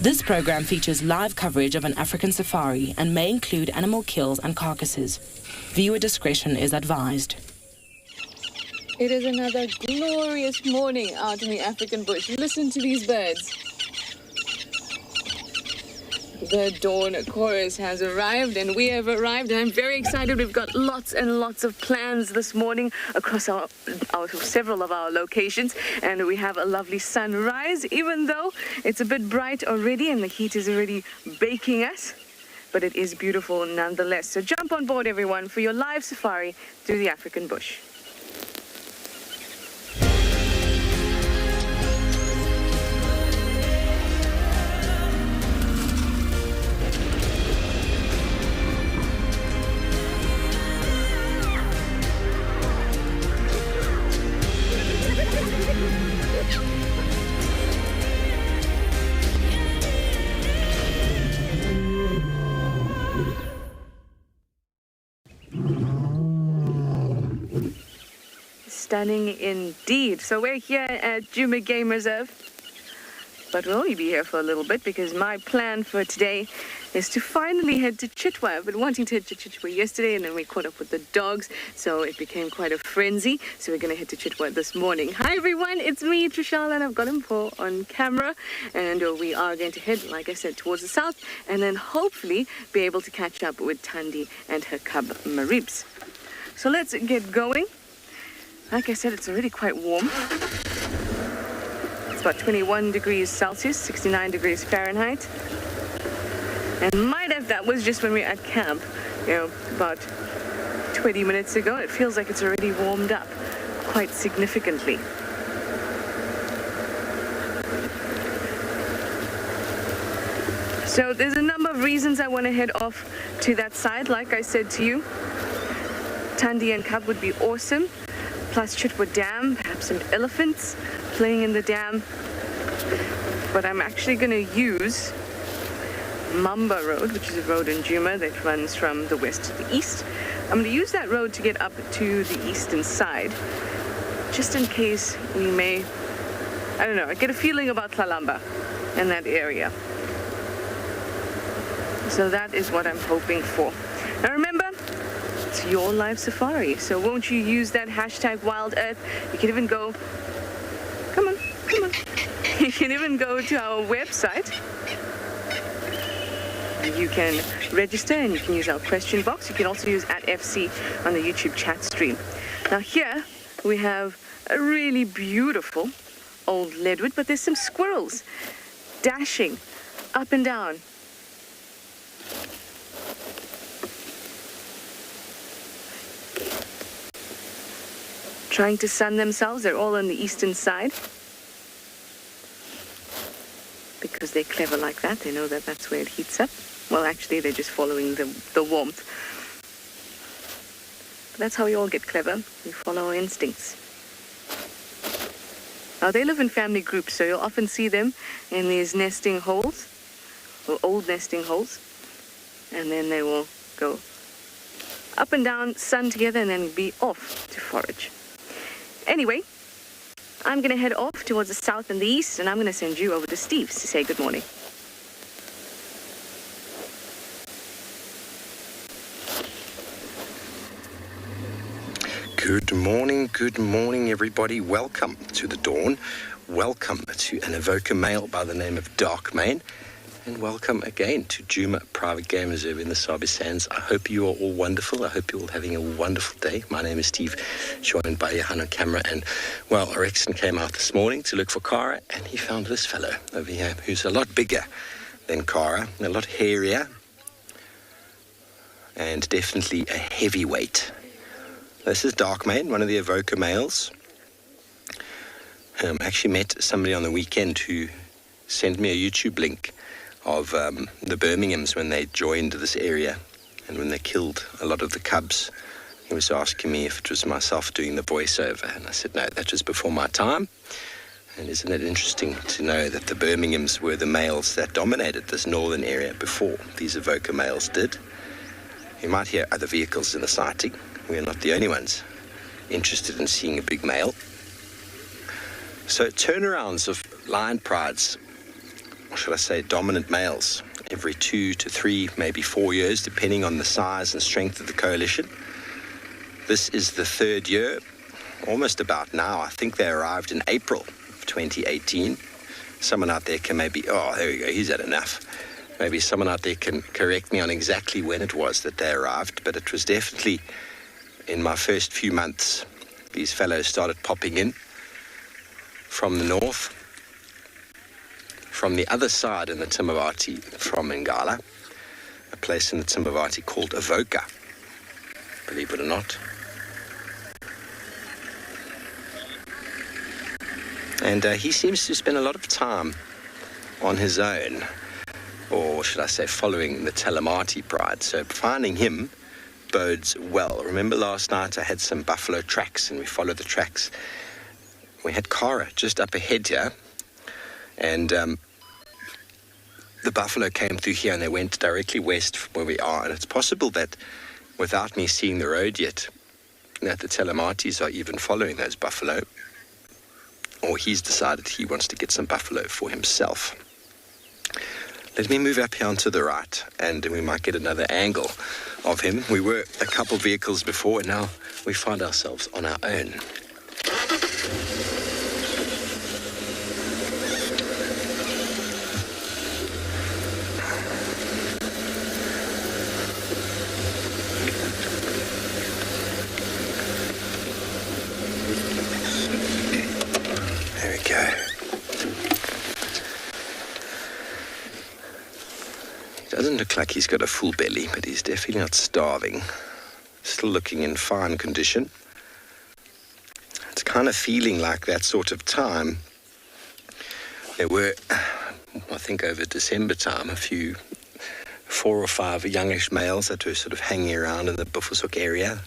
This program features live coverage of an African safari and may include animal kills and carcasses. Viewer discretion is advised. It is another glorious morning out in the African bush. Listen to these birds. The dawn chorus has arrived and we have arrived, and I'm very excited. We've got lots and lots of plans this morning across our several of our locations, and we have a lovely sunrise, even though it's a bit bright already and the heat is already baking us, but it is beautiful nonetheless. So jump on board, everyone, for your live safari through the African bush. Stunning indeed. So we're here at Dune Game Reserve, but we'll only be here for a little bit because my plan for today is to finally head to Chitwa. I've been wanting to head to Chitwa yesterday, and then we caught up with the dogs, so it became quite a frenzy. So we're going to head to Chitwa this morning. Hi everyone, it's me, Trishal, and I've got him on camera, and we are going to head, like I said, towards the south, and then hopefully be able to catch up with Thandi and her cub Maribs. So let's get going. Like I said, it's already quite warm. It's about 21 degrees Celsius, 69 degrees Fahrenheit. And might have, that was just when we were at camp, about 20 minutes ago. It feels like it's already warmed up quite significantly. So there's a number of reasons I want to head off to that side. Like I said to you, Thandi and cub would be awesome. Plus Chitwa Dam, perhaps some elephants playing in the dam. But I'm actually going to use Mamba Road, which is a road in Djuma that runs from the west to the east. I'm going to use that road to get up to the eastern side, just in case we may, I don't know, I get a feeling about Tlalamba and that area. So that is what I'm hoping for. Now remember, it's your live safari, so won't you use that hashtag Wild Earth? You can even go, come on. You can even go to our website. You can register and you can use our question box. You can also use @FC on the YouTube chat stream. Now here we have a really beautiful old leadwood, but there's some squirrels dashing up and down. Trying to sun themselves. They're all on the eastern side because they're clever like that. They know that that's where it heats up. Well, actually, they're just following the warmth. But that's how we all get clever. We follow our instincts. Now, they live in family groups, so you'll often see them in these nesting holes, or old nesting holes, and then they will go up and down, sun together, and then be off to forage. Anyway, I'm going to head off towards the south and the east, and I'm going to send you over to Steve's to say good morning. Good morning, everybody. Welcome to the dawn. Welcome to an evoker male by the name of Darkmane. And welcome again to Djuma Private Game Reserve in the Sabi Sands. I hope you are all wonderful. I hope you're all having a wonderful day. My name is Steve, joined by Johan on camera. And, well, Orexon came out this morning to look for Kara, and he found this fellow over here who's a lot bigger than Kara, a lot hairier, and definitely a heavyweight. This is Darkmane, one of the evoker males. I actually met somebody on the weekend who sent me a YouTube link of the Birminghams when they joined this area and when they killed a lot of the cubs. He was asking me if it was myself doing the voiceover, and I said, no, that was before my time. And isn't it interesting to know that the Birminghams were the males that dominated this northern area before these evoker males did? You might hear other vehicles in the sighting. We're not the only ones interested in seeing a big male. So turnarounds of lion prides or should I say dominant males, every 2 to 3, maybe 4 years, depending on the size and strength of the coalition. This is the third year, almost about now. I think they arrived in April of 2018. Someone out there can maybe, there we go, he's had enough. Maybe someone out there can correct me on exactly when it was that they arrived, but it was definitely in my first few months. These fellows started popping in from the north, from the other side in the Timavati from Gala, a place in the Timavati called Avoca, believe it or not. And he seems to spend a lot of time on his own, or should I say following the Talamati pride. So finding him bodes well. Remember last night I had some buffalo tracks and we followed the tracks. We had Kara just up ahead here, and the buffalo came through here and they went directly west from where we are. And it's possible that without me seeing the road yet, that the Telematis are even following those buffalo, or he's decided he wants to get some buffalo for himself. Let me move up here onto the right and we might get another angle of him. We were a couple vehicles before and now we find ourselves on our own. There we go. Doesn't look like he's got a full belly, but he's definitely not starving. Still looking in fine condition. It's kind of feeling like that sort of time. There were, I think over December time, a few 4 or 5 youngish males that were sort of hanging around in the Buffelshoek area.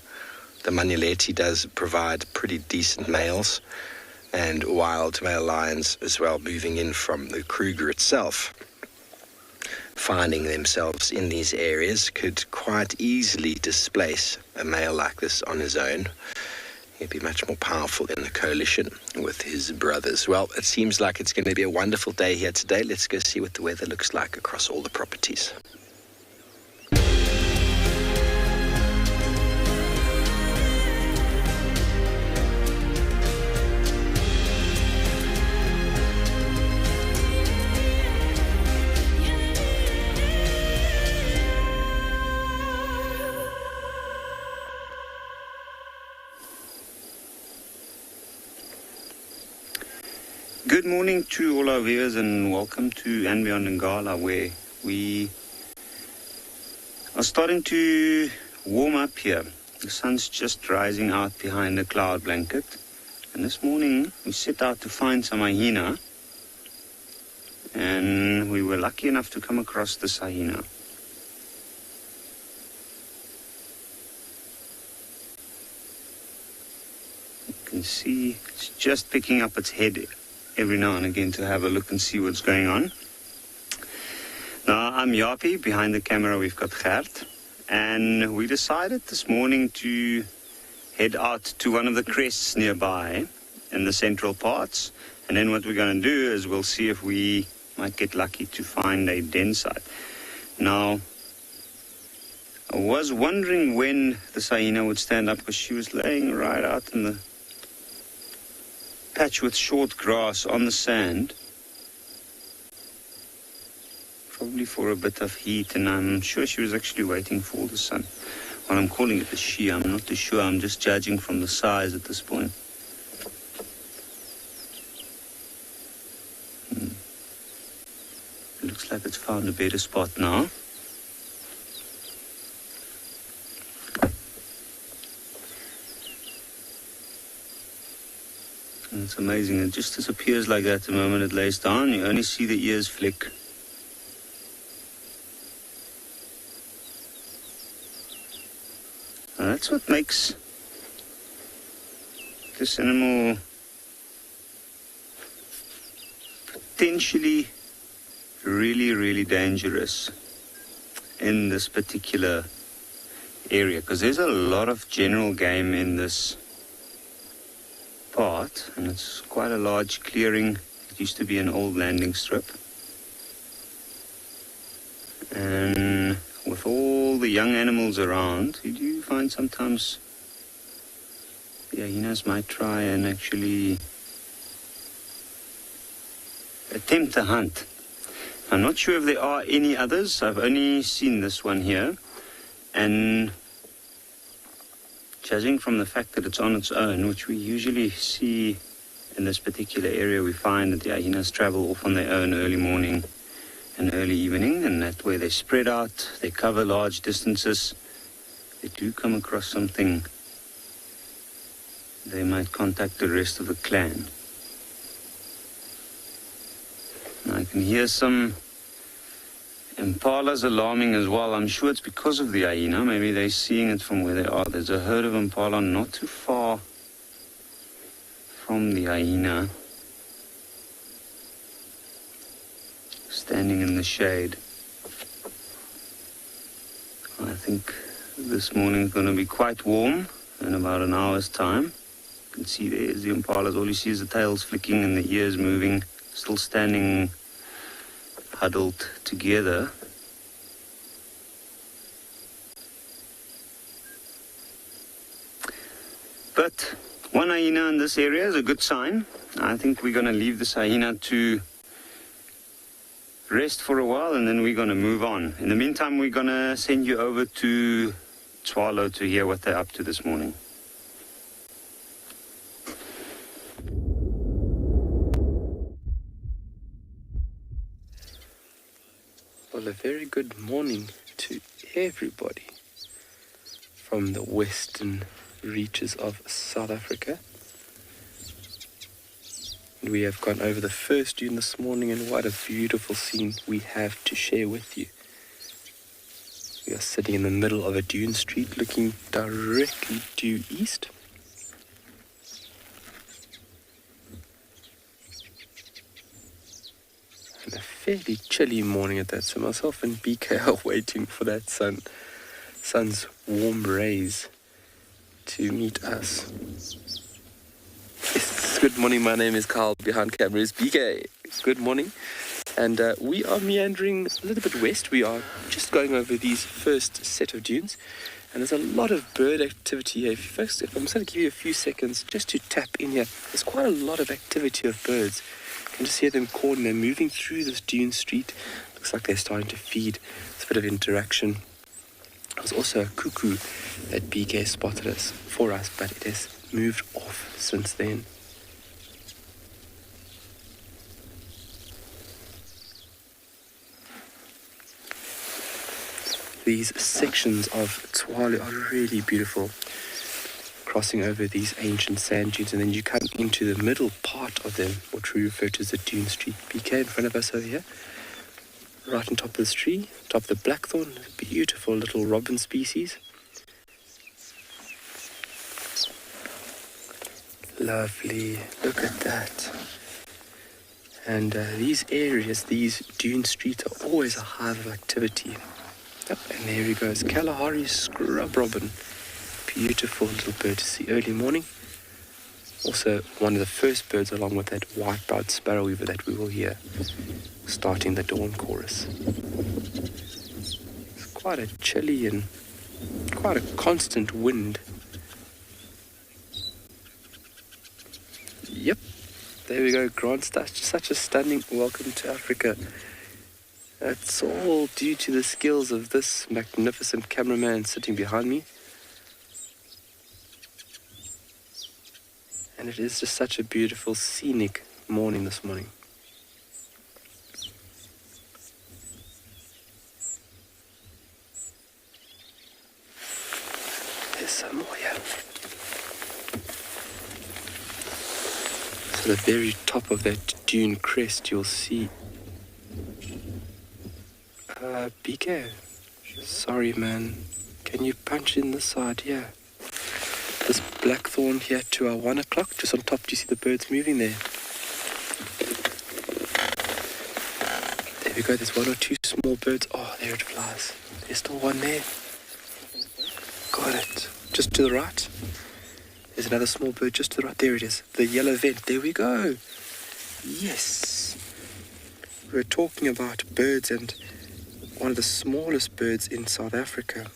The Manuleti does provide pretty decent males, and wild male lions as well moving in from the Kruger itself. Finding themselves in these areas could quite easily displace a male like this on his own. He'd be much more powerful in the coalition with his brothers. Well, it seems like it's going to be a wonderful day here today. Let's go see what the weather looks like across all the properties. Good morning to all our viewers and welcome to And Beyond Gala, where we are starting to warm up here. The sun's just rising out behind the cloud blanket, and this morning we set out to find some hyena, and we were lucky enough to come across this hyena. You can see it's just picking up its head every now and again to have a look and see what's going on. Now, I'm Yapi. Behind the camera, we've got Gert. And we decided this morning to head out to one of the crests nearby in the central parts. And then what we're going to do is we'll see if we might get lucky to find a den site. Now, I was wondering when the hyena would stand up because she was laying right out in the patch with short grass on the sand, probably for a bit of heat, and I'm sure she was actually waiting for the sun. Well, I'm calling it a she, I'm not too sure, I'm just judging from the size at this point. It looks like it's found a better spot now. And it's amazing, it just disappears like that the moment it lays down. You only see the ears flick. And that's what makes this animal potentially really, really dangerous in this particular area, because there's a lot of general game in this part, and it's quite a large clearing. It used to be an old landing strip, And with all the young animals around, you do find sometimes the hyenas might try and actually attempt a hunt. I'm not sure if there are any others. I've only seen this one here. And judging from the fact that it's on its own, which we usually see in this particular area, we find that the hyenas travel off on their own early morning and early evening, and that way they spread out, they cover large distances. They do come across something, they might contact the rest of the clan. I can hear some impalas alarming as well. I'm sure it's because of the hyena. Maybe they're seeing it from where they are. There's a herd of impala not too far from the hyena, standing in the shade. I think this morning is going to be quite warm in about an hour's time. You can see there's the impalas. All you see is the tails flicking and the ears moving, still standing huddled together. But one hyena in this area is a good sign. I think we're going to leave this hyena to rest for a while, and then we're going to move on. In the meantime, we're going to send you over to Tswalo to hear what they're up to this morning. Well, a very good morning to everybody from the western reaches of South Africa. And we have gone over the first dune this morning, and what a beautiful scene we have to share with you. We are sitting in the middle of a dune street looking directly due east. And a fairly chilly morning at that, so myself and BK are waiting for that sun's warm rays to meet us. Yes, good morning, my name is Carl, behind camera is BK. Good morning. And we are meandering a little bit west. We are just going over these first set of dunes. And there's a lot of bird activity here. If I'm just going to give you a few seconds just to tap in here. There's quite a lot of activity of birds. You can just hear them calling. They're moving through this dune street. Looks like they're starting to feed. There's a bit of interaction. There's also a cuckoo that BK spotted for us, but it has moved off since then. These sections of Tswalo are really beautiful, crossing over these ancient sand dunes, and then you come into the middle part of them, what we refer to as the Dune Street. BK in front of us over here, right on top of this tree, top of the blackthorn, beautiful little robin species. Lovely, look at that. And these areas, these dune streets are always a hive of activity. Yep, and there he goes, Kalahari scrub robin. Beautiful little bird to see early morning. Also one of the first birds along with that white-browed sparrow weaver that we will hear starting the dawn chorus. It's quite a chilly and quite a constant wind. Yep, there we go, Grant. Such a stunning welcome to Africa. It's all due to the skills of this magnificent cameraman sitting behind me. And it is just such a beautiful, scenic morning this morning. There's some more here. So the very top of that dune crest, you'll see BK, sorry man, can you punch in the side here? This blackthorn here to our 1 o'clock, just on top, do you see the birds moving there? There we go, there's one or two small birds. Oh, there it flies. There's still one there. Got it. Just to the right. There's another small bird just to the right. There it is. The yellow vent. There we go. Yes. We're talking about birds and one of the smallest birds in South Africa.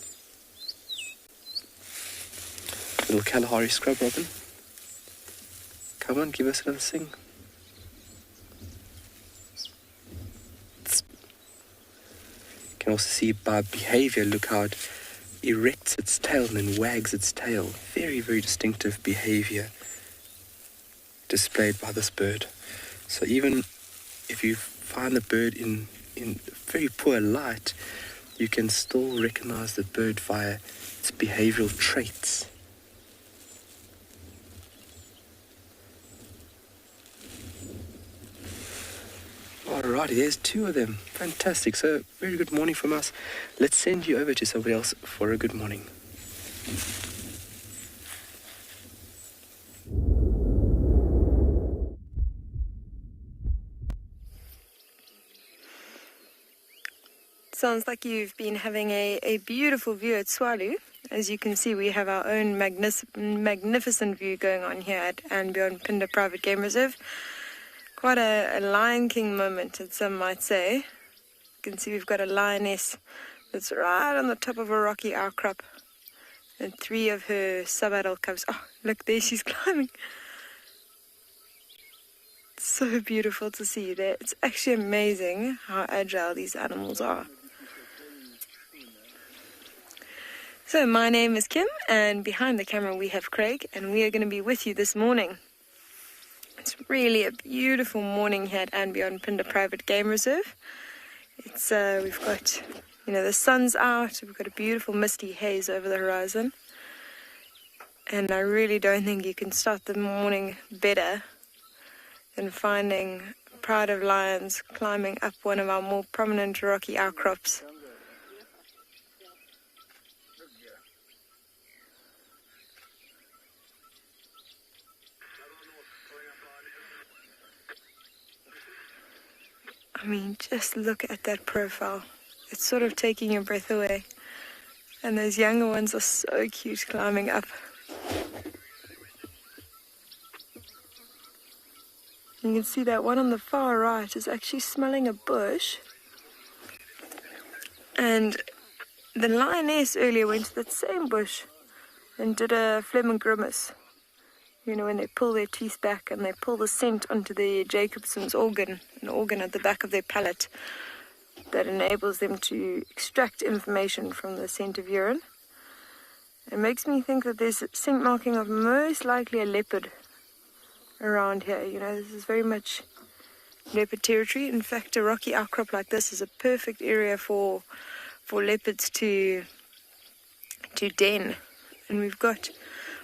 Little Kalahari scrub robin. Come on, give us another sing. You can also see by behavior, look how it erects its tail and then wags its tail. Very, very distinctive behavior displayed by this bird. So even if you find the bird in very poor light, you can still recognize the bird via its behavioral traits. Alrighty, there's two of them. Fantastic. So, very good morning from us. Let's send you over to somebody else for a good morning. Sounds like you've been having a beautiful view at Swalu. As you can see, we have our own magnificent view going on here at Beyond Pinder Private Game Reserve. Quite a Lion King moment, as some might say. You can see we've got a lioness that's right on the top of a rocky outcrop, and 3 of her sub-adult cubs. Oh, look, there she's climbing. It's so beautiful to see there. It's actually amazing how agile these animals are. So my name is Kim, and behind the camera we have Craig, and we are going to be with you this morning. It's really a beautiful morning here at Beyond Pinder Private Game Reserve. It's we've got, the sun's out. We've got a beautiful misty haze over the horizon, and I really don't think you can start the morning better than finding a pride of lions climbing up one of our more prominent rocky outcrops. I mean, just look at that profile. It's sort of taking your breath away. And those younger ones are so cute climbing up. You can see that one on the far right is actually smelling a bush. And the lioness earlier went to that same bush and did a phlegm and grimace. When they pull their teeth back and they pull the scent onto the Jacobson's organ, an organ at the back of their palate that enables them to extract information from the scent of urine. It makes me think that there's scent marking of most likely a leopard around here. This is very much leopard territory. In fact, a rocky outcrop like this is a perfect area for leopards to den. And we've got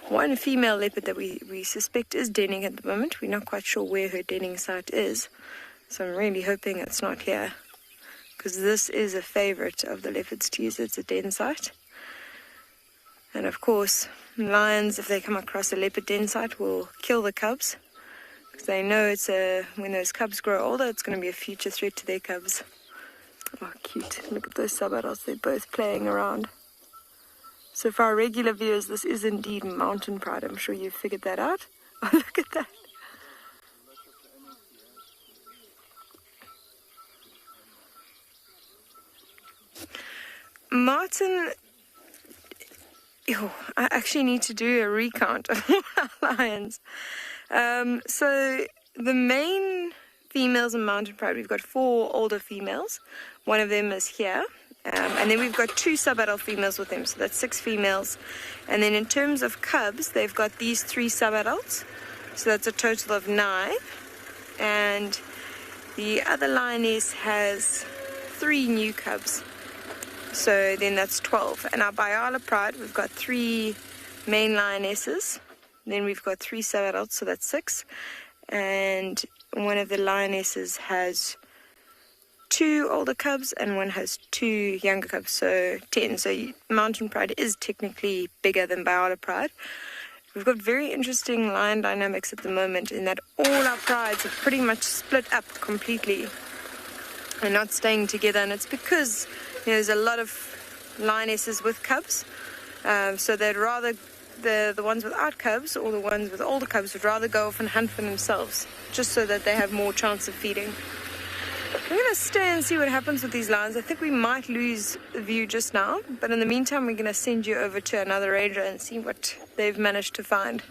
one female leopard that we suspect is denning at the moment. We're not quite sure where her denning site is, so I'm really hoping it's not here, because this is a favorite of the leopards to use as a den site. And of course, lions, if they come across a leopard den site, will kill the cubs, because they know when those cubs grow older, it's going to be a future threat to their cubs. Oh, cute. Look at those sub-adults. They're both playing around. So for our regular viewers, this is indeed mountain pride. I'm sure you've figured that out. Oh, look at that. Martin, I actually need to do a recount of all our lions. So the main females in mountain pride, we've got 4 older females. One of them is here. And then we've got 2 sub-adult females with them, so that's 6 females. And then in terms of cubs, they've got these 3 sub-adults, so that's a total of 9. And the other lioness has 3 new cubs, so then that's 12. And our Biala pride, we've got 3 main lionesses, then we've got 3 sub-adults, so that's 6. And one of the lionesses has 2 older cubs and one has 2 younger cubs, so 10. So mountain pride is technically bigger than Biala pride. We've got very interesting lion dynamics at the moment in that all our prides are pretty much split up completely and not staying together, and it's because there's a lot of lionesses with cubs, so they'd rather the ones without cubs or the ones with older cubs would rather go off and hunt for themselves, just so that they have more chance of feeding. I'm going to stay and see what happens with these lions. I think we might lose the view just now, but in the meantime, we're going to send you over to another ranger and see what they've managed to find.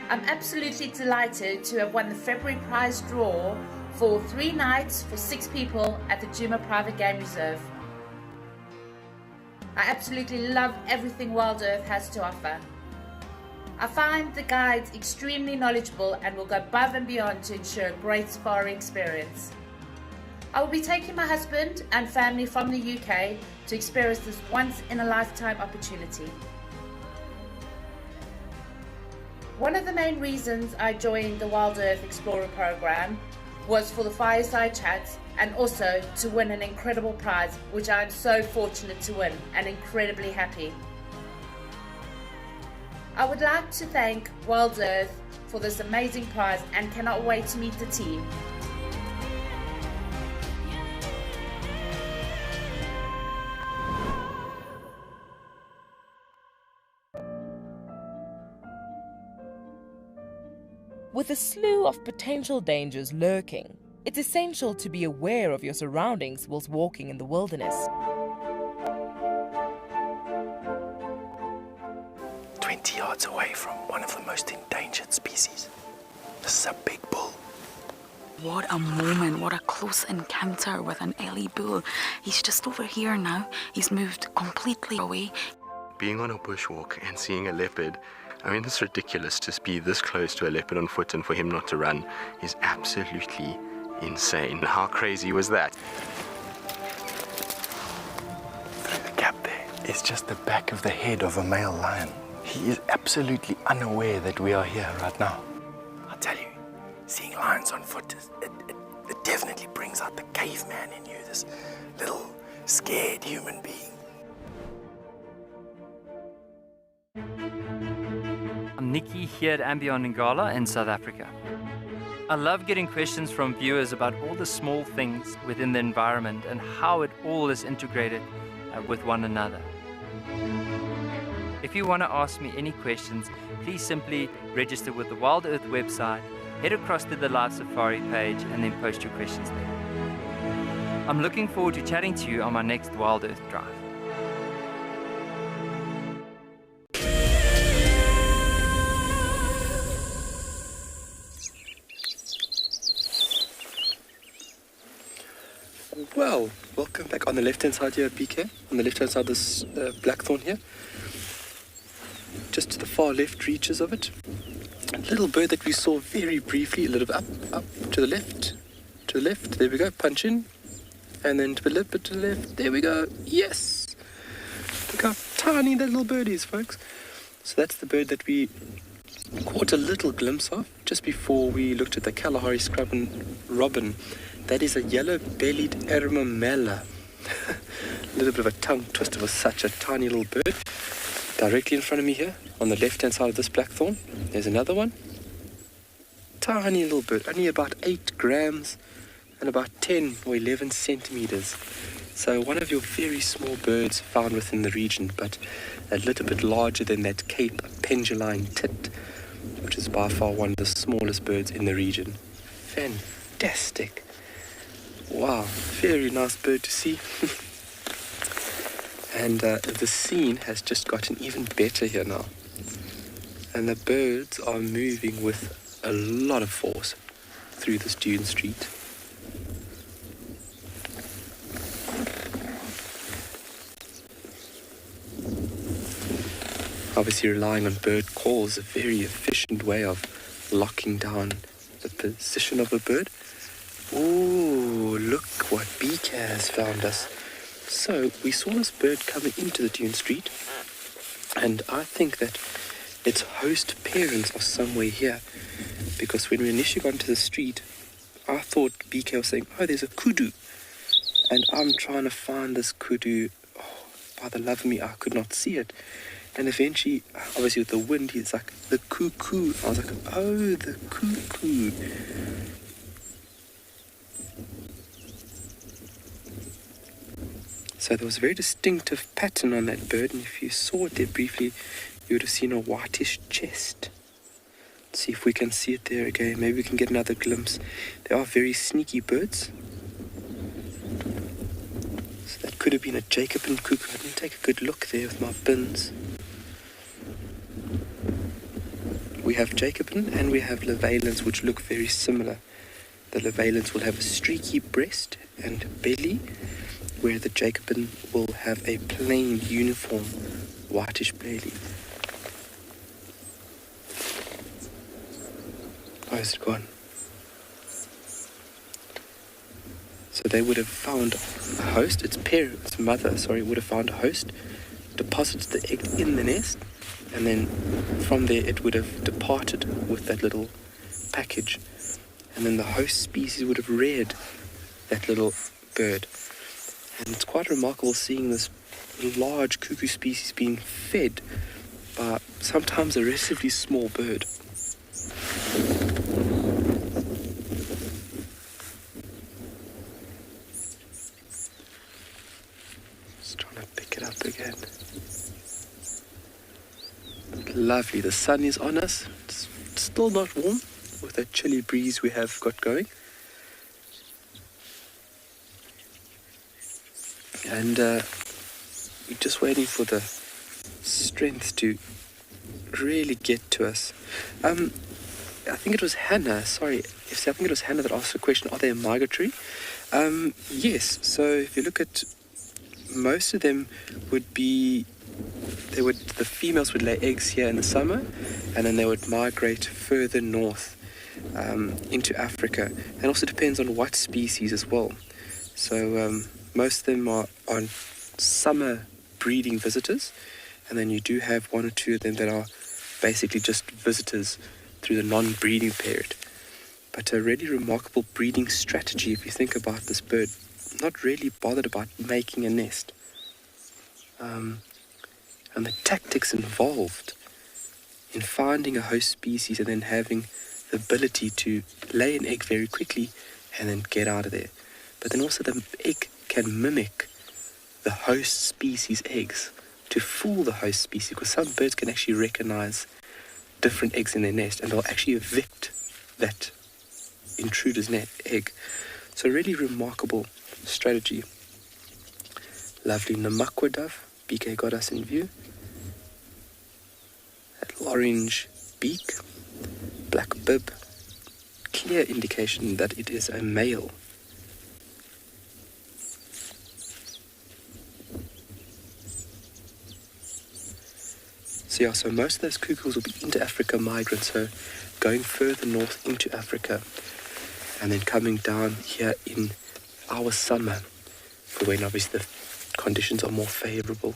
I'm absolutely delighted to have won the February prize draw for 3 nights for 6 people at the Dune Private Game Reserve. I absolutely love everything Wild Earth has to offer. I find the guides extremely knowledgeable and will go above and beyond to ensure a great safari experience. I will be taking my husband and family from the UK to experience this once-in-a-lifetime opportunity. One of the main reasons I joined the Wild Earth Explorer program was for the fireside chats and also to win an incredible prize, which I am so fortunate to win and incredibly happy. I would like to thank Wild Earth for this amazing prize and cannot wait to meet the team. With a slew of potential dangers lurking, it's essential to be aware of your surroundings whilst walking in the wilderness. 20 yards away from one of the most endangered species. This is a big bull. What a moment, what a close encounter with an Ellie bull. He's just over here now. He's moved completely away. Being on a bushwalk and seeing a leopard, I mean, it's ridiculous to be this close to a leopard on foot and for him not to run is absolutely insane. How crazy was that? Through the gap there is just the back of the head of a male lion. He is absolutely unaware that we are here right now. I'll tell you, seeing lions on foot, it definitely brings out the caveman in you, this little scared human being. I'm Nikki here at Ambion in Gala in South Africa. I love getting questions from viewers about all the small things within the environment and how it all is integrated with one another. If you want to ask me any questions, please simply register with the Wild Earth website, head across to the Live Safari page and then post your questions there. I'm looking forward to chatting to you on my next Wild Earth drive. Well, welcome back on the left-hand side here at BK, on the left-hand side of this blackthorn here. Just to the far left reaches of it. A little bird that we saw very briefly, a little bit up, to the left, there we go, punch in. And then to the left, to the left, there we go, yes! Look how tiny that little bird is, folks. So that's the bird that we caught a little glimpse of just before we looked at the Kalahari scrub and robin. That is a yellow-bellied ermamella. A little bit of a tongue twister for such a tiny little bird. Directly in front of me here, on the left-hand side of this blackthorn, there's another one. Tiny little bird, only about 8 grams and about 10 or 11 centimeters. So one of your very small birds found within the region, but a little bit larger than that Cape penduline tit, which is by far one of the smallest birds in the region. Fantastic. Wow, very nice bird to see. And the scene has just gotten even better here now. And the birds are moving with a lot of force through this dune street. Obviously relying on bird calls, a very efficient way of locking down the position of a bird. Ooh, look what BK has found us. So, we saw this bird coming into the dune street, and I think that its host parents are somewhere here, because when we initially got into the street, I thought BK was saying, oh, there's a kudu, and I'm trying to find this kudu. Oh, by the love of me, I could not see it. And eventually, obviously with the wind, it's like, the cuckoo. I was like, oh, the cuckoo. So there was a very distinctive pattern on that bird, and if you saw it there briefly, you would have seen a whitish chest. Let's see if we can see it there again. Maybe we can get another glimpse. They are very sneaky birds. So that could have been a Jacobin cuckoo. I didn't take a good look there with my bins. We have Jacobin and we have Levalens, which look very similar. The Levalens will have a streaky breast and belly, where the Jacobin will have a plain, uniform, whitish belly. Oh, is it gone? So they would have found a host, its mother, would have found a host, deposited the egg in the nest, and then from there it would have departed with that little package. And then the host species would have reared that little bird. And it's quite remarkable seeing this large cuckoo species being fed by sometimes a relatively small bird. Just trying to pick it up again. Lovely, the sun is on us. It's still not warm with that chilly breeze we have got going. And we're just waiting for the strength to really get to us. I think it was Hannah, I think it was Hannah that asked the question, are they migratory? Yes, so if you look at most of them the females would lay eggs here in the summer, and then they would migrate further north into Africa. And also depends on what species as well. So most of them are on summer breeding visitors, and then you do have one or two of them that are basically just visitors through the non-breeding period. But a really remarkable breeding strategy if you think about this bird. Not really bothered about making a nest. And the tactics involved in finding a host species and then having the ability to lay an egg very quickly and then get out of there. But then also the egg can mimic the host species' eggs to fool the host species, because some birds can actually recognize different eggs in their nest and they'll actually evict that intruder's egg. So really remarkable strategy. Lovely Namakwa dove. BK got us in view. That orange beak, black bib, clear indication that it is a male. So most of those cuckoos will be inter-Africa migrants, so going further north into Africa and then coming down here in our summer, for when obviously the conditions are more favorable.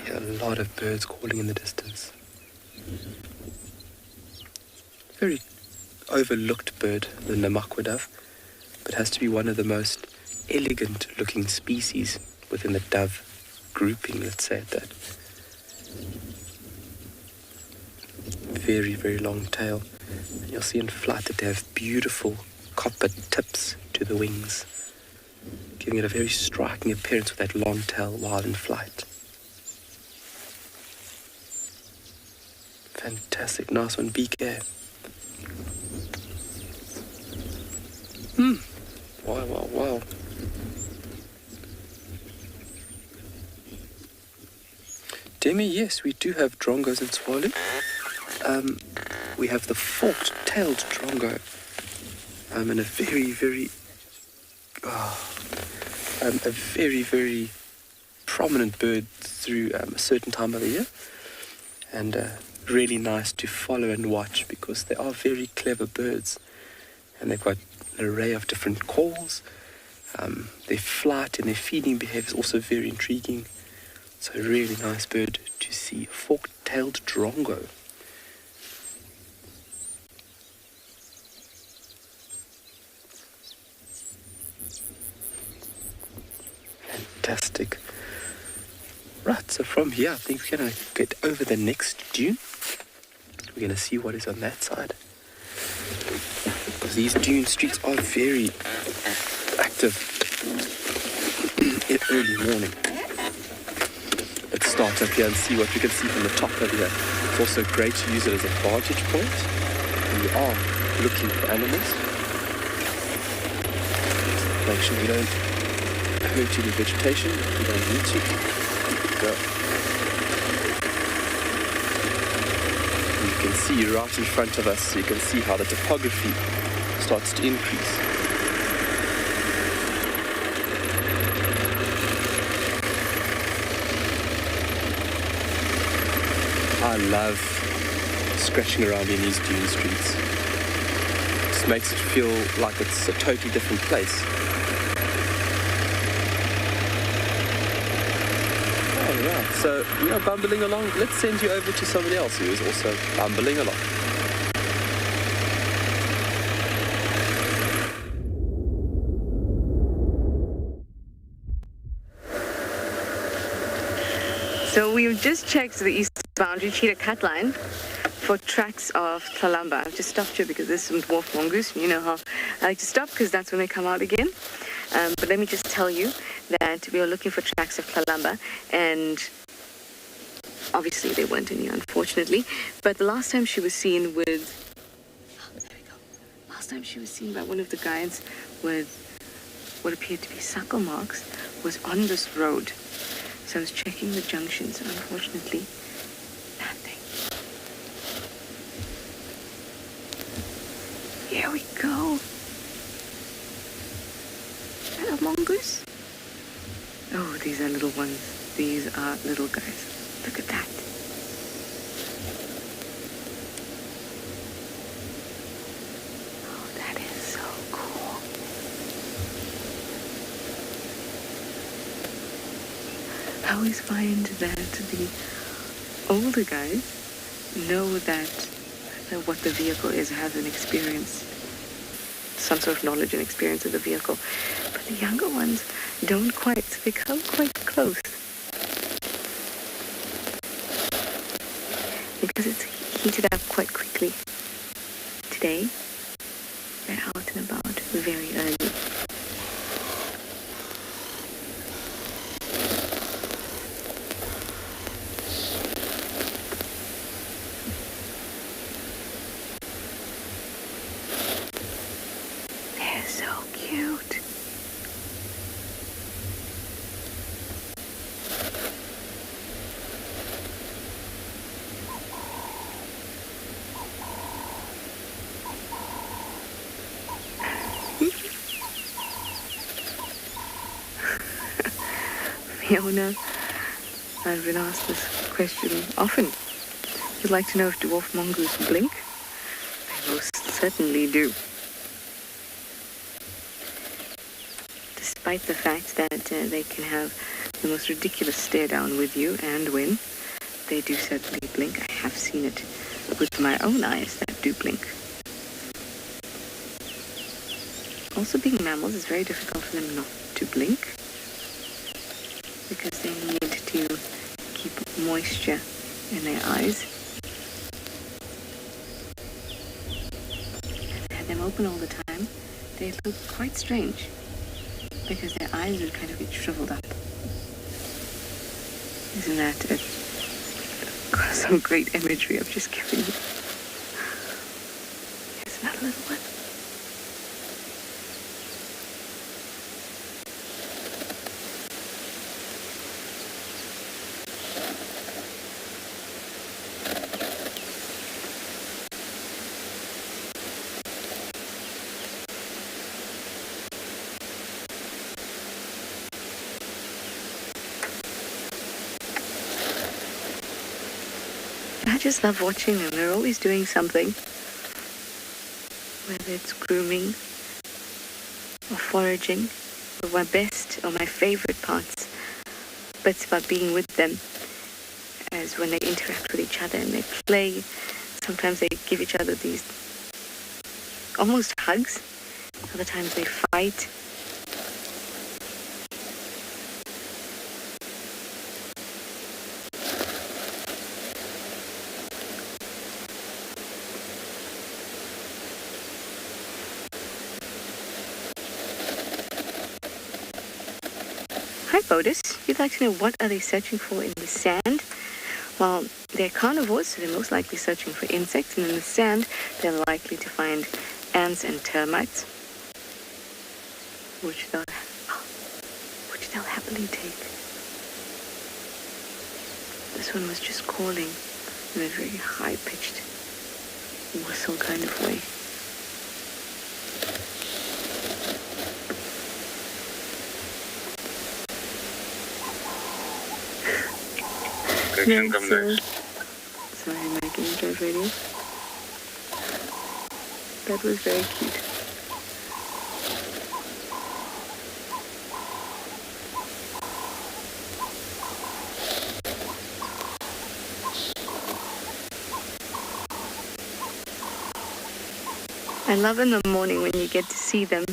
A lot of birds calling in the distance. Very overlooked bird, the Namakwa dove, but has to be one of the most elegant looking species within the dove grouping, let's say that. Very, very long tail. And you'll see in flight that they have beautiful copper tips to the wings, giving it a very striking appearance with that long tail while in flight. Fantastic, nice one, BK. Wow. Demi, yes, we do have drongos in Tswalu. We have the forked-tailed drongo, and a very, very prominent bird through a certain time of the year, and really nice to follow and watch because they are very clever birds, and they've got an array of different calls. Their flight and their feeding behavior is also very intriguing. So a really nice bird to see, fork-tailed drongo. from here, I think we're going to get over the next dune. We're going to see what is on that side. Because these dune streets are very active in early morning. Let's start up here and see what we can see from the top over here. It's also great to use it as a vantage point when you are looking for animals. Make sure we don't hurt any vegetation. We don't need to. Go. You can see right in front of us, you can see how the topography starts to increase. I love scratching around in these dune streets. It just makes it feel like it's a totally different place. Alright, so we are bumbling along. Let's send you over to somebody else who is also bumbling along. So we've just checked the east boundary cheetah cut line for tracks of tlalamba. I've just stopped here because there's some dwarf mongoose. You know how I like to stop because that's when they come out again. But let me just tell you that we are looking for tracks of tlalamba, and obviously there weren't any, unfortunately. But the last time she was seen with... Oh, there we go. Last time she was seen by one of the guides with what appeared to be suckle marks was on this road. So I was checking the junctions, and unfortunately, nothing. Here we go. Is that a mongoose? Oh, these are little ones. These are little guys. Look at that. Oh, that is so cool. I always find that the older guys know that what the vehicle is, have an experience, some sort of knowledge and experience of the vehicle. But the younger ones don't quite, so they come quite close. Because it's heated up quite quickly. Today, they're out and about very early. Fiona, I've been asked this question often. You'd like to know if dwarf mongoose blink? They most certainly do. Despite the fact that they can have the most ridiculous stare down with you and win, they do certainly blink. I have seen it with my own eyes that do blink. Also, being mammals, it's very difficult for them not to blink, because they need to keep moisture in their eyes. If they had them open all the time, they look quite strange, because their eyes would kind of get shriveled up. Isn't that some great imagery I've just given you? Here's another little one. I just love watching them. They're always doing something. Whether it's grooming or foraging. But my best or my favorite bits about being with them is when they interact with each other and they play. Sometimes they give each other these almost hugs. Other times they fight. Botus, you'd like to know what are they searching for in the sand? Well, they're carnivores, so they're most likely searching for insects, and in the sand, they're likely to find ants and termites, which they'll happily take. This one was just calling in a very high-pitched whistle kind of way. Sorry, Megan, drive radio. That was very cute. I love in the morning when you get to see them.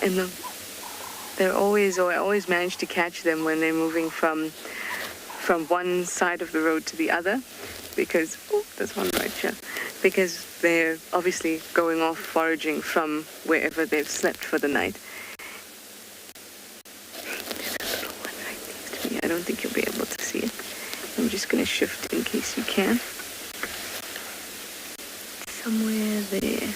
And I always manage to catch them when they're moving from one side of the road to the other, because there's one right here, because they're obviously going off foraging from wherever they've slept for the night. There's a little one right next to me. I don't think you'll be able to see it. I'm just going to shift in case you can. Somewhere there.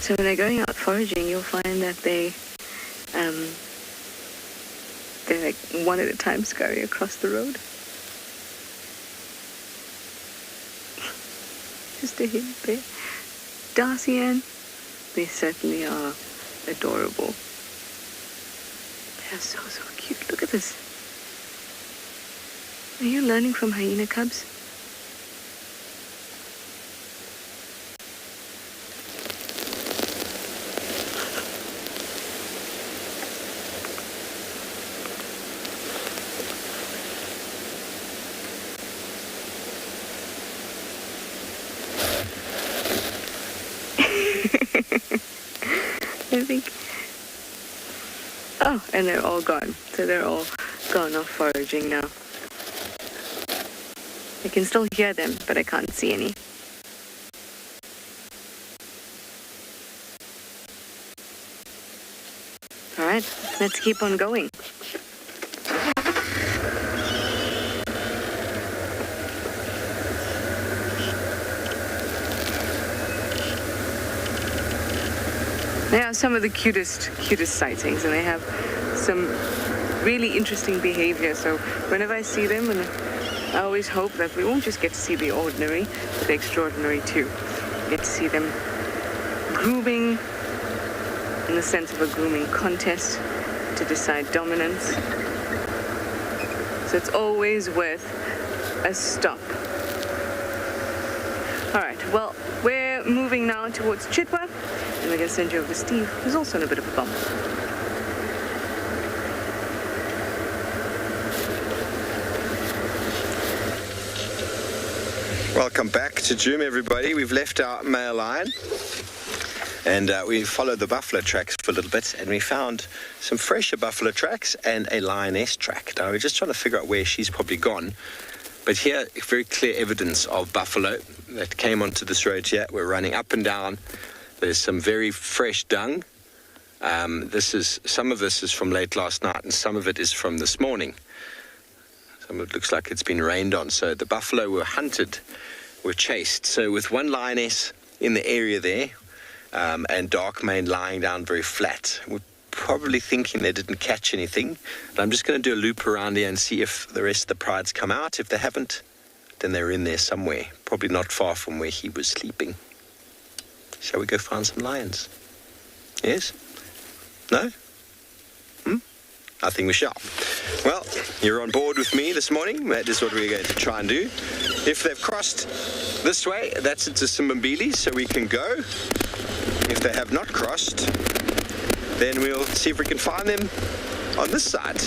So when they're going out foraging, you'll find that they're like one at a time scurry across the road. Just a hint there. Darcy Ann, they certainly are adorable. They're so cute. Look at this. Are you learning from hyena cubs? I think. Oh, and they're all gone. So they're all gone off foraging now. I can still hear them, but I can't see any. All right, let's keep on going. They are some of the cutest sightings, and they have some really interesting behavior. So whenever I see them, and I always hope that we won't just get to see the ordinary, but the extraordinary too. We get to see them grooming in the sense of a grooming contest to decide dominance. So it's always worth a stop. All right, well, we're moving now towards Chitwa, and we're going to send you over to Steve, who's also in a bit of a bump. Welcome back to Dune, everybody. We've left our male lion, and we followed the buffalo tracks for a little bit, and we found some fresher buffalo tracks and a lioness track. Now, we're just trying to figure out where she's probably gone. But here, very clear evidence of buffalo that came onto this road here. We're running up and down. There's some very fresh dung. Some of this is from late last night, and some of it is from this morning. Some of it looks like it's been rained on. So the buffalo were hunted, were chased. So with one lioness in the area there, and dark mane lying down very flat, we're probably thinking they didn't catch anything. But I'm just going to do a loop around here and see if the rest of the prides come out. If they haven't, then they're in there somewhere, probably not far from where he was sleeping. Shall we go find some lions? Yes? No? I think we shall. Well, you're on board with me this morning. That is what we're going to try and do. If they've crossed this way, that's into Simbambili, so we can go. If they have not crossed, then we'll see if we can find them on this side.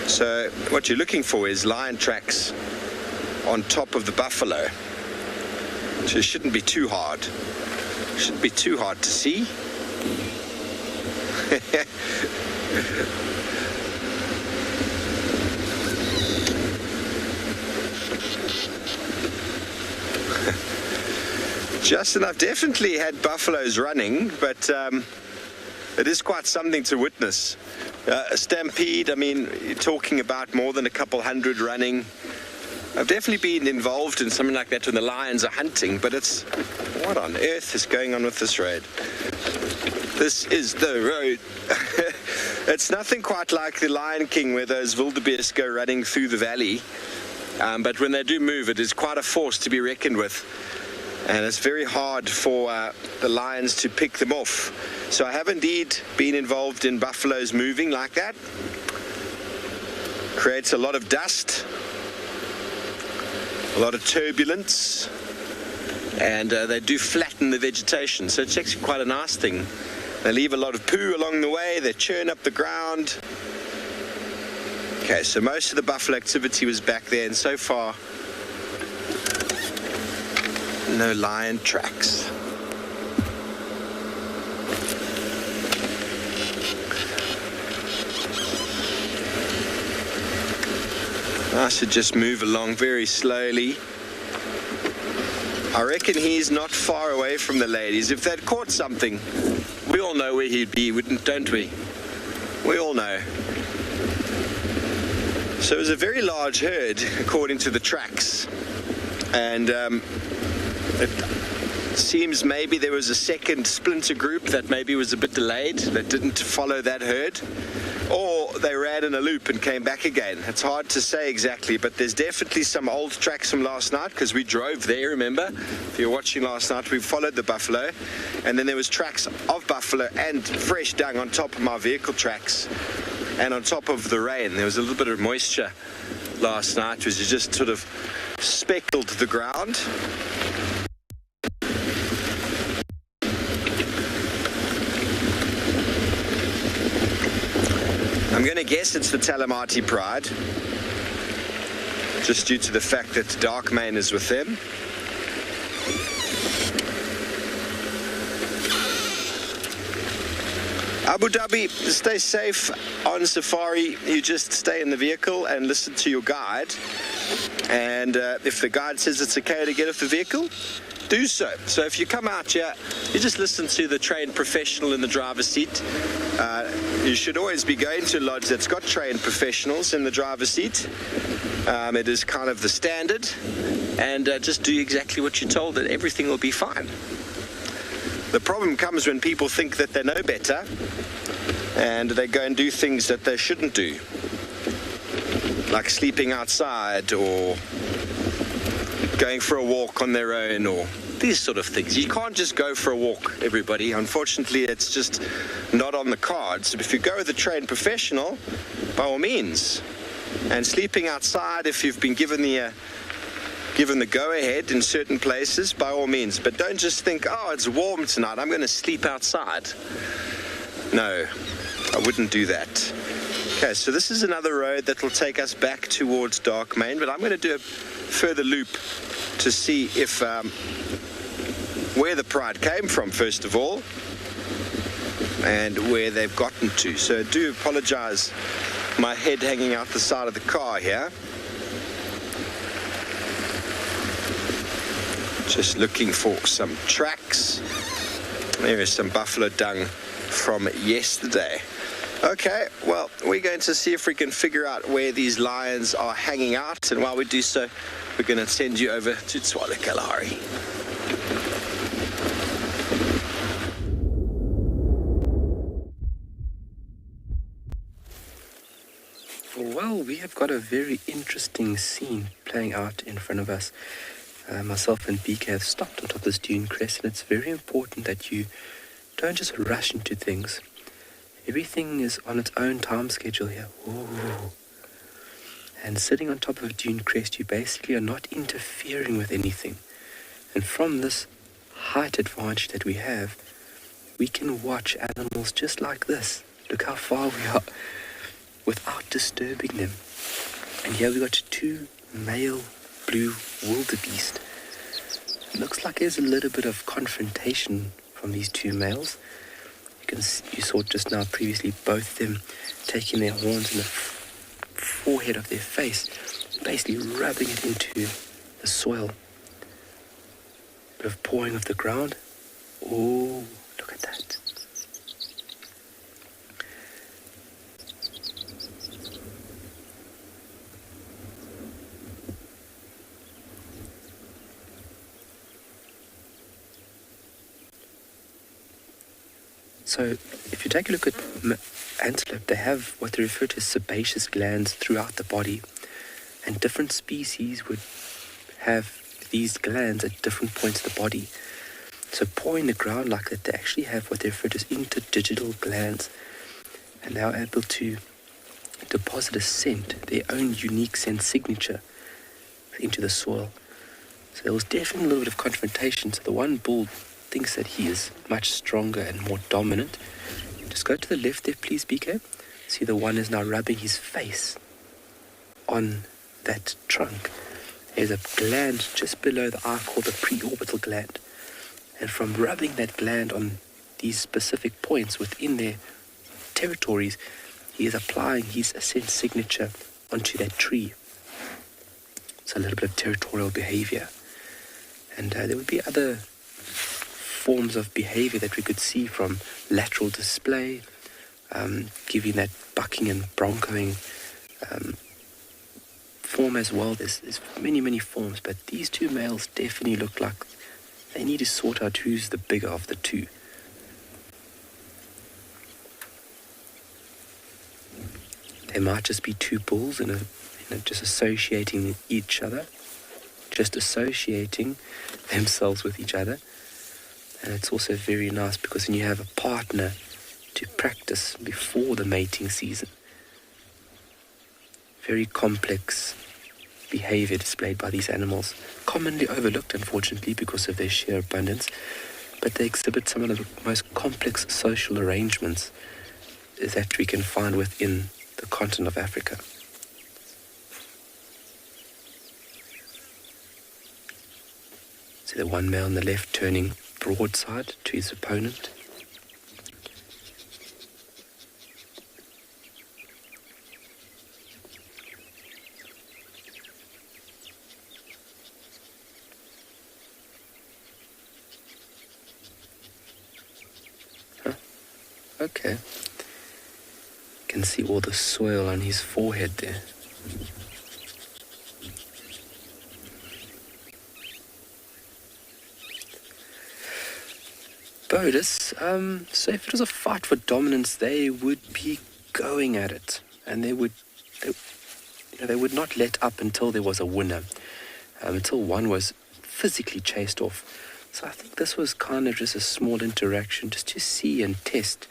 So what you're looking for is lion tracks on top of the buffalo. So it shouldn't be too hard. Shouldn't be too hard to see. Justin, I've definitely had buffaloes running, but it is quite something to witness. A stampede, I mean, you're talking about more than a couple hundred running. I've definitely been involved in something like that when the lions are hunting, but it's, what on earth is going on with this road? This is the road. It's nothing quite like the Lion King where those wildebeest go running through the valley. But when they do move, it is quite a force to be reckoned with. And it's very hard for the lions to pick them off. So I have indeed been involved in buffaloes moving like that. Creates a lot of dust, a lot of turbulence, and they do flatten the vegetation. So it's actually quite a nice thing. They leave a lot of poo along the way, they churn up the ground. Okay, so most of the buffalo activity was back there, and so far, no lion tracks. I should just move along very slowly. I reckon he's not far away from the ladies. If they'd caught something, we all know where he'd be, don't we? We all know. So it was a very large herd, according to the tracks. And it seems maybe there was a second splinter group that maybe was a bit delayed, that didn't follow that herd. Or they ran in a loop and came back again. It's hard to say exactly, but there's definitely some old tracks from last night, because we drove there, remember? If you were watching last night, we followed the buffalo. And then there was tracks of buffalo and fresh dung on top of my vehicle tracks. And on top of the rain, there was a little bit of moisture last night, which just sort of speckled the ground. I'm going to guess it's the Talamati Pride, just due to the fact that Dark Mane is with them. Abu Dhabi, stay safe on safari. You just stay in the vehicle and listen to your guide. And if the guide says it's okay to get off the vehicle, do so. So if you come out here, you just listen to the trained professional in the driver's seat. You should always be going to a lodge that's got trained professionals in the driver's seat. It is kind of the standard. And just do exactly what you're told, and everything will be fine. The problem comes when people think that they know better and they go and do things that they shouldn't do, like sleeping outside or going for a walk on their own, or these sort of things. You can't just go for a walk, everybody. Unfortunately, it's just not on the cards. If you go with a trained professional, by all means. And sleeping outside, if you've been given the go-ahead in certain places, by all means. But don't just think, oh, it's warm tonight, I'm going to sleep outside. No, I wouldn't do that. Okay, so this is another road that will take us back towards Dark Mane, but I'm going to do a further loop to see if where the pride came from, first of all, and where they've gotten to. So I do apologize, my head hanging out the side of the car here. Just looking for some tracks. There is some buffalo dung from yesterday. Okay, well, we're going to see if we can figure out where these lions are hanging out, and while we do so, we're going to send you over to Tswala Kalahari. Well, we have got a very interesting scene playing out in front of us. Myself and BK have stopped on top of this dune crest, and it's very important that you don't just rush into things. Everything is on its own time schedule here. Ooh. And sitting on top of a dune crest, you basically are not interfering with anything. And from this height advantage that we have, we can watch animals just like this. Look how far we are without disturbing them. And here we got two male blue wildebeest. It looks like there's a little bit of confrontation from these two males. You saw just now previously both of them taking their horns in the forehead of their face, basically rubbing it into the soil. Bit of pawing of the ground. Oh, look at that. So if you take a look at antelope, they have what they refer to as sebaceous glands throughout the body. And different species would have these glands at different points of the body. So pawing the ground like that, they actually have what they refer to as interdigital glands. And they're able to deposit a scent, their own unique scent signature, into the soil. So there was definitely a little bit of confrontation. So the one bull thinks that he is much stronger and more dominant. Just go to the left there, please, BK. See, the one is now rubbing his face on that trunk. There's a gland just below the eye called the preorbital gland. And from rubbing that gland on these specific points within their territories, he is applying his scent signature onto that tree. So a little bit of territorial behavior. And there would be other forms of behavior that we could see, from lateral display, giving that bucking and broncoing form as well. There's many forms, but these two males definitely look like they need to sort out who's the bigger of the two. There might just be two bulls just associating each other, just associating themselves with each other. And it's also very nice because then you have a partner to practice before the mating season. Very complex behavior displayed by these animals, commonly overlooked, unfortunately, because of their sheer abundance, but they exhibit some of the most complex social arrangements that we can find within the continent of Africa. See the one male on the left turning broadside to his opponent. Okay. You can see all the soil on his forehead there. Bodus, so if it was a fight for dominance, they would be going at it, and they would not let up until there was a winner, until one was physically chased off. So I think this was kind of just a small interaction, just to see and test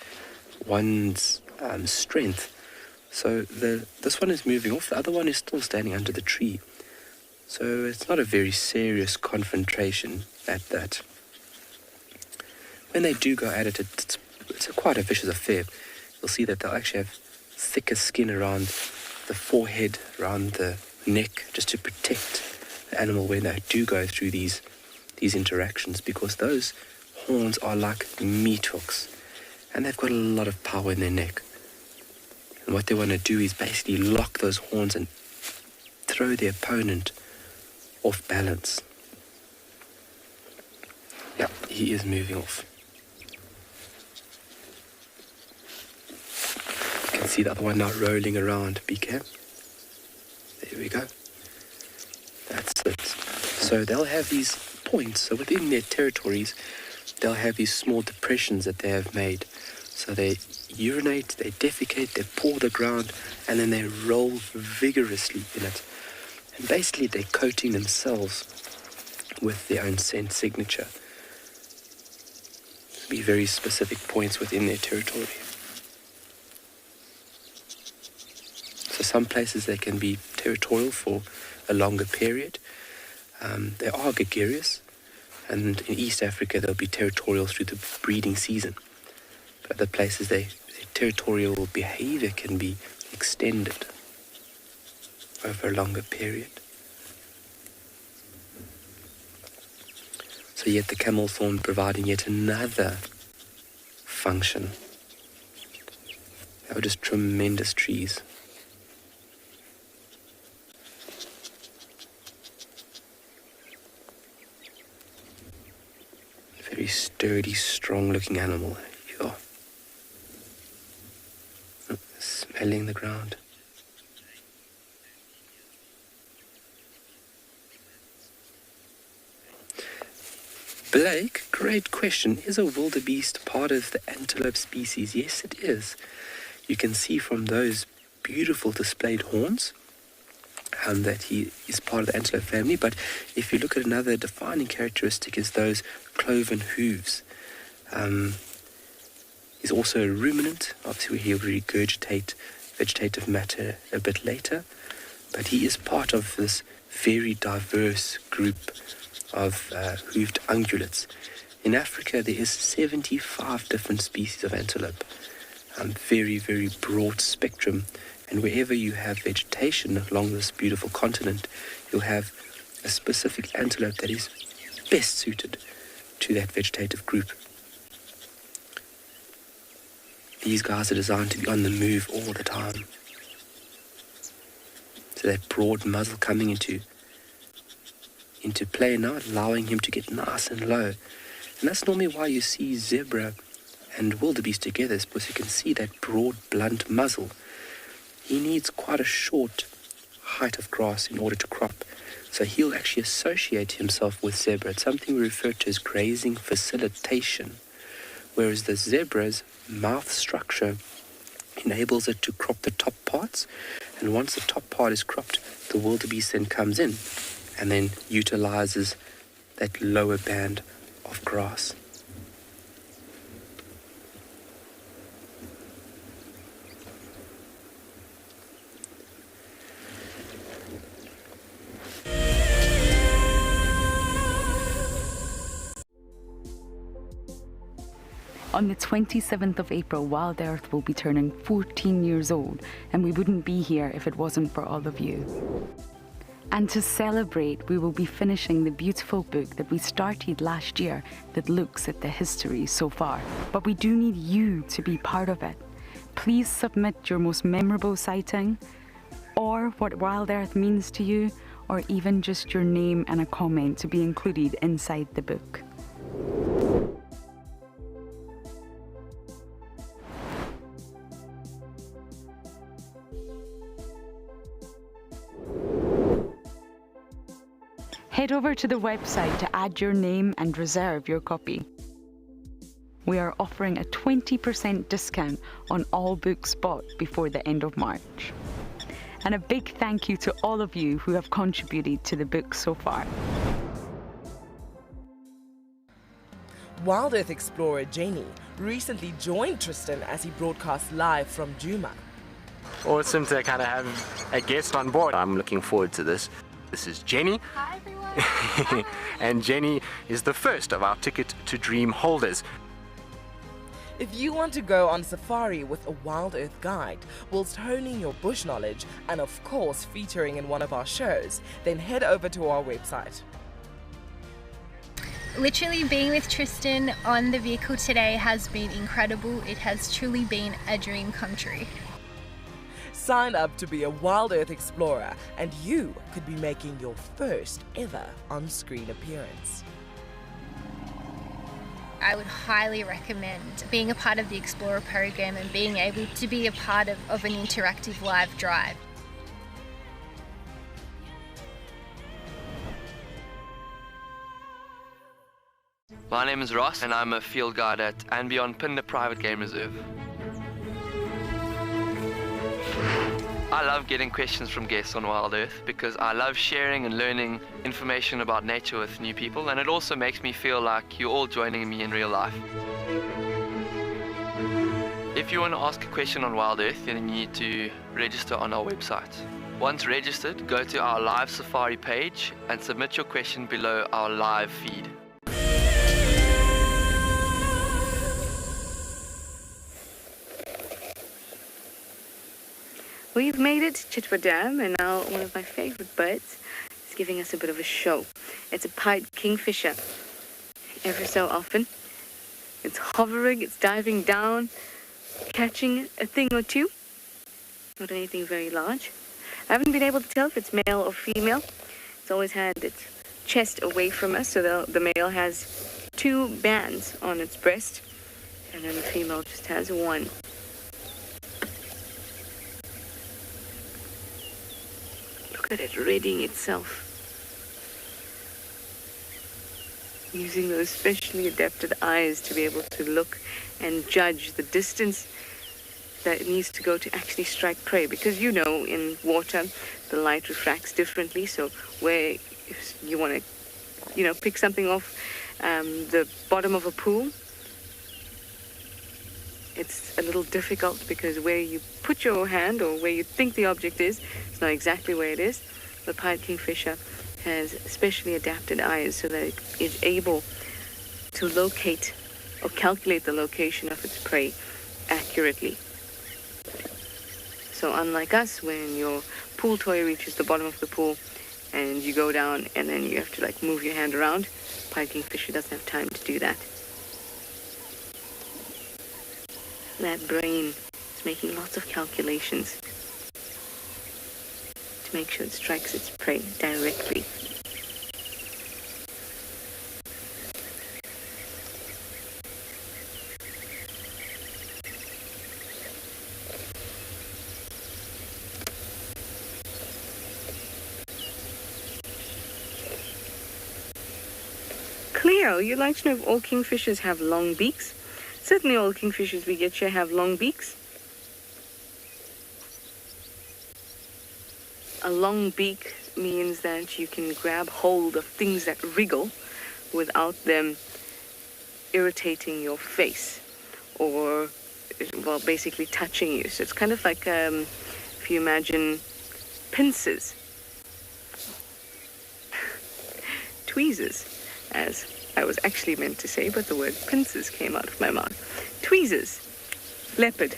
one's strength. So this one is moving off, the other one is still standing under the tree. So it's not a very serious confrontation at that. When they do go at it, it's quite a vicious affair. You'll see that they'll actually have thicker skin around the forehead, around the neck, just to protect the animal when they do go through these interactions, because those horns are like meat hooks, and they've got a lot of power in their neck. And what they want to do is basically lock those horns and throw their opponent off balance. Yeah, he is moving off. You can see the other one now rolling around. Be careful. There we go. That's it. So they'll have these points. So within their territories, they'll have these small depressions that they have made. So they urinate, they defecate, they paw the ground, and then they roll vigorously in it. And basically they're coating themselves with their own scent signature. Be very specific points within their territory. So some places they can be territorial for a longer period. They are gregarious, and in East Africa they'll be territorial through the breeding season. But other places their territorial behavior can be extended over a longer period. So yet the camel thorn providing yet another function. They were just tremendous trees. Very sturdy, strong-looking animal. Yeah. Smelling the ground. Blake, great question. Is a wildebeest part of the antelope species? Yes, it is. You can see from those beautiful displayed horns that he is part of the antelope family. But if you look at another defining characteristic is those cloven hooves. He's also a ruminant. Obviously, he'll regurgitate vegetative matter a bit later. But he is part of this very diverse group of hooved ungulates. In Africa, there is 75 different species of antelope. Very, very broad spectrum. And wherever you have vegetation along this beautiful continent, you'll have a specific antelope that is best suited to that vegetative group. These guys are designed to be on the move all the time. So that broad muzzle coming into play now, allowing him to get nice and low. And that's normally why you see zebra and wildebeest together, is because you can see that broad, blunt muzzle. He needs quite a short height of grass in order to crop. So he'll actually associate himself with zebra. It's something we refer to as grazing facilitation, whereas the zebra's mouth structure enables it to crop the top parts. And once the top part is cropped, the wildebeest then comes in and then utilizes that lower band of grass. On the 27th of April, Wild Earth will be turning 14 years old, and we wouldn't be here if it wasn't for all of you. And to celebrate, we will be finishing the beautiful book that we started last year that looks at the history so far. But we do need you to be part of it. Please submit your most memorable sighting, or what Wild Earth means to you, or even just your name and a comment to be included inside the book. Head over to the website to add your name and reserve your copy. We are offering a 20% discount on all books bought before the end of March. And a big thank you to all of you who have contributed to the book so far. Wild Earth explorer Jenny recently joined Tristan as he broadcast live from Dune. Awesome to kind of have a guest on board. I'm looking forward to this. This is Jenny. Hi everyone. And Jenny is the first of our Ticket to Dream holders. If you want to go on safari with a Wild Earth guide, whilst honing your bush knowledge and of course featuring in one of our shows, then head over to our website. Literally being with Tristan on the vehicle today has been incredible. It has truly been a dream come true. Sign up to be a Wild Earth explorer and you could be making your first ever on-screen appearance. I would highly recommend being a part of the Explorer program and being able to be a part of an interactive live drive. My name is Ross and I'm a field guide at and Beyond Pinde Private Game Reserve. I love getting questions from guests on Wild Earth because I love sharing and learning information about nature with new people, and it also makes me feel like you're all joining me in real life. If you want to ask a question on Wild Earth, then you need to register on our website. Once registered, go to our live safari page and submit your question below our live feed. We've made it to Chitwa Dam, and now one of my favorite birds is giving us a bit of a show. It's a pied kingfisher. Every so often, it's hovering, it's diving down, catching a thing or two. Not anything very large. I haven't been able to tell if it's male or female. It's always had its chest away from us, so the male has 2 bands on its breast, and then the female just has 1. Look at it readying itself. using those specially adapted eyes to be able to look and judge the distance that it needs to go to actually strike prey. Because in water, the light refracts differently. So where you want to, pick something off the bottom of a pool, it's a little difficult because where you put your hand or where you think the object is, it's not exactly where it is. The pied kingfisher has specially adapted eyes so that it is able to locate or calculate the location of its prey accurately. So unlike us, when your pool toy reaches the bottom of the pool and you go down and then you have to move your hand around, pied kingfisher doesn't have time to do that. That brain is making lots of calculations to make sure it strikes its prey directly. Cleo, you'd like to know if all kingfishers have long beaks? Certainly all kingfishers we get here have long beaks. A long beak means that you can grab hold of things that wriggle without them irritating your face or, well, basically touching you. So it's kind of like, if you imagine pincers, tweezers, as I was actually meant to say, but the word pincers came out of my mouth. Tweezers, leopard.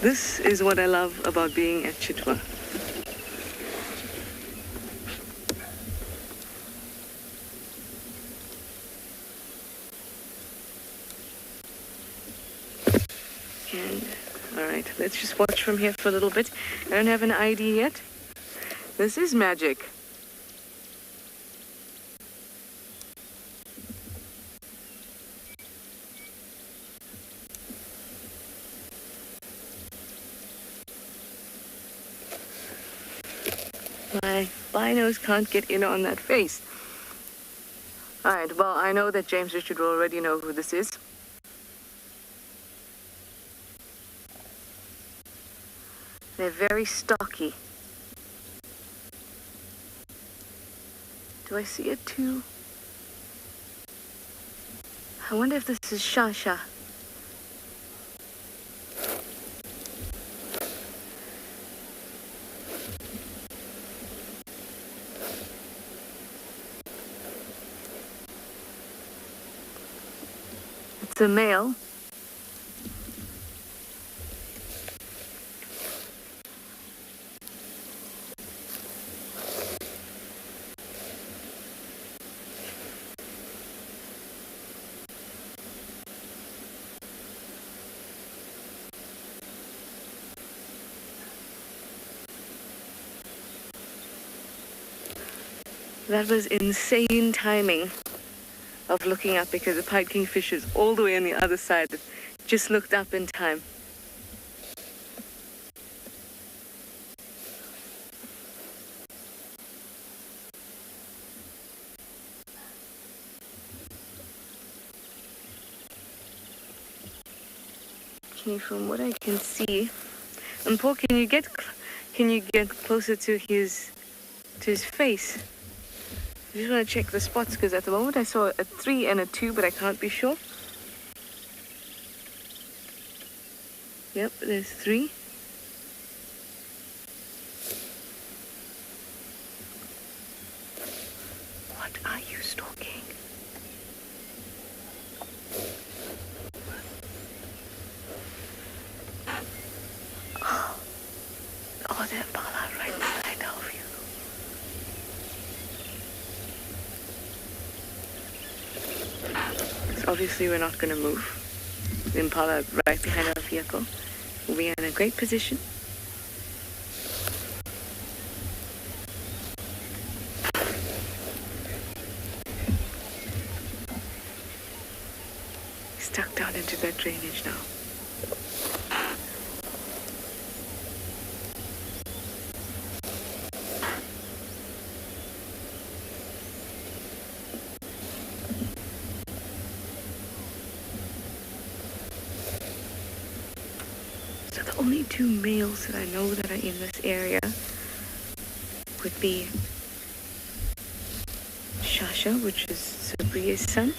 This is what I love about being at Chitwa. And, all right, let's just watch from here for a little bit. I don't have an ID yet. This is magic. My binos can't get in on that face. All right, well, I know that James Richard will already know who this is. They're very stocky. Do I see it too? I wonder if this is Shasha. It's a male. That was insane timing of looking up because the pied kingfisher is all the way on the other side. Just looked up in time. Okay, from what I can see, and Paul, can you get closer to his face? I just want to check the spots because at the moment I saw a 3 and a 2, but I can't be sure. Yep, there's 3. What are you stalking? Oh, they're Impala right behind all of you. So obviously we're not going to move. The Impala right behind our vehicle. We are in a great position. Stuck down into that drainage now. only two males that I know that are in this area would be Shasha, which is Sabria's son,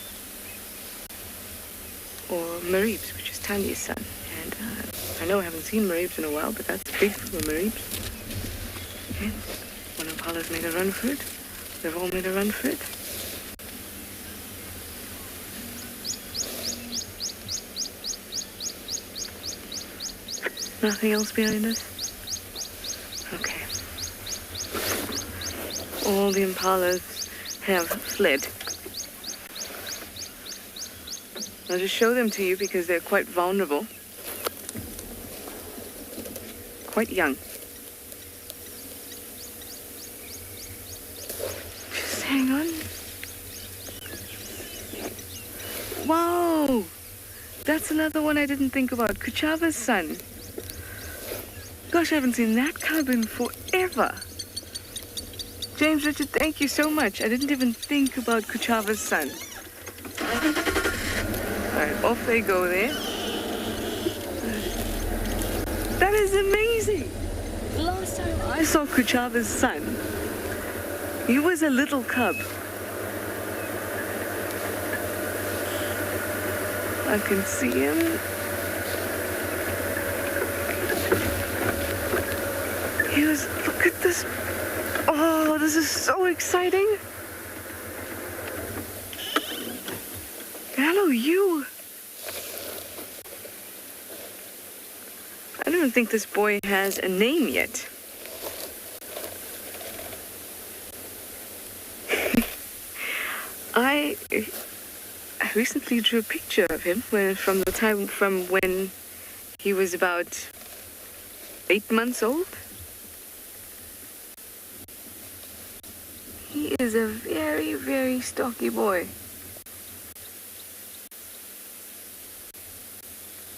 or Maribs, which is Tanya's son. And I know I haven't seen Maribs in a while, but that's big for Maribs. Okay, one impala's made a run for it. They've all made a run for it. Nothing else behind us? Okay. All the impalas have fled. I'll just show them to you because they're quite vulnerable. Quite young. Just hang on. Wow! That's another one I didn't think about. Kuchava's son. Gosh, I haven't seen that cub in forever. James Richard, thank you so much. I didn't even think about Kuchava's son. Alright, off they go there. That is amazing. Last time I saw Kuchava's son, he was a little cub. I can see him. He was, look at this. Oh, this is so exciting. Hello, you. I don't think this boy has a name yet. I recently drew a picture of him from when he was about 8 months old. He is a very, very stocky boy.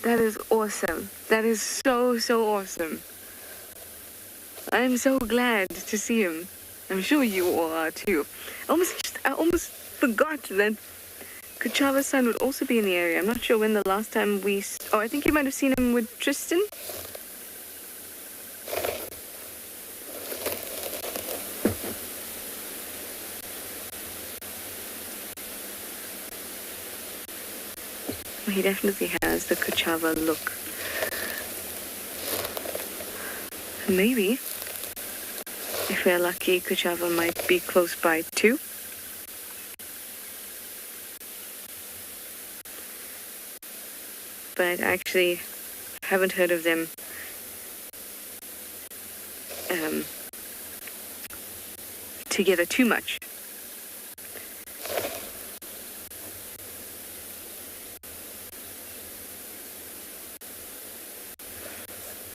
That is awesome. That is so, so awesome. I'm so glad to see him. I'm sure you all are too. I almost forgot that Kuchava's son would also be in the area. I'm not sure when the last time I think you might have seen him with Tristan. He definitely has the Kuchava look. Maybe, if we're lucky, Kuchava might be close by too. But actually, haven't heard of them together too much.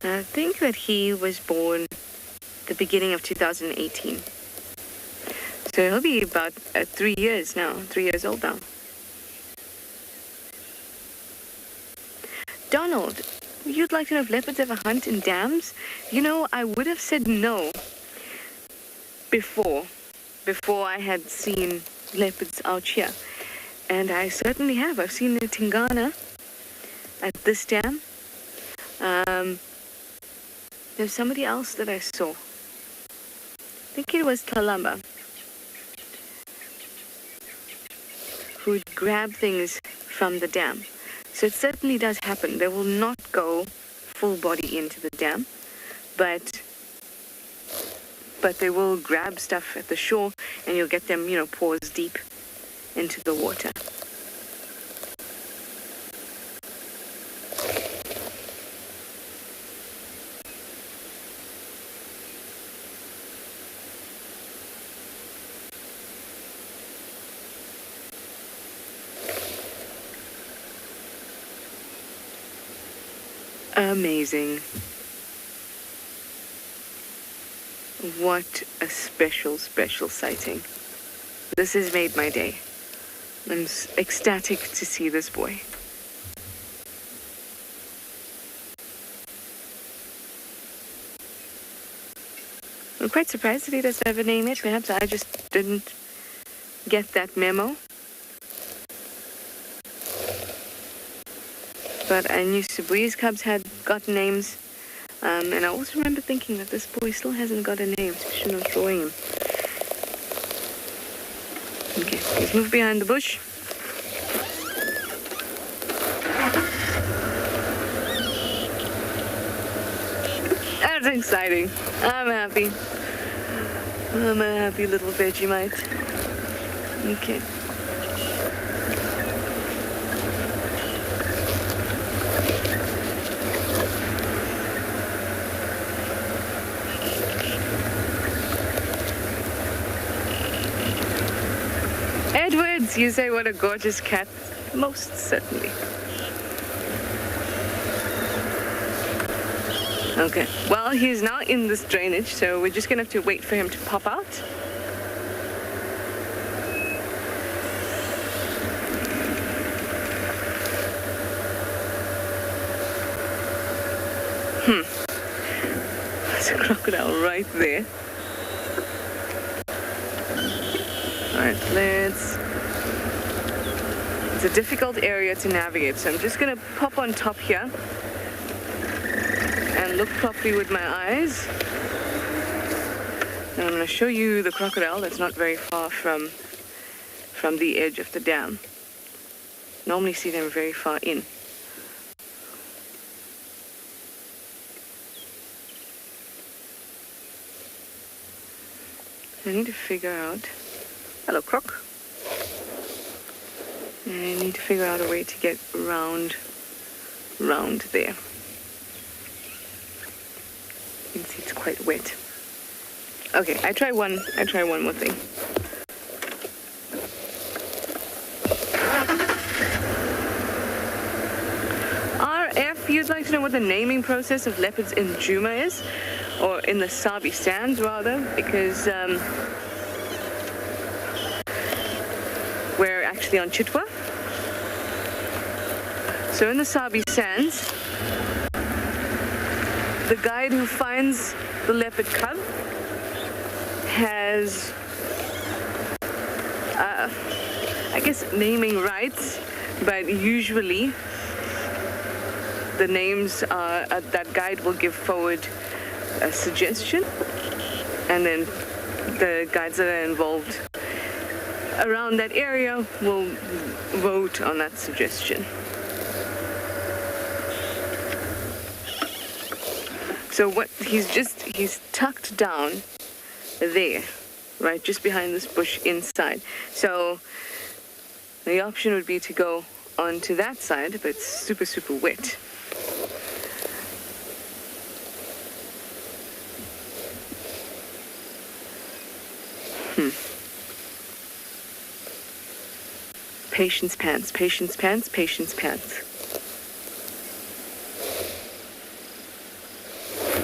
I think that he was born the beginning of 2018. So he'll be about 3 years now, 3 years old now. Donald, you'd like to know if leopards ever hunt in dams? You know, I would have said no before I had seen leopards out here. And I certainly have. I've seen the Tingana at this dam. There's somebody else that I saw. I think it was Talamba, who would grab things from the dam. So it certainly does happen. They will not go full body into the dam, but they will grab stuff at the shore, and you'll get them, paws deep into the water. Amazing. What a special, special sighting. This has made my day. I'm ecstatic to see this boy. I'm quite surprised that he doesn't have a name yet. Perhaps I just didn't get that memo. But I knew Sabri's cubs had got names. And I also remember thinking that this boy still hasn't got a name, especially when I was drawing him. Okay, let's move behind the bush. That's exciting. I'm happy. I'm a happy little Vegemite. Okay. Edwards, you say what a gorgeous cat. Most certainly. Okay, well, he's now in this drainage, so we're just gonna have to wait for him to pop out. There's a crocodile right there. Alright, it's a difficult area to navigate, so I'm just gonna pop on top here and look properly with my eyes. And I'm gonna show you the crocodile that's not very far from the edge of the dam. Normally see them very far in. I need to figure out... Hello, croc. I need to figure out a way to get round there. You can see it's quite wet. Okay, I try one more thing. RF, you'd like to know what the naming process of leopards in Djuma is? Or in the Sabi Sands, rather, because we're actually on Chitwa. So in the Sabi Sands, the guide who finds the leopard cub has, I guess, naming rights, but usually the names that guide will give forward a suggestion, and then the guides that are involved around that area will vote on that suggestion. So what he's tucked down there, right, just behind this bush inside. So the option would be to go onto that side, but it's super, super wet. Patience pants, patience pants, patience pants.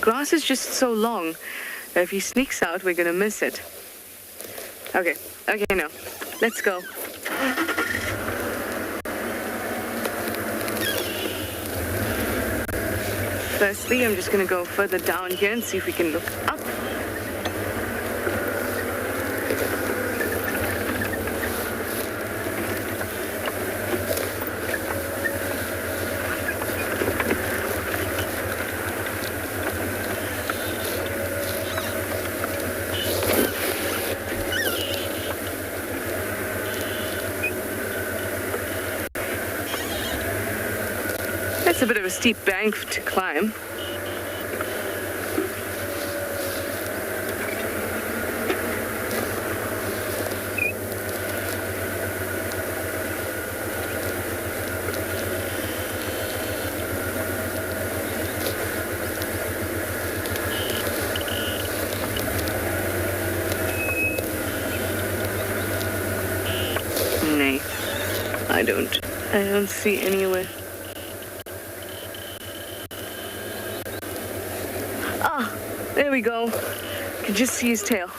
Grass is just so long that if he sneaks out, we're gonna miss it. Okay, now, let's go. Firstly, I'm just gonna go further down here and see if we can look up. It's a bit of a steep bank to climb. Nay, I don't see anywhere. There we go. You can just see his tail.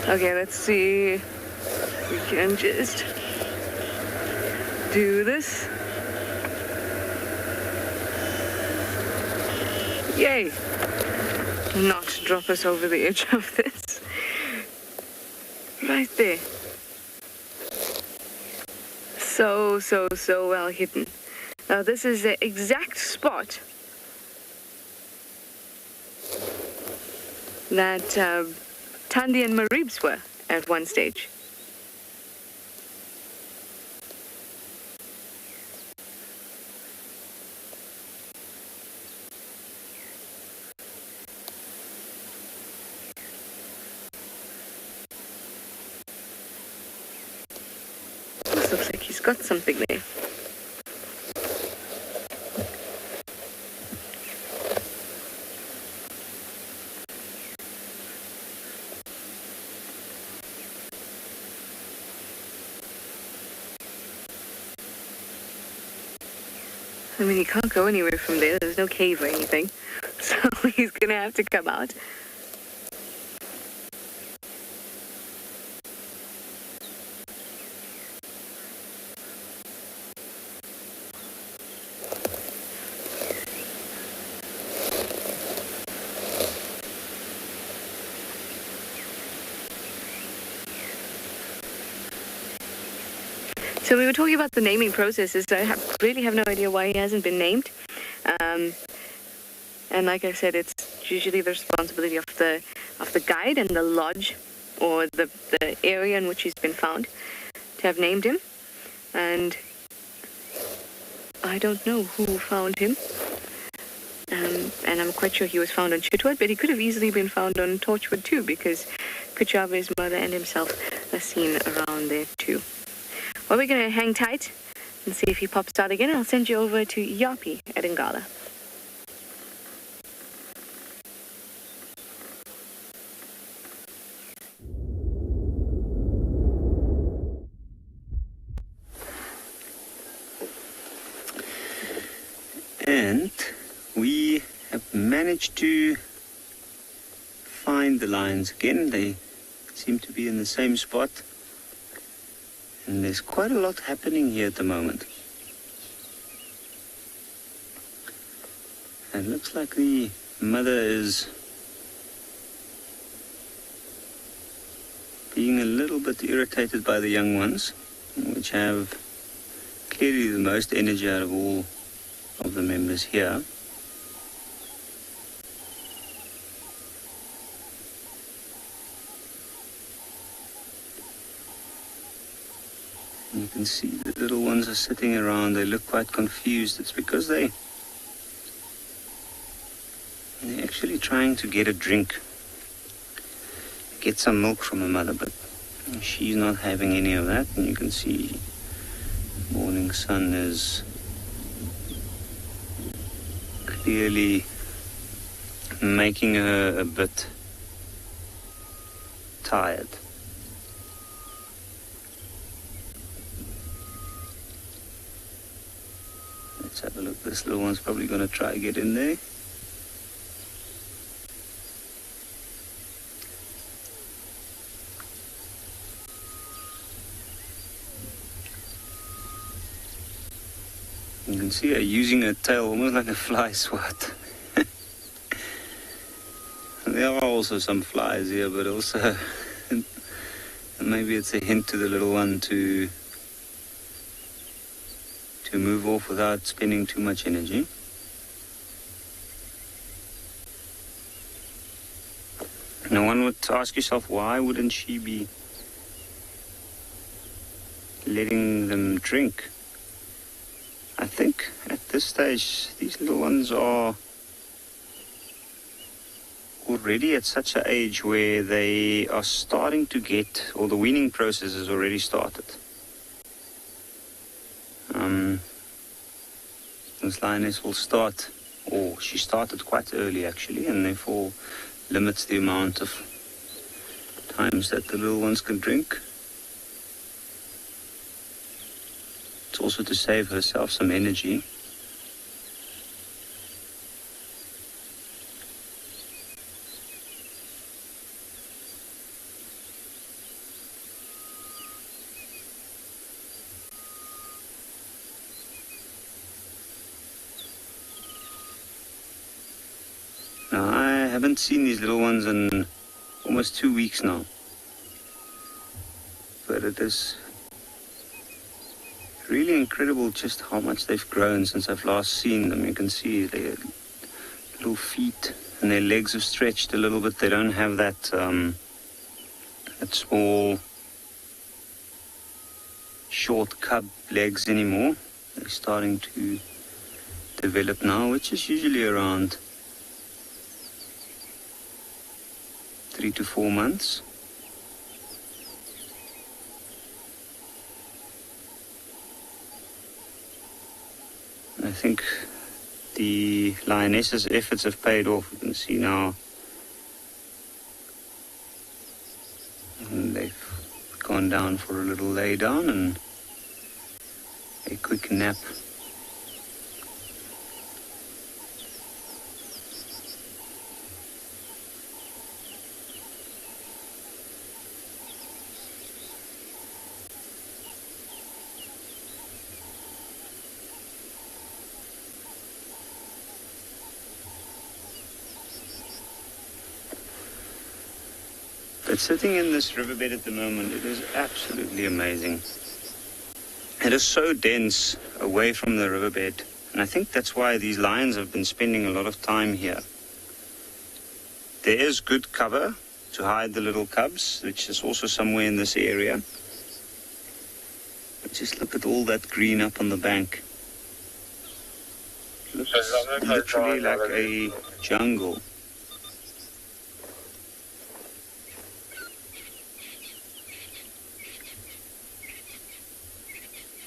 Okay, let's see. We can just do this. Yay! Not drop us over the edge of this. Right there. So well hidden. Now this is the exact spot that Tandy and Maribs were at one stage. This looks like he's got something there. I mean, he can't go anywhere from there. There's no cave or anything. So he's going to have to come out. So we were talking about the naming processes. I really have no idea why he hasn't been named. And like I said, it's usually the responsibility of the guide and the lodge or the area in which he's been found to have named him. And I don't know who found him. And I'm quite sure he was found on Chitwood, but he could have easily been found on Torchwood too, because Kuchave's mother and himself are seen around there too. Well, we're going to hang tight and see if he pops out again. I'll send you over to Yapi at Gala. And we have managed to find the lions again. They seem to be in the same spot. And there's quite a lot happening here at the moment. And it looks like the mother is being a little bit irritated by the young ones, which have clearly the most energy out of all of the members here. You can see the little ones are sitting around. They look quite confused. It's because they're actually trying to get a drink, get some milk from the mother, but she's not having any of that. And you can see morning sun is clearly making her a bit tired. Let's have a look. This little one's probably going to try to get in there. You can see her using her tail almost like a fly swat. There are also some flies here, but also maybe it's a hint to the little one to move off without spending too much energy. Now one would ask yourself, why wouldn't she be letting them drink? I think at this stage these little ones are already at such an age where they are starting to get, or the weaning process has already started. This lioness will start, or she started quite early actually, and therefore limits the amount of times that the little ones can drink. It's also to save herself some energy. Now, I haven't seen these little ones in almost 2 weeks now. But it is really incredible just how much they've grown since I've last seen them. You can see their little feet and their legs have stretched a little bit. They don't have that small, short cub legs anymore. They're starting to develop now, which is usually around 3 to 4 months. I think the lioness's efforts have paid off. You can see now and they've gone down for a little lay down and a quick nap. But sitting in this riverbed at the moment, it is absolutely amazing. It is so dense away from the riverbed, and I think that's why these lions have been spending a lot of time here. There is good cover to hide the little cubs, which is also somewhere in this area. But just look at all that green up on the bank. It looks literally like a jungle.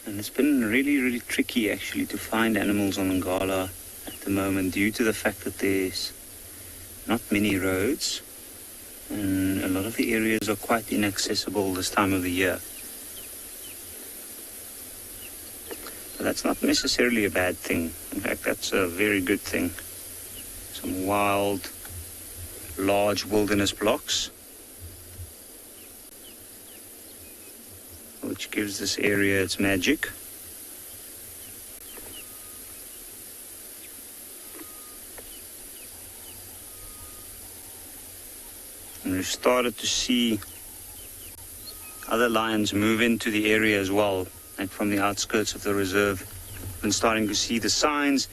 And it's been really, really tricky actually to find animals on Gala at the moment due to the fact that there's not many roads and a lot of the areas are quite inaccessible this time of the year. But that's not necessarily a bad thing. In fact, that's a very good thing. Some wild, large wilderness blocks, which gives this area its magic. And we've started to see other lions move into the area as well, like from the outskirts of the reserve. And starting to see the signs.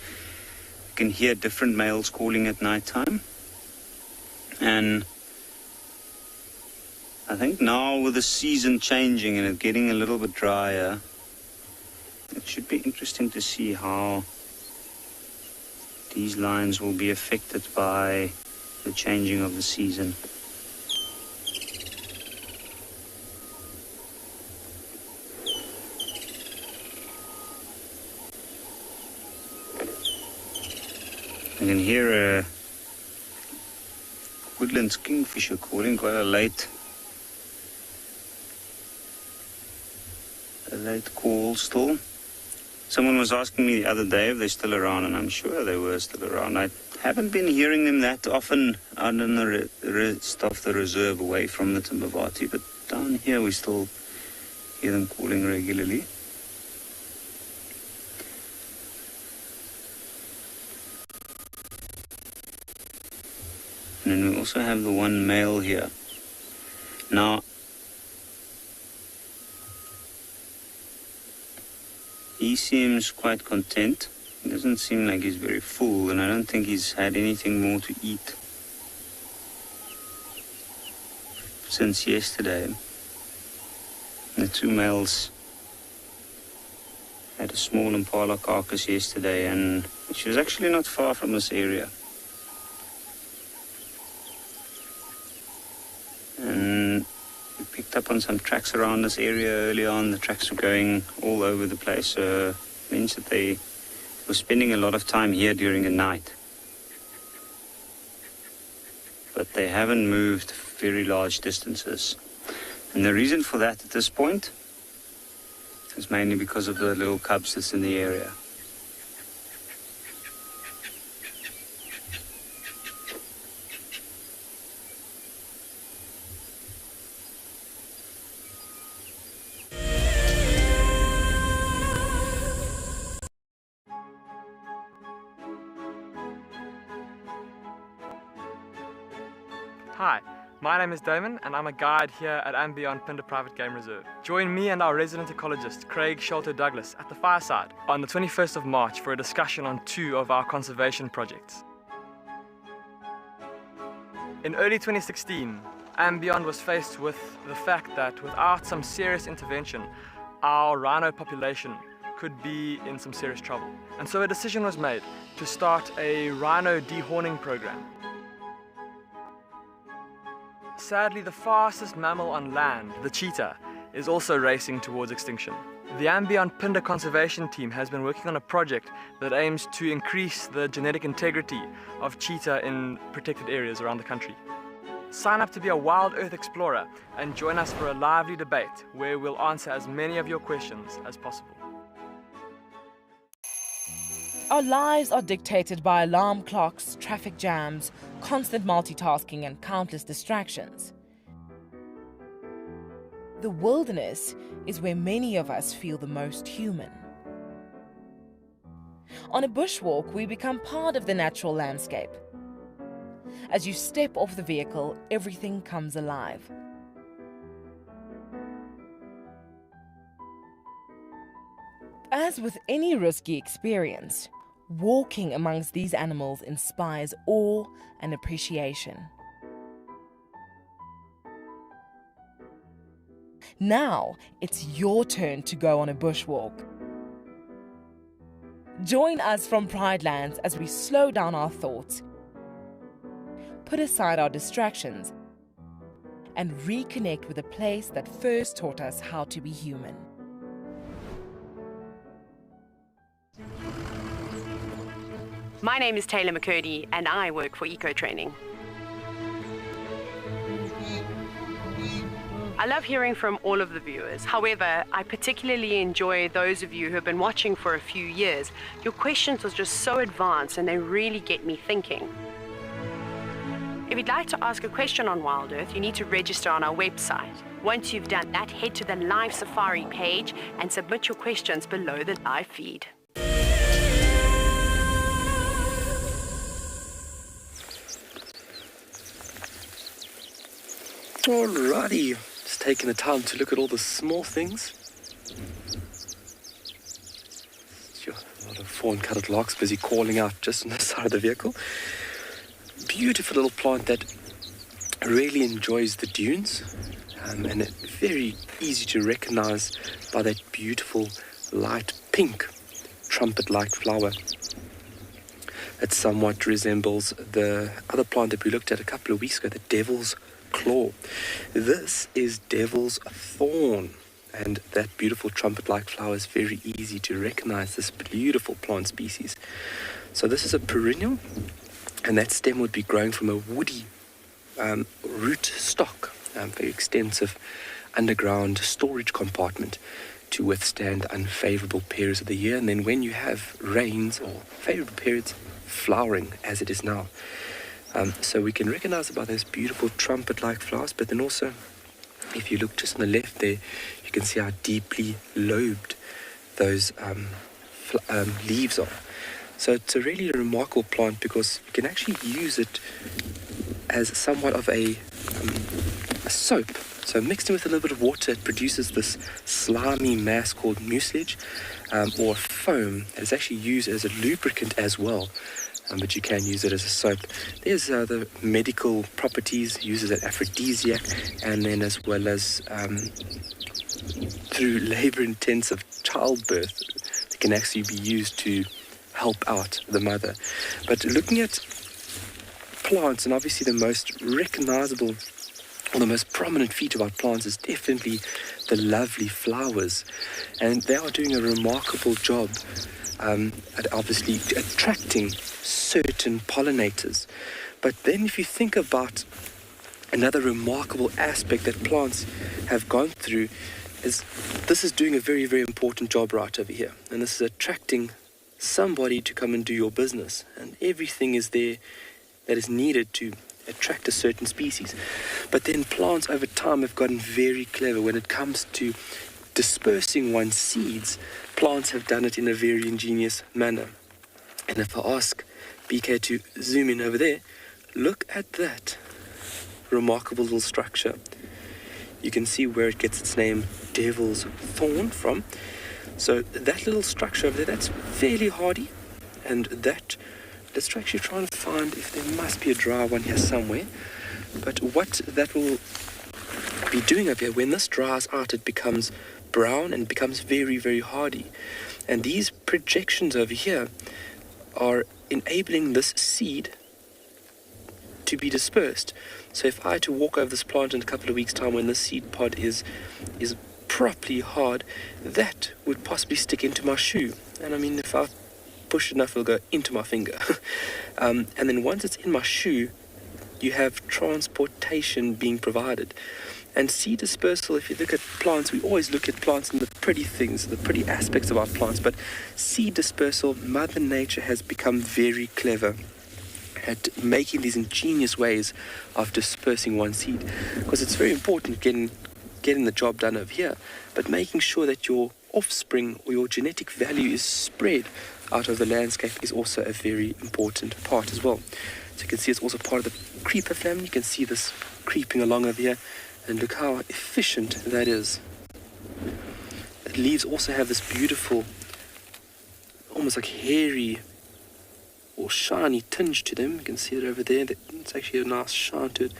You can hear different males calling at nighttime. And I think now with the season changing and it getting a little bit drier, it should be interesting to see how these lions will be affected by the changing of the season. I can hear a woodland kingfisher calling, quite a late call still. Someone was asking me the other day if they're still around, and I'm sure they were still around. I haven't been hearing them that often out in the rest of the reserve away from the Timbavati, but down here we still hear them calling regularly. And then we also have the one male here. Now, he seems quite content. He doesn't seem like he's very full, and I don't think he's had anything more to eat since yesterday. The two males had a small impala carcass yesterday, and which was actually not far from this area. And we picked up on some tracks around this area early on. The tracks were going all over the place. So it means that they were spending a lot of time here during the night. But they haven't moved very large distances. And the reason for that at this point is mainly because of the little cubs that's in the area. Hi, my name is Damon and I'm a guide here at and beyond Pinder Private Game Reserve. Join me and our resident ecologist Craig Sholto Douglas at the fireside on the 21st of March for a discussion on 2 of our conservation projects. In early 2016, Beyond was faced with the fact that without some serious intervention, our rhino population could be in some serious trouble. And so a decision was made to start a rhino dehorning program. Sadly, the fastest mammal on land, the cheetah, is also racing towards extinction. The Beyond Phinda Conservation Team has been working on a project that aims to increase the genetic integrity of cheetah in protected areas around the country. Sign up to be a Wild Earth Explorer and join us for a lively debate where we'll answer as many of your questions as possible. Our lives are dictated by alarm clocks, traffic jams, constant multitasking, and countless distractions. The wilderness is where many of us feel the most human. On a bushwalk, we become part of the natural landscape. As you step off the vehicle, everything comes alive. As with any risky experience, walking amongst these animals inspires awe and appreciation. Now, it's your turn to go on a bushwalk. Join us from Pridelands as we slow down our thoughts, put aside our distractions, and reconnect with a place that first taught us how to be human. My name is Taylor McCurdy and I work for Eco Training. I love hearing from all of the viewers. However, I particularly enjoy those of you who have been watching for a few years. Your questions are just so advanced and they really get me thinking. If you'd like to ask a question on Wild Earth, you need to register on our website. Once you've done that, head to the live safari page and submit your questions below the live feed. Alrighty, just taking the time to look at all the small things. Sure, a lot of fawn-coloured larks busy calling out just on the side of the vehicle. Beautiful little plant that really enjoys the dunes, and it's very easy to recognise by that beautiful light pink trumpet-like flower. It somewhat resembles the other plant that we looked at a couple of weeks ago, the devil's claw. This is devil's thorn, and that beautiful trumpet-like flower is very easy to recognize this beautiful plant species. So this is a perennial, and that stem would be growing from a woody root stock, very extensive underground storage compartment to withstand unfavorable periods of the year. And then when you have rains or favorable periods, flowering as it is now. So we can recognize it by those beautiful trumpet-like flowers, but then also, if you look just on the left there, you can see how deeply lobed those leaves are. So it's a really remarkable plant because you can actually use it as somewhat of a soap. So mixed in with a little bit of water, it produces this slimy mass called mucilage, or foam that is actually used as a lubricant as well. But you can use it as a soap. There's the medical properties, used as an aphrodisiac, and then as well as through labor-intensive childbirth, it can actually be used to help out the mother. But looking at plants, and obviously the most recognizable or the most prominent feature about plants is definitely the lovely flowers. And they are doing a remarkable job at obviously attracting certain pollinators. But then if you think about another remarkable aspect that plants have gone through, is this is doing a very, very important job right over here. And this is attracting somebody to come and do your business. And everything is there that is needed to attract a certain species. But then plants over time have gotten very clever when it comes to dispersing one's seeds. Plants have done it in a very ingenious manner. And if I ask BK to zoom in over there, look at that remarkable little structure. You can see where it gets its name, Devil's Thorn, from. So that little structure over there, that's fairly hardy. And that, let's actually try and find if there must be a dry one here somewhere. But what that will be doing up here, when this dries out, it becomes brown and becomes very, very hardy. And these projections over here are enabling this seed to be dispersed. So if I had to walk over this plant in a couple of weeks' time when the seed pod is properly hard, that would possibly stick into my shoe. And I mean, if I push enough, it'll go into my finger. And then once it's in my shoe, you have transportation being provided. And seed dispersal, if you look at plants, we always look at plants and the pretty things, the pretty aspects of our plants, but seed dispersal, Mother Nature has become very clever at making these ingenious ways of dispersing one seed, because it's very important getting the job done over here, but making sure that your offspring or your genetic value is spread out of the landscape is also a very important part as well. So you can see it's also part of the creeper family. You can see this creeping along over here, and look how efficient that is. The leaves also have this beautiful, almost like hairy or shiny tinge to them. You can see it over there. It's actually a nice shine to it.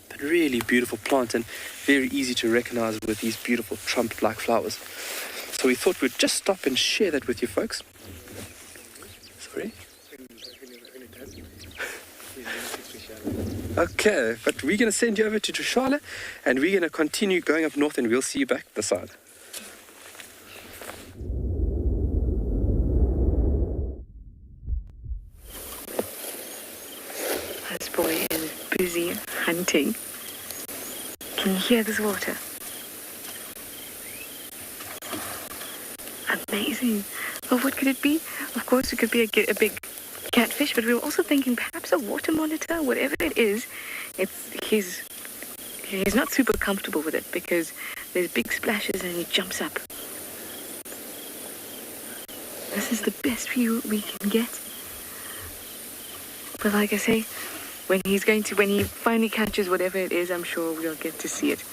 But really beautiful plant, and very easy to recognize with these beautiful trumpet-like flowers. So we thought we'd just stop and share that with you folks. Sorry? Okay, but we're going to send you over to Trushala, and we're going to continue going up north, and we'll see you back this side. This boy is busy hunting. Can you hear this water? Amazing. Well, what could it be? Of course, it could be a big catfish, but we were also thinking perhaps a water monitor. Whatever it is, he's not super comfortable with it because there's big splashes and he jumps up. This is the best view we can get. But like I say, when he finally catches whatever it is, I'm sure we'll get to see it.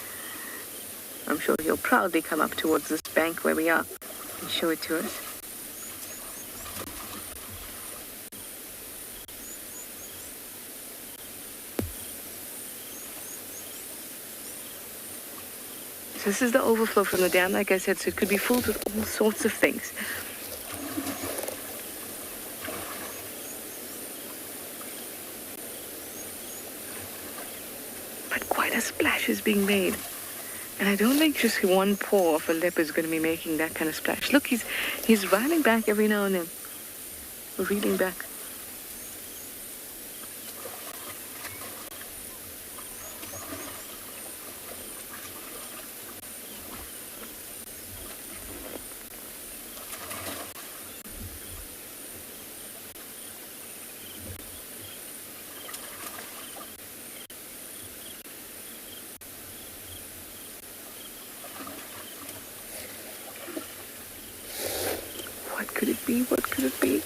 I'm sure he'll proudly come up towards this bank where we are and show it to us. So this is the overflow from the dam, like I said, so it could be filled with all sorts of things. But quite a splash is being made. And I don't think just one paw of a leopard is going to be making that kind of splash. Look, he's running back every now and then. Reeling back. What could it be? What could it be?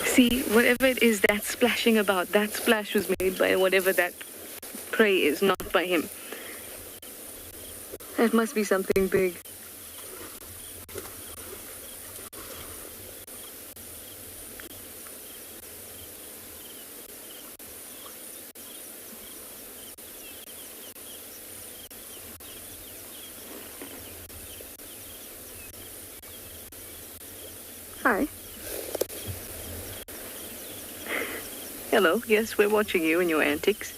See, whatever it is that's splashing about, that splash was made by whatever that prey is, not by him. That must be something big. Hi. Hello, yes, we're watching you and your antics.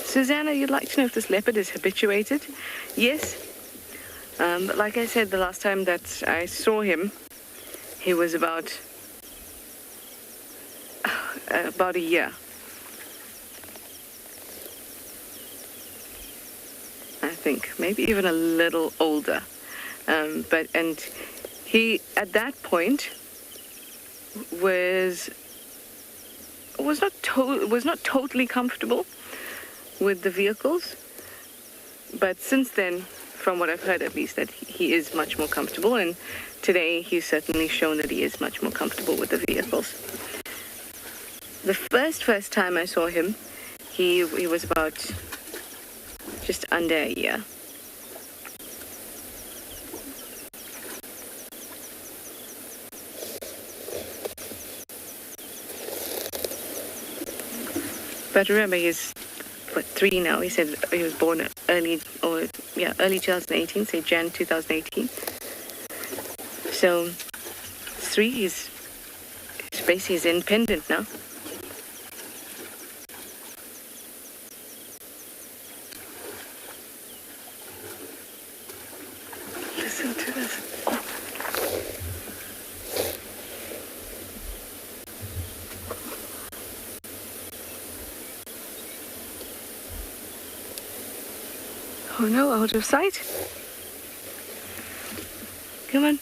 Susanna, you'd like to know if this leopard is habituated? Yes. But like I said, the last time that I saw him, he was about a year. I think maybe even a little older. And he at that point was not totally comfortable with the vehicles, but since then from what I've heard at least, that he is much more comfortable, and today he's certainly shown that he is much more comfortable with the vehicles. The first time I saw him, he was about just under a year. But remember, he's 3 now. He said he was born early 2018, say Jan 2018. So 3, he's basically independent now. Listen to this. Oh no, out of sight. Come on.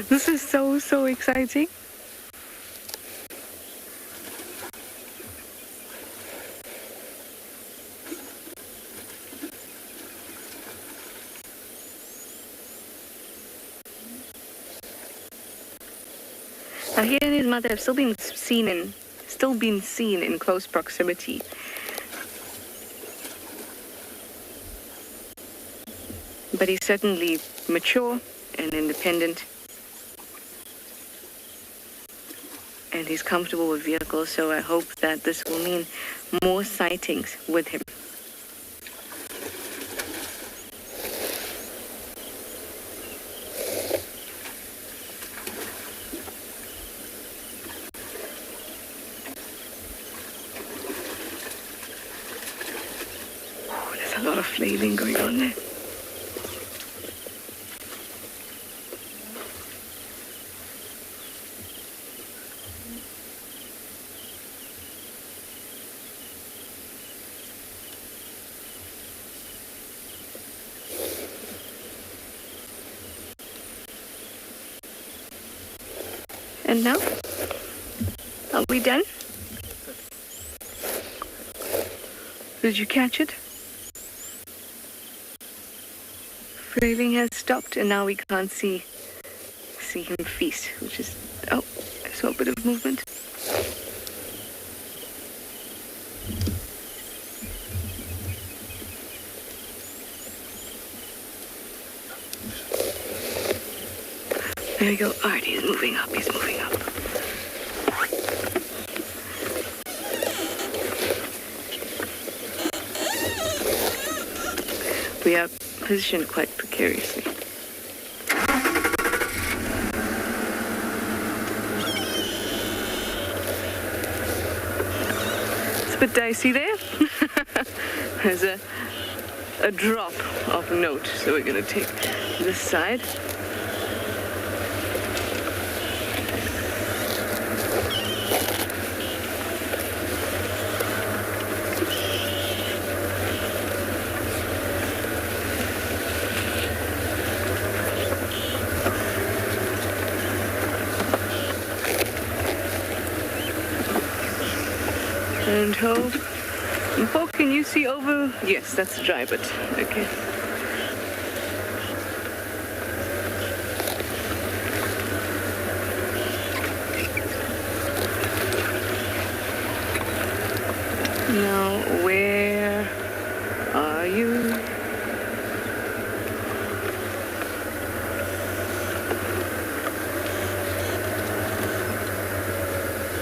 This is so exciting. Now he and his mother have still been seen in close proximity. But he's certainly mature and independent. And he's comfortable with vehicles, so I hope that this will mean more sightings with him. Oh, there's a lot of flailing going on there. And now, are we done? Did you catch it? Flailing has stopped, and now we can't see him feast, which is, oh, I saw a bit of movement. There we go. All right, he's moving up. We are positioned quite precariously. It's a bit dicey there. There's a drop of note, so we're going to take this side. And hold. And Paul, can you see over? Yes, that's the dry bit. Okay. Now, where are you?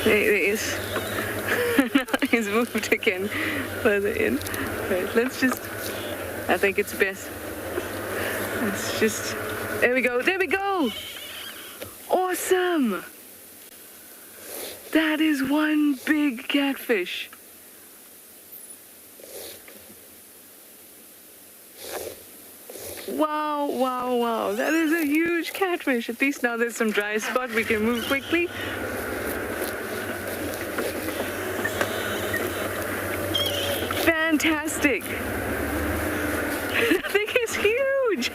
There he is. He's moved again further in. Right, let's just, I think it's best. Let's just, there we go. Awesome. That is one big catfish. Wow. That is a huge catfish. At least now there's some dry spot. We can move quickly. Fantastic. That thing is huge.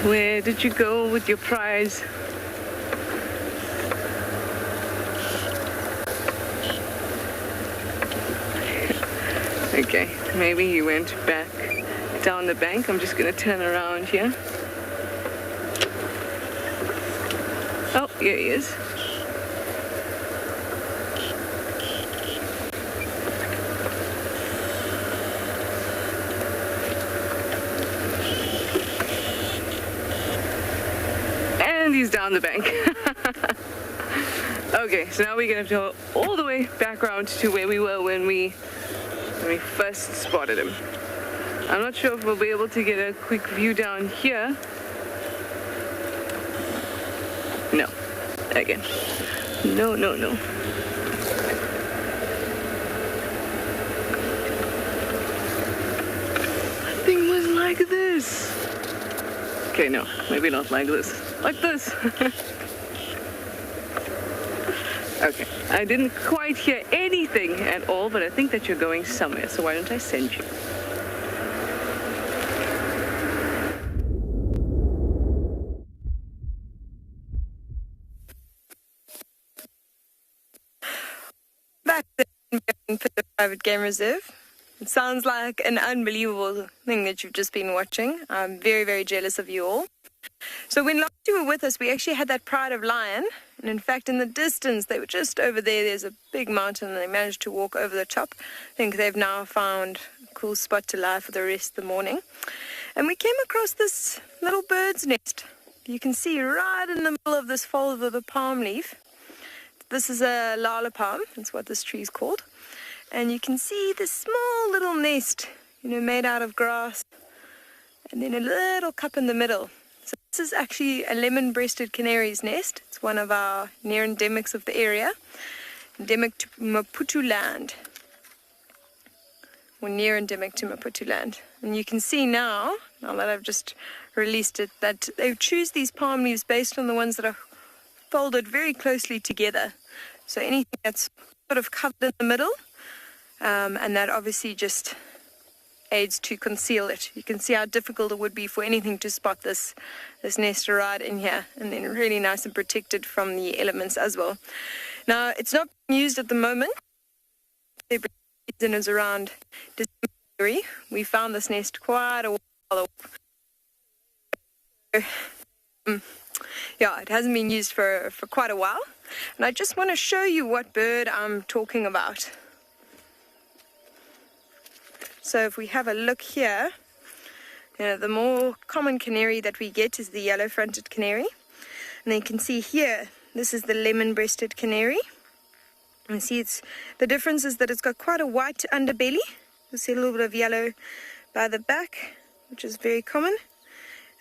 Where did you go with your prize? Okay, maybe he went back down the bank. I'm just gonna turn around here. Oh, here he is. And he's down the bank. Okay, so now we're gonna have to go all the way back around to where we were when we first spotted him. I'm not sure if we'll be able to get a quick view down here. No. Again. No. That thing was like this. Okay, no. Maybe not like this. Like this. Okay. I didn't quite hear anything at all, but I think that you're going somewhere, so why don't I send you? Back then, for the private game reserve. It sounds like an unbelievable thing that you've just been watching. I'm very, very jealous of you all. So when last you were with us, we actually had that pride of lion. And in fact, in the distance, they were just over there. There's a big mountain, and they managed to walk over the top. I think they've now found a cool spot to lie for the rest of the morning. And we came across this little bird's nest. You can see right in the middle of this fold of the palm leaf. This is a lala palm. That's what this tree is called. And you can see this small little nest, made out of grass. And then a little cup in the middle. So this is actually a lemon-breasted canary's nest. It's one of our near endemics of the area. Endemic to Maputo land. Or near endemic to Maputo land. And you can see now that I've just released it, that they choose these palm leaves based on the ones that are folded very closely together. So anything that's sort of covered in the middle, and that obviously just aids to conceal it. You can see how difficult it would be for anything to spot this nest right in here, and then really nice and protected from the elements as well. Now, it's not being used at the moment. The season is around December. We found this nest quite a while ago. Yeah, it hasn't been used for quite a while. And I just want to show you what bird I'm talking about. So if we have a look here, the more common canary that we get is the yellow-fronted canary. And then you can see here, this is the lemon-breasted canary. And see, the difference is that it's got quite a white underbelly. You see a little bit of yellow by the back, which is very common.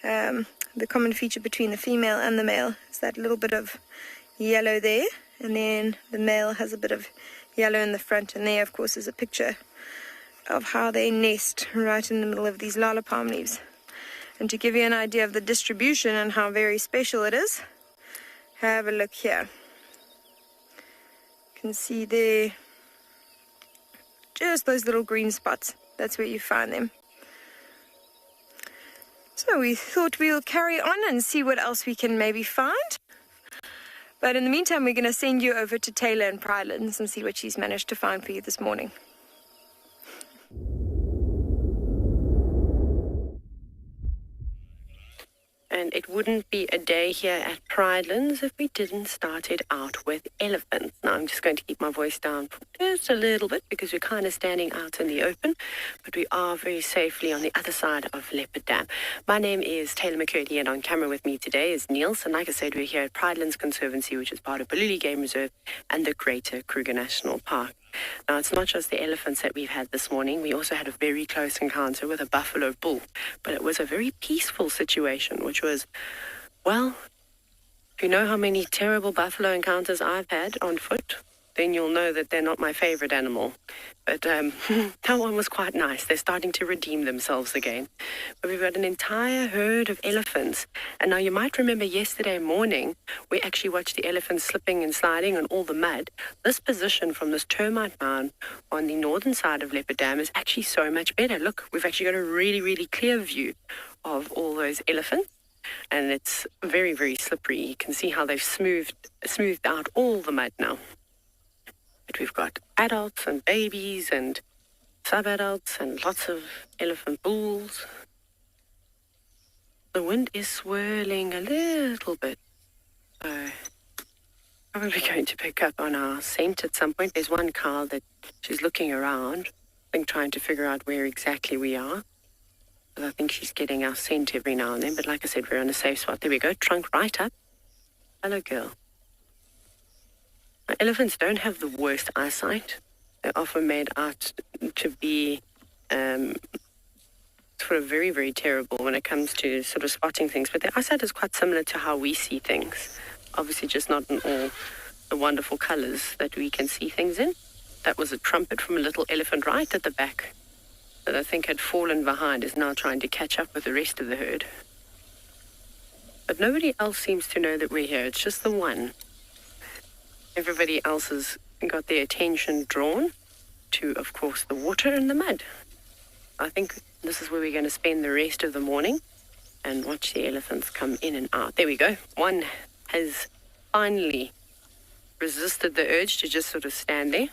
The common feature between the female and the male is that little bit of yellow there. And then the male has a bit of yellow in the front. And there, of course, is a picture of how they nest right in the middle of these lala palm leaves. And to give you an idea of the distribution and how very special it is, have a look here. You can see there just those little green spots. That's where you find them. So we thought we'll carry on and see what else we can maybe find. But in the meantime, we're going to send you over to Taylor and Pridelands and see what she's managed to find for you this morning. And it wouldn't be a day here at Pridelands if we didn't start it out with elephants. Now, I'm just going to keep my voice down for just a little bit because we're kind of standing out in the open, but we are very safely on the other side of Leopard Dam. My name is Taylor McCurdy, and on camera with me today is Niels. And like I said, we're here at Pridelands Conservancy, which is part of Baluli Game Reserve and the Greater Kruger National Park. Now, it's not just the elephants that we've had this morning. We also had a very close encounter with a buffalo bull. But it was a very peaceful situation, which was, well, if you know how many terrible buffalo encounters I've had on foot, then you'll know that they're not my favorite animal. But that one was quite nice. They're starting to redeem themselves again. But we've got an entire herd of elephants. And now you might remember yesterday morning, we actually watched the elephants slipping and sliding on all the mud. This position from this termite mound on the northern side of Leopard Dam is actually so much better. Look, we've actually got a really, really clear view of all those elephants. and it's very, very slippery. You can see how they've smoothed out all the mud now. But we've got adults and babies and sub-adults and lots of elephant bulls. The wind is swirling a little bit, so probably going to pick up on our scent at some point. There's one cow that she's looking around, I think trying to figure out where exactly we are. But I think she's getting our scent every now and then. But like I said, we're on a safe spot. There we go, trunk right up. Hello, girl. Now, elephants don't have the worst eyesight. They're often made out to be sort of very, very terrible when it comes to sort of spotting things. But their eyesight is quite similar to how we see things. Obviously just not in all the wonderful colors that we can see things in. That was a trumpet from a little elephant right at the back that I think had fallen behind, is now trying to catch up with the rest of the herd. But nobody else seems to know that we're here. It's just the one. Everybody else has got their attention drawn to, of course, the water and the mud. I think this is where we're going to spend the rest of the morning and watch the elephants come in and out. There we go. One has finally resisted the urge to just sort of stand there.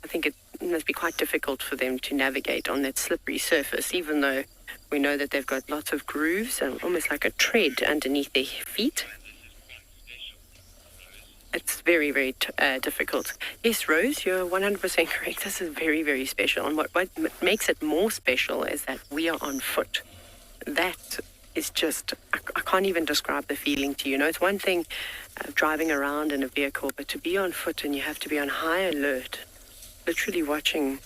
I think it must be quite difficult for them to navigate on that slippery surface, even though we know that they've got lots of grooves and almost like a tread underneath their feet. It's very, very difficult. Yes, Rose, you're 100% correct. This is very, very special. And what makes it more special is that we are on foot. That is just, I can't even describe the feeling to you. You know, it's one thing driving around in a vehicle, but to be on foot and you have to be on high alert, literally watching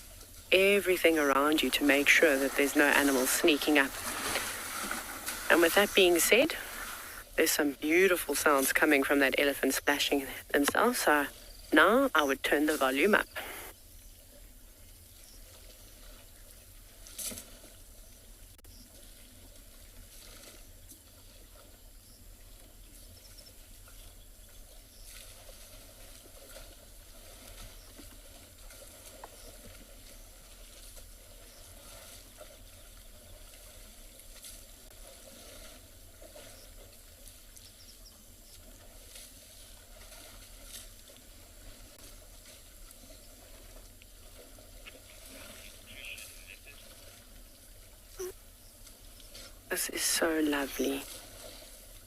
everything around you to make sure that there's no animals sneaking up. And with that being said, there's some beautiful sounds coming from that elephant splashing themselves. So now I would turn the volume up. This is so lovely.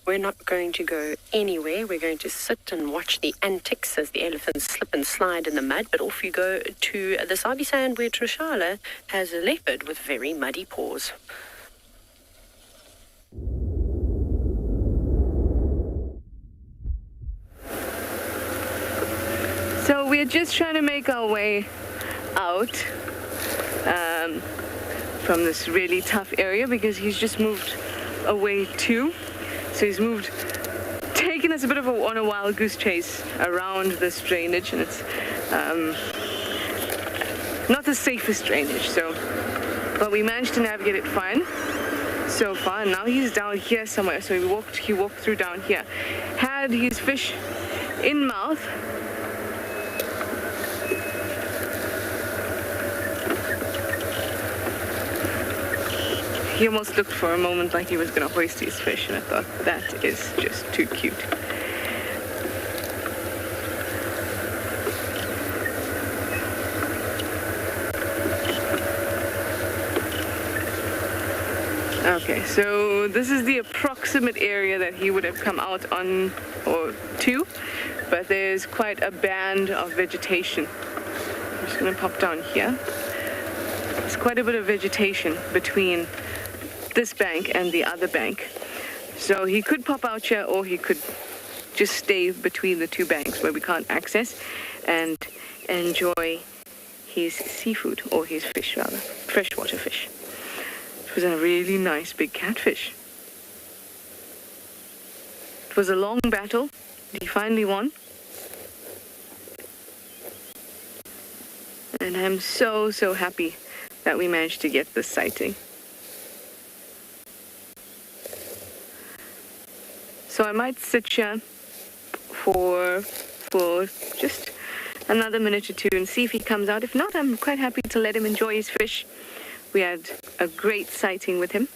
We're not going to go anywhere. We're going to sit and watch the antics as the elephants slip and slide in the mud. But off you go to the Sabi Sand where Trishala has a leopard with very muddy paws. So we're just trying to make our way out from this really tough area because he's just moved away too. So he's taken us a bit of on a wild goose chase around this drainage, and it's not the safest drainage. But we managed to navigate it fine so far. And now he's down here somewhere. So he walked through down here, had his fish in mouth. He almost looked for a moment like he was going to hoist his fish, and I thought, that is just too cute. Okay, so this is the approximate area that he would have come out on or to, but there's quite a band of vegetation. I'm just going to pop down here. There's quite a bit of vegetation between this bank and the other bank. So he could pop out here, or he could just stay between the two banks where we can't access and enjoy his seafood, or his fish rather, freshwater fish. It was a really nice big catfish. It was a long battle. He finally won. And I'm so happy that we managed to get this sighting. So I might sit here for just another minute or two and see if he comes out. If not, I'm quite happy to let him enjoy his fish. We had a great sighting with him.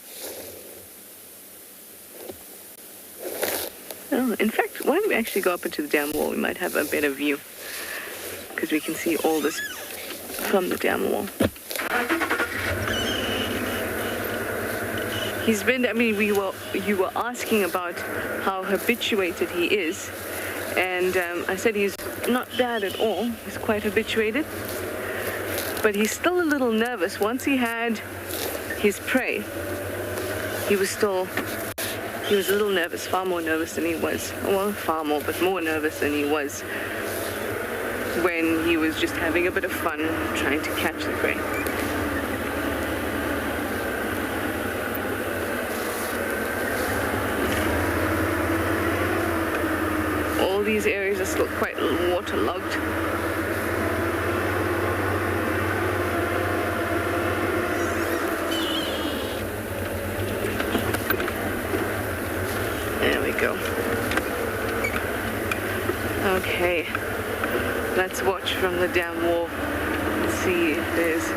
Oh, in fact, why don't we actually go up into the dam wall? We might have a better view, because we can see all this from the dam wall. He's been, I mean, you were asking about how habituated he is, and I said he's not bad at all. He's quite habituated, but he's still a little nervous. Once he had his prey, he was a little nervous, far more nervous than he was. Well, far more, but more nervous than he was when he was just having a bit of fun trying to catch the prey. All these areas are still quite waterlogged. There we go. Okay, let's watch from the dam wall and see if there's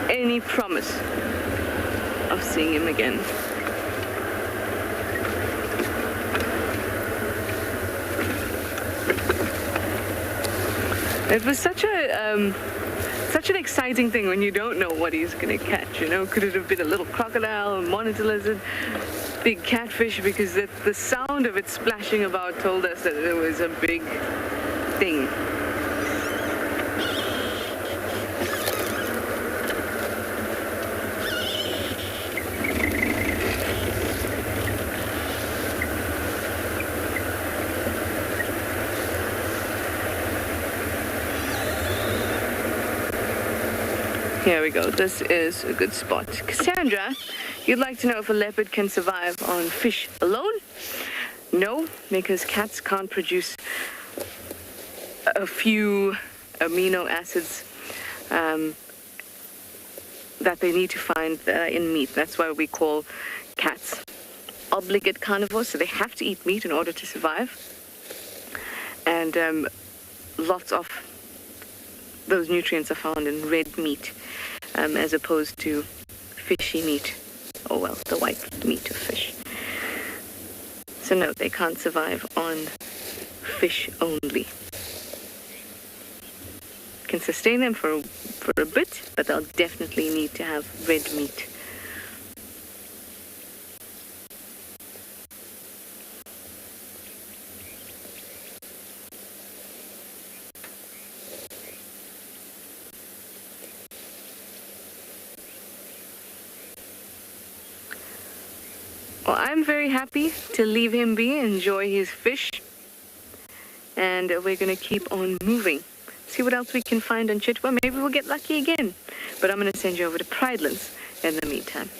any promise of seeing him again. It was such an exciting thing when you don't know what he's going to catch, you know. Could it have been a little crocodile, a monitor lizard, big catfish? Because the sound of it splashing about told us that it was a big thing. Here we go. This is a good spot. Cassandra, you'd like to know if a leopard can survive on fish alone? No, because cats can't produce a few amino acids that they need to find in meat. That's why we call cats obligate carnivores, so they have to eat meat in order to survive. And lots of those nutrients are found in red meat, as opposed to fishy meat, or well, the white meat of fish. So no, they can't survive on fish only. Can sustain them for a bit, but they'll definitely need to have red meat. Well, I'm very happy to leave him be, enjoy his fish, and we're going to keep on moving. See what else we can find on Chitwa. Maybe we'll get lucky again. But I'm going to send you over to Pridelands in the meantime.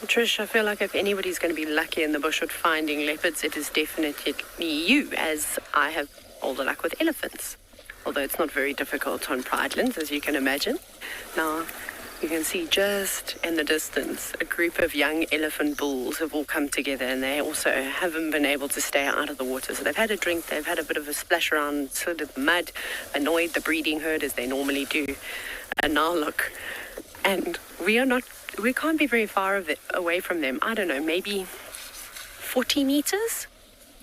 Trish, I feel like if anybody's going to be lucky in the bush with finding leopards, it is definitely you, as I have all the luck with elephants. Although it's not very difficult on Pridelands, as you can imagine. Now, you can see just in the distance, a group of young elephant bulls have all come together, and they also haven't been able to stay out of the water. So they've had a drink, they've had a bit of a splash around sort of the mud, annoyed the breeding herd as they normally do. And now look, and we can't be very far away from them. I don't know, maybe 40 meters,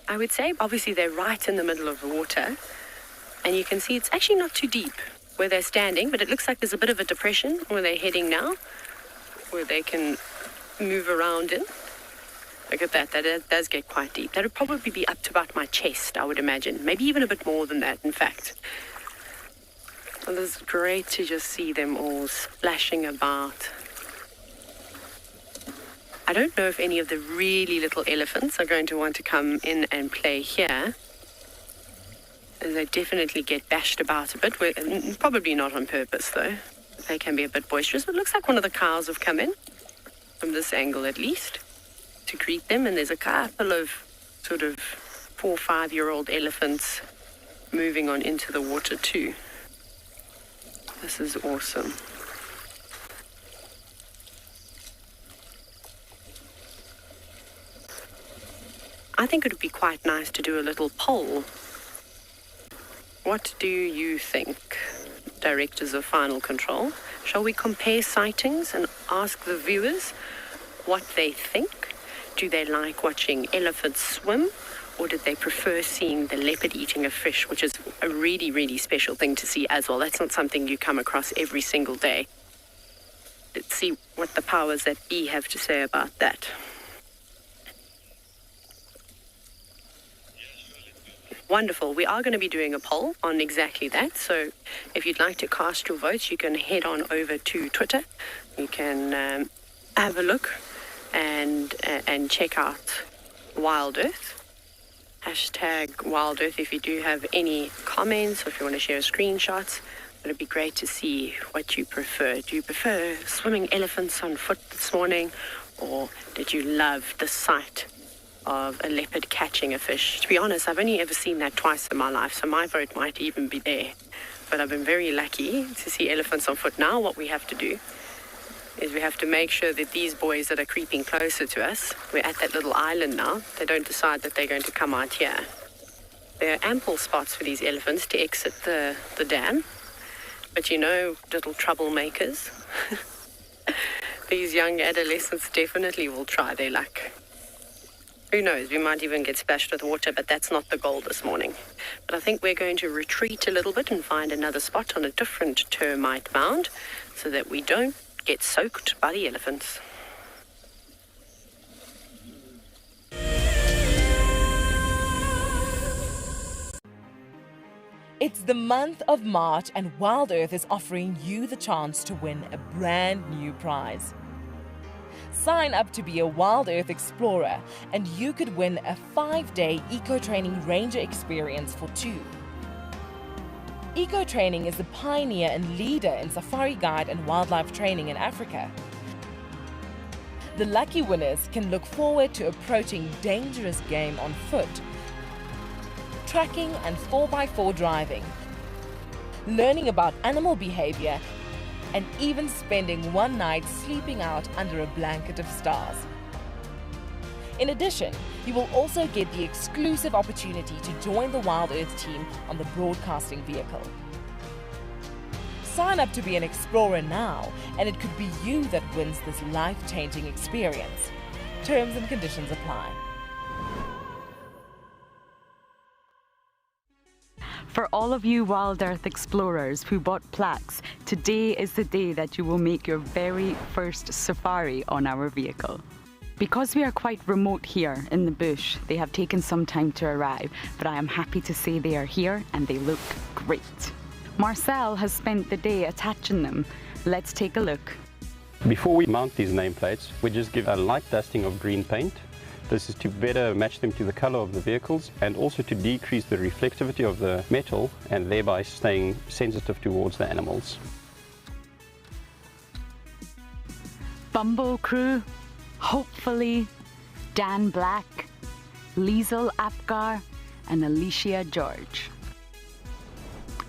I would say. Obviously, they're right in the middle of the water. And you can see it's actually not too deep where they're standing, but it looks like there's a bit of a depression where they're heading now, where they can move around in. Look at that, that does get quite deep. That would probably be up to about my chest, I would imagine. Maybe even a bit more than that, in fact. Well, it's great to just see them all splashing about. I don't know if any of the really little elephants are going to want to come in and play here. They definitely get bashed about a bit, probably not on purpose though. They can be a bit boisterous, but it looks like one of the cows have come in, from this angle at least, to greet them. And there's a couple of sort of 4 or 5-year-old elephants moving on into the water too. This is awesome. I think it would be quite nice to do a little poll. What do you think? directors of Final Control, shall we compare sightings and ask the viewers what they think? Do they like watching elephants swim, or did they prefer seeing the leopard eating a fish, which is a really, really special thing to see as well. That's not something you come across every single day. Let's see what the powers that be have to say about that. Wonderful. We are going to be doing a poll on exactly that. So if you'd like to cast your votes, you can head on over to Twitter. You can have a look and check out Wild Earth. Hashtag Wild Earth if you do have any comments or if you want to share screenshots. It would be great to see what you prefer. Do you prefer swimming elephants on foot this morning, or did you love the sight of a leopard catching a fish? To be honest, I've only ever seen that twice in my life, so my vote might even be there. But I've been very lucky to see elephants on foot. Now what we have to do is we have to make sure that these boys that are creeping closer to us, we're at that little island now, they don't decide that they're going to come out here. There are ample spots for these elephants to exit the dam. But you know, little troublemakers, these young adolescents definitely will try their luck. Who knows, we might even get splashed with water, but that's not the goal this morning. But I think we're going to retreat a little bit and find another spot on a different termite mound so that we don't get soaked by the elephants. It's the month of March and Wild Earth is offering you the chance to win a brand new prize. Sign up to be a Wild Earth Explorer and you could win a 5-day eco-training ranger experience for 2. Eco-training is the pioneer and leader in safari guide and wildlife training in Africa. The lucky winners can look forward to approaching dangerous game on foot, tracking and 4x4 driving, learning about animal behavior, and even spending one night sleeping out under a blanket of stars. In addition, you will also get the exclusive opportunity to join the Wild Earth team on the broadcasting vehicle. Sign up to be an explorer now, and it could be you that wins this life-changing experience. Terms and conditions apply. For all of you Wild Earth explorers who bought plaques, today is the day that you will make your very first safari on our vehicle. Because we are quite remote here in the bush, they have taken some time to arrive, but I am happy to say they are here and they look great. Marcel has spent the day attaching them. Let's take a look. Before we mount these nameplates, we just give a light dusting of green paint. This is to better match them to the color of the vehicles and also to decrease the reflectivity of the metal and thereby staying sensitive towards the animals. Bumbo crew, hopefully Dan Black, Liesel Apgar and Alicia George.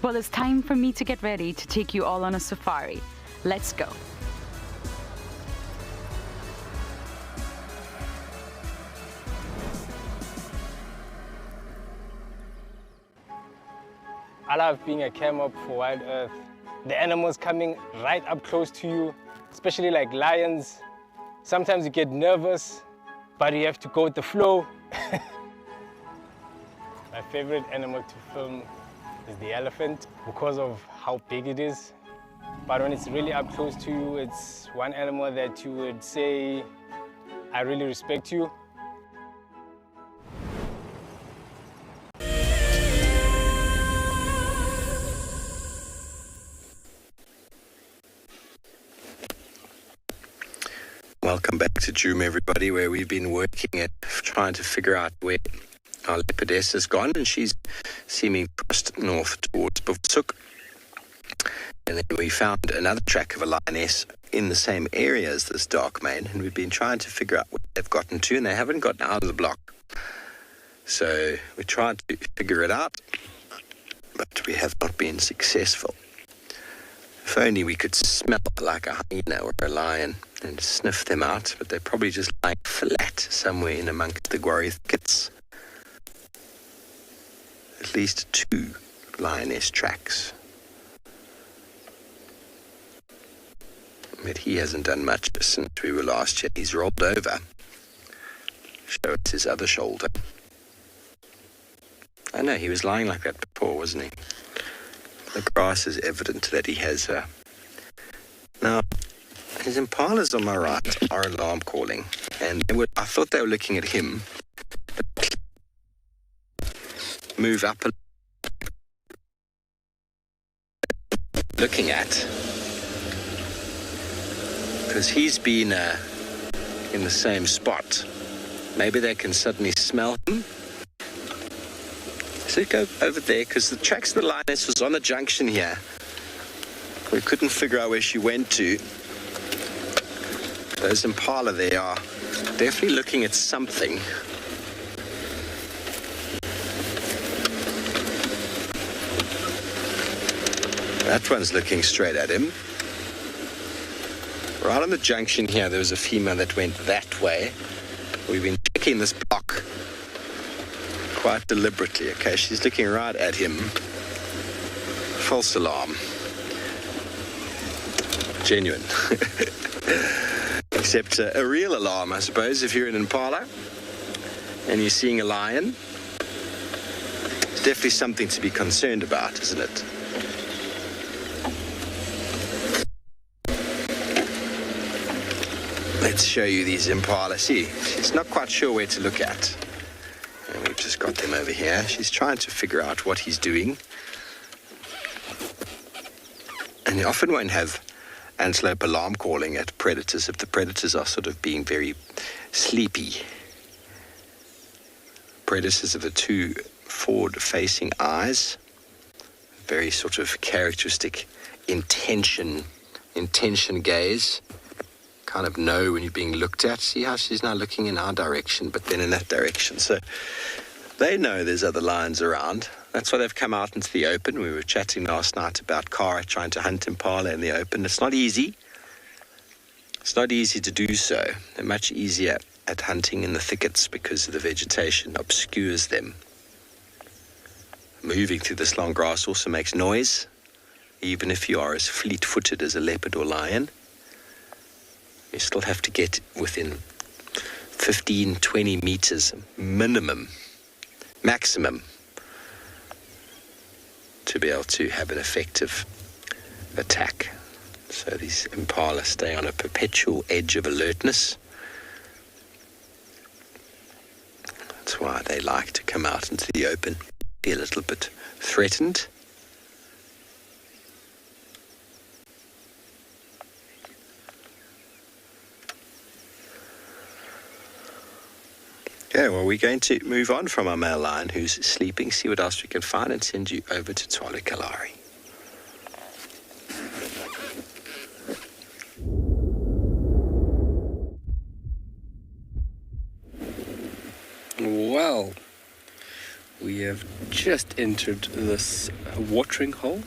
Well, it's time for me to get ready to take you all on a safari. Let's go. I love being a cam-op for Wild Earth. The animals coming right up close to you, especially like lions. Sometimes you get nervous, but you have to go with the flow. My favorite animal to film is the elephant because of how big it is. But when it's really up close to you, it's one animal that you would say, I really respect you. Welcome back to Dune, everybody, where we've been working at trying to figure out where our leopardess has gone, and she's seeming crossed north towards Buvsuk. And then we found another track of a lioness in the same area as this dark mane, and we've been trying to figure out where they've gotten to, and they haven't gotten out of the block. So we tried to figure it out, but we have not been successful. If only we could smell like a hyena or a lion and sniff them out, but they're probably just lying flat somewhere in amongst the guarri thickets. At least 2 lioness tracks. But he hasn't done much since we were last here. He's rolled over. Show us his other shoulder. I know, he was lying like that before, wasn't he? The grass is evident that he has Now, his impalas on my right are alarm calling. And I thought they were looking at him. Move up a looking at, because he's been in the same spot. Maybe they can suddenly smell him. So go over there, because the tracks of the lioness was on the junction here. We couldn't figure out where she went to. Those impala there are definitely looking at something. That one's looking straight at him. Right on the junction here, there was a female that went that way. We've been checking this block quite deliberately. Okay, she's looking right at him. False alarm. Genuine. Except a real alarm, I suppose, if you're in Impala and you're seeing a lion. It's definitely something to be concerned about, isn't it? Let's show you these impala. See, she's not quite sure where to look at. And we've just got them over here. She's trying to figure out what he's doing. And you often won't have antelope alarm calling at predators if the predators are sort of being very sleepy. Predators have the two forward-facing eyes. Very sort of characteristic intention gaze. Kind of know when you're being looked at. See how she's now looking in our direction, but then in that direction. So they know there's other lions around. That's why they've come out into the open. We were chatting last night about Kara trying to hunt impala in the open. It's not easy. It's not easy to do so. They're much easier at hunting in the thickets because the vegetation obscures them. Moving through this long grass also makes noise, even if you are as fleet-footed as a leopard or lion. You still have to get within 15, 20 meters maximum, to be able to have an effective attack. So these impala stay on a perpetual edge of alertness. That's why they like to come out into the open, be a little bit threatened. Okay, well, we're going to move on from our male lion who's sleeping, see what else we can find, and send you over to Tswalo Kalahari. Well, we have just entered this watering hole,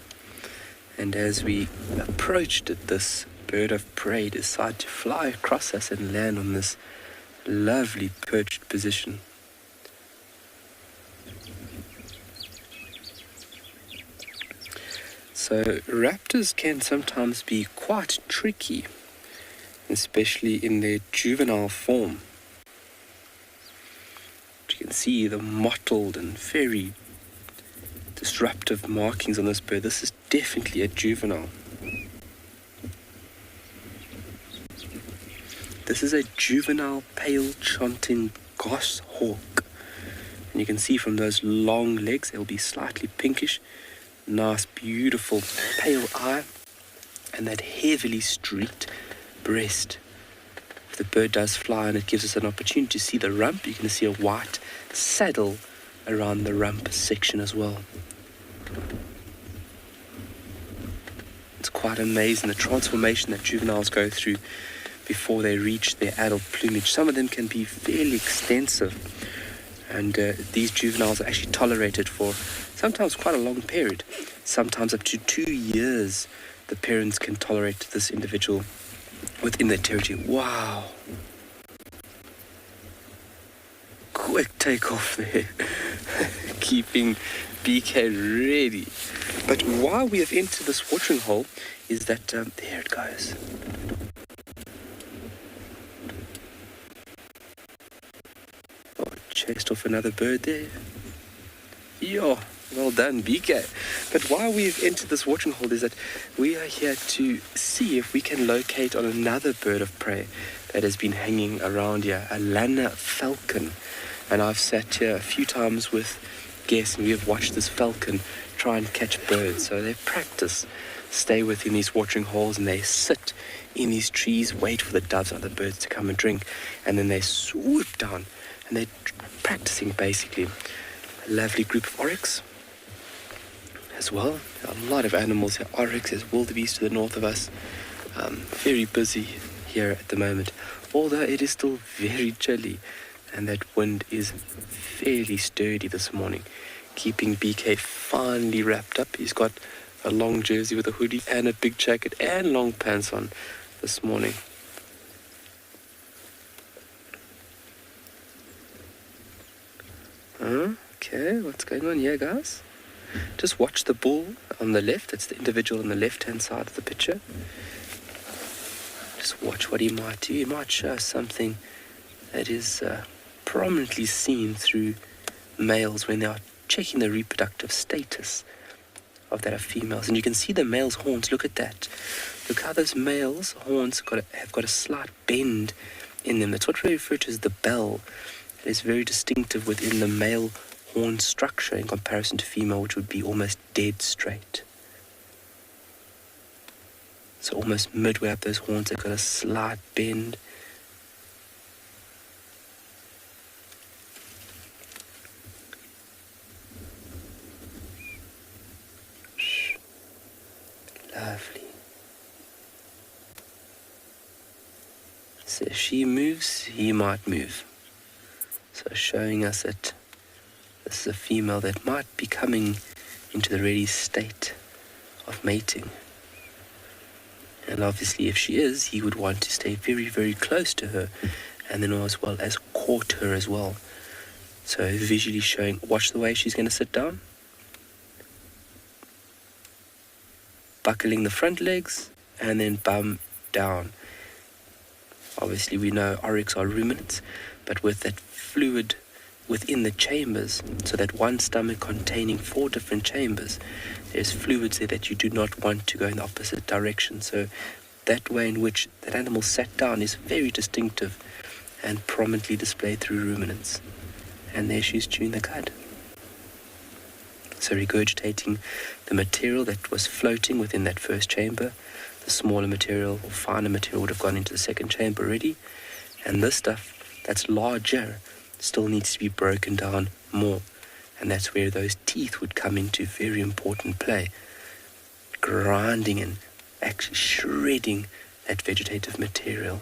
and as we approached it, this bird of prey decided to fly across us and land on this lovely perched position. So raptors can sometimes be quite tricky, especially in their juvenile form. You can see the mottled and very disruptive markings on this bird. This is definitely a juvenile. This is a juvenile pale chanting goshawk. And you can see from those long legs, they'll be slightly pinkish. Nice, beautiful, pale eye. And that heavily streaked breast. If the bird does fly and it gives us an opportunity to see the rump, you can see a white saddle around the rump section as well. It's quite amazing the transformation that juveniles go through before they reach their adult plumage. Some of them can be fairly extensive, and these juveniles are actually tolerated for sometimes quite a long period. Sometimes up to 2 years the parents can tolerate this individual within their territory. Wow. Quick takeoff there. Keeping BK ready But why we have entered this watering hole is that, there it goes. Oh, chased off another bird there. Yo, well done, BK. But why we've entered this watering hole is that we are here to see if we can locate on another bird of prey that has been hanging around here, a Lana falcon. And I've sat here a few times with guests and we have watched this falcon try and catch birds. So they practice, stay within these watering holes, and they sit in these trees, wait for the doves and other birds to come and drink, and then they swoop down and they're practicing basically. A lovely group of oryx as well. A lot of animals here. Oryx, there's wildebeest to the north of us. Very busy here at the moment, although it is still very chilly and that wind is fairly sturdy this morning, keeping BK finely wrapped up. He's got a long jersey with a hoodie and a big jacket and long pants on this morning. Okay, what's going on here, guys? Just watch the bull on the left. That's the individual on the left-hand side of the picture. Just watch what he might do. He might show us something that is prominently seen through males when they are checking the reproductive status of that of females. And you can see the male's horns. Look at that. Look how those males' horns have got a slight bend in them. That's what we refer to as the bell. It is very distinctive within the male horn structure in comparison to female, which would be almost dead straight. So almost midway up those horns, they've got a slight bend. Lovely. So if she moves, he might move. So showing us that this is a female that might be coming into the ready state of mating. And obviously if she is, he would want to stay very, very close to her and then as well as court her as well. So visually showing, watch the way she's going to sit down. Buckling the front legs and then bum down. Obviously we know oryx are ruminants, but with that fluid within the chambers, so that one stomach containing 4 different chambers, there's fluids there that you do not want to go in the opposite direction. So that way in which that animal sat down is very distinctive and prominently displayed through ruminants. And there she's chewing the cud. So regurgitating the material that was floating within that first chamber. The smaller material or finer material would have gone into the second chamber already. And this stuff that's larger still needs to be broken down more. And that's where those teeth would come into very important play. Grinding and actually shredding that vegetative material.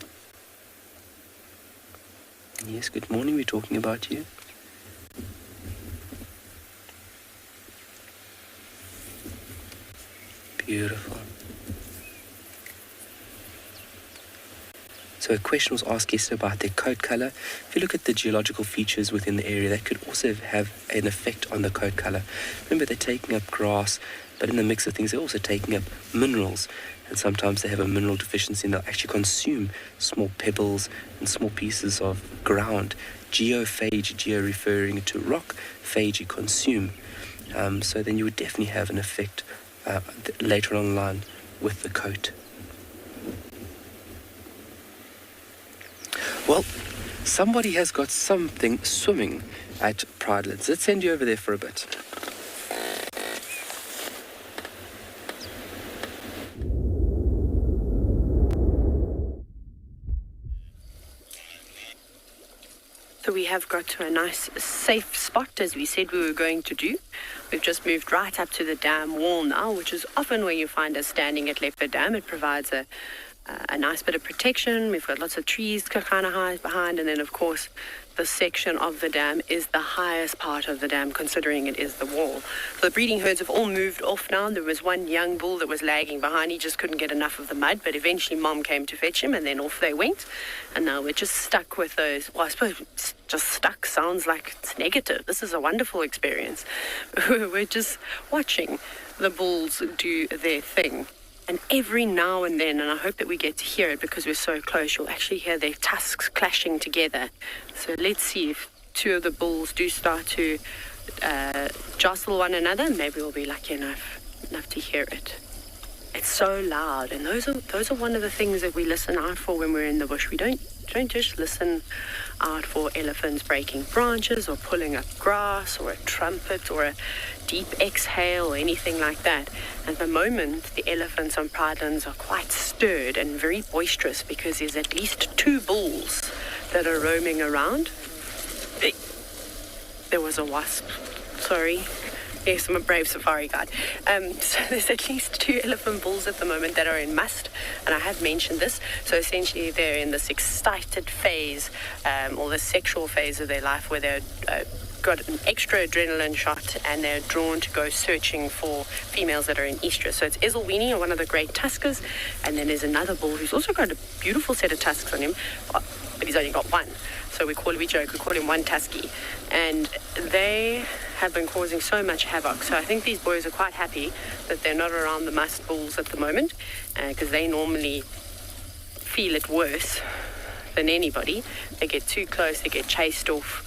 And yes, good morning, we're talking about you. Beautiful. So a question was asked yesterday about their coat color. If you look at the geological features within the area, that could also have an effect on the coat color. Remember, they're taking up grass, but in the mix of things, they're also taking up minerals. And sometimes they have a mineral deficiency and they'll actually consume small pebbles and small pieces of ground. Geophagy, geo referring to rock, phagy, consume. So then you would definitely have an effect later on the line with the coat. Well, somebody has got something swimming at Pridelands. Let's send you over there for a bit. So we have got to a nice safe spot, as we said we were going to do. We've just moved right up to the dam wall now, which is often where you find us standing at Leopard Dam. It provides a nice bit of protection. We've got lots of trees kind of high behind, and then of course this section of the dam is the highest part of the dam, considering it is the wall. So the breeding herds have all moved off now. There was one young bull that was lagging behind. He just couldn't get enough of the mud, but eventually Mom came to fetch him, and then off they went. And now we're just stuck with those. Well, I suppose just stuck sounds like it's negative. This is a wonderful experience. We're just watching the bulls do their thing. And every now and then, and I hope that we get to hear it because we're so close, you'll actually hear their tusks clashing together. So let's see if two of the bulls do start to jostle one another. Maybe we'll be lucky enough to hear it. It's so loud, and those are one of the things that we listen out for when we're in the bush. We don't just listen out for elephants breaking branches or pulling up grass or a trumpet or a deep exhale or anything like that. At the moment, the elephants on Pridelands are quite stirred and very boisterous because there's at least 2 bulls that are roaming around. There was a wasp. Sorry. Yes, I'm a brave safari guide. So there's at least 2 elephant bulls at the moment that are in must, and I have mentioned this. So essentially they're in this excited phase, or the sexual phase of their life where they're got an extra adrenaline shot and they're drawn to go searching for females that are in estrus. So it's Ezelweenie, one of the great tuskers, and then there's another bull who's also got a beautiful set of tusks on him, but he's only got one. So we call him one tusky. And they have been causing so much havoc. So I think these boys are quite happy that they're not around the musk bulls at the moment, because they normally feel it worse than anybody. They get too close, they get chased off,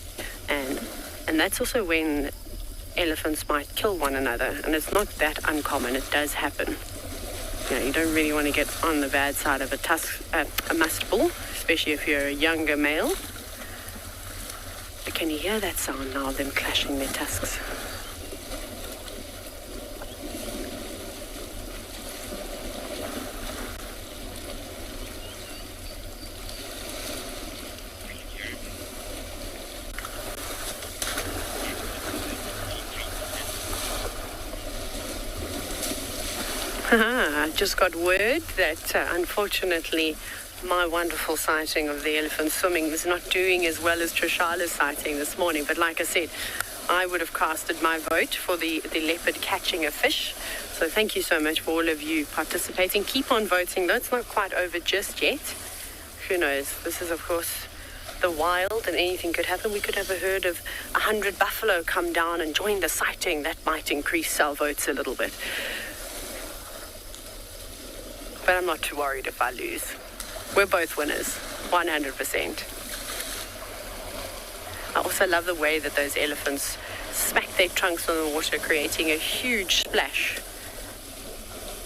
and that's also when elephants might kill one another. And it's not that uncommon, it does happen. You know, you don't really want to get on the bad side of a musk bull, especially if you're a younger male. But can you hear that sound now of them clashing their tusks? I just got word that unfortunately my wonderful sighting of the elephant swimming was not doing as well as Trishala's sighting this morning. But like I said, I would have casted my vote for the leopard catching a fish. So thank you so much for all of you participating. Keep on voting though, it's not quite over just yet. Who knows? This is of course the wild and anything could happen. We could have a herd of 100 buffalo come down and join the sighting. That might increase our votes a little bit. But I'm not too worried if I lose. We're both winners, 100%. I also love the way that those elephants smack their trunks on the water, creating a huge splash.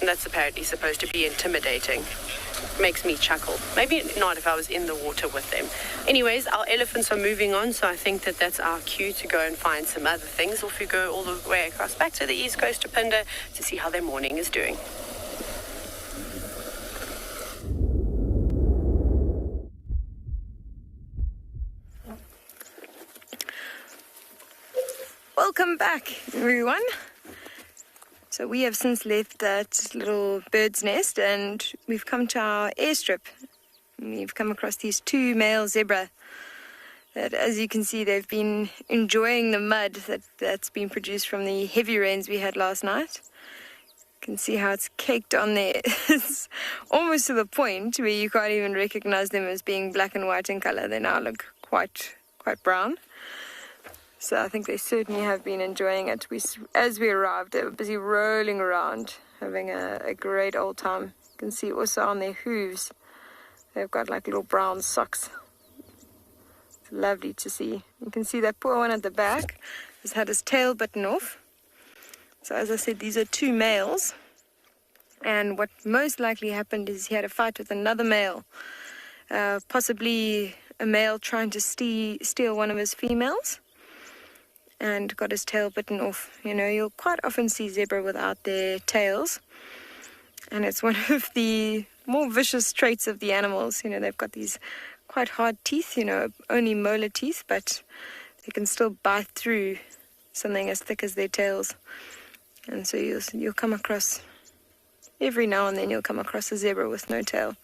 And that's apparently supposed to be intimidating. Makes me chuckle. Maybe not if I was in the water with them. Anyways, our elephants are moving on, so I think that that's our cue to go and find some other things. Or if we go all the way across back to the east coast to Phinda to see how their morning is doing. Welcome back, everyone. So we have since left that little bird's nest and we've come to our airstrip. We've come across these 2 male zebra that, as you can see, they've been enjoying the mud that's been produced from the heavy rains we had last night. You can see how it's caked on there. It's almost to the point where you can't even recognize them as being black and white in color. They now look quite brown. So I think they certainly have been enjoying it. As we arrived, they were busy rolling around, having a great old time. You can see also on their hooves, they've got like little brown socks. It's lovely to see. You can see that poor one at the back has had his tail bitten off. So as I said, these are 2 males. And what most likely happened is he had a fight with another male. Possibly a male trying to steal one of his females. And got his tail bitten off. You know, you'll quite often see zebra without their tails. And it's one of the more vicious traits of the animals. You know, they've got these quite hard teeth, you know, only molar teeth, but they can still bite through something as thick as their tails. And so you'll come across, every now and then you'll come across a zebra with no tail.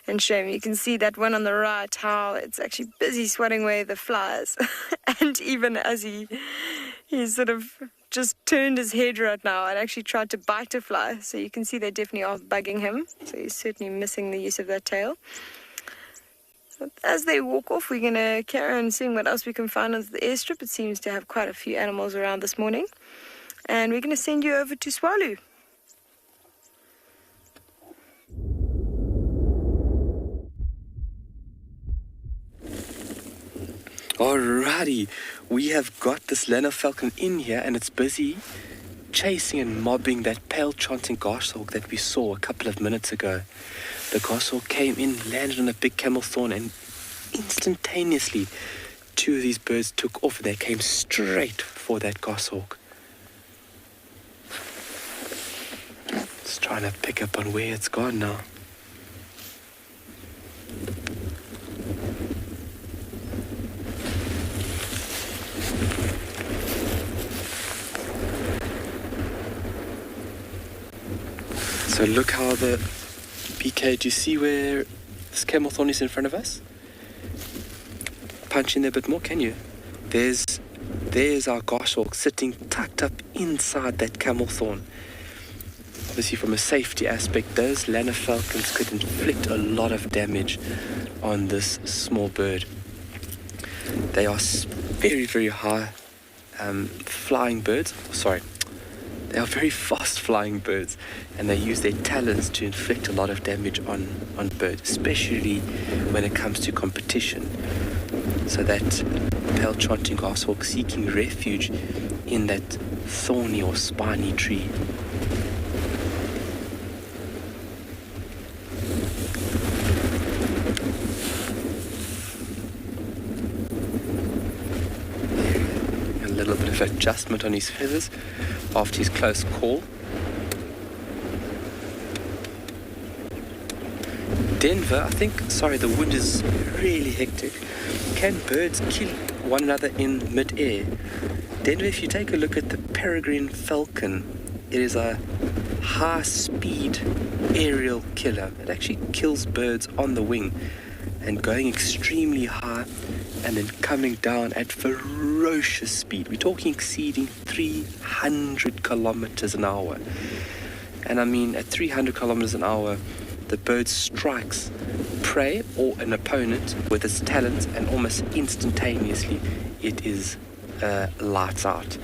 And shame, you can see that one on the right, how it's actually busy swatting away the flies. And even as he sort of just turned his head right now and actually tried to bite a fly. So you can see they definitely are bugging him. So he's certainly missing the use of that tail. As they walk off, we're going to carry on seeing what else we can find on the airstrip. It seems to have quite a few animals around this morning. And we're going to send you over to Swalu. Alrighty, we have got this Lena falcon in here and it's busy chasing and mobbing that pale chanting goshawk that we saw a couple of minutes ago. The goshawk came in, landed on a big camel thorn, and instantaneously 2 of these birds took off and they came straight for that goshawk. It's trying to pick up on where it's gone now. So look how the BK, do you see where this camel thorn is in front of us? Punch in there a bit more, can you? There's our goshawk sitting tucked up inside that camel thorn. Obviously from a safety aspect, those Lena falcons could inflict a lot of damage on this small bird. They are very, very high flying birds. They are very fast flying birds, and they use their talons to inflict a lot of damage on birds, especially when it comes to competition. So that pale chanting goshawk seeking refuge in that thorny or spiny tree. A little bit of adjustment on his feathers after his close call. Denver, the wind is really hectic. Can birds kill one another in mid-air? Denver, if you take a look at the peregrine falcon, it is a high-speed aerial killer. It actually kills birds on the wing and going extremely high and then coming down at ferocious speed. We're talking exceeding 300 kilometers an hour. And I mean, at 300 kilometers an hour, the bird strikes prey or an opponent with its talons, and almost instantaneously it is lights out.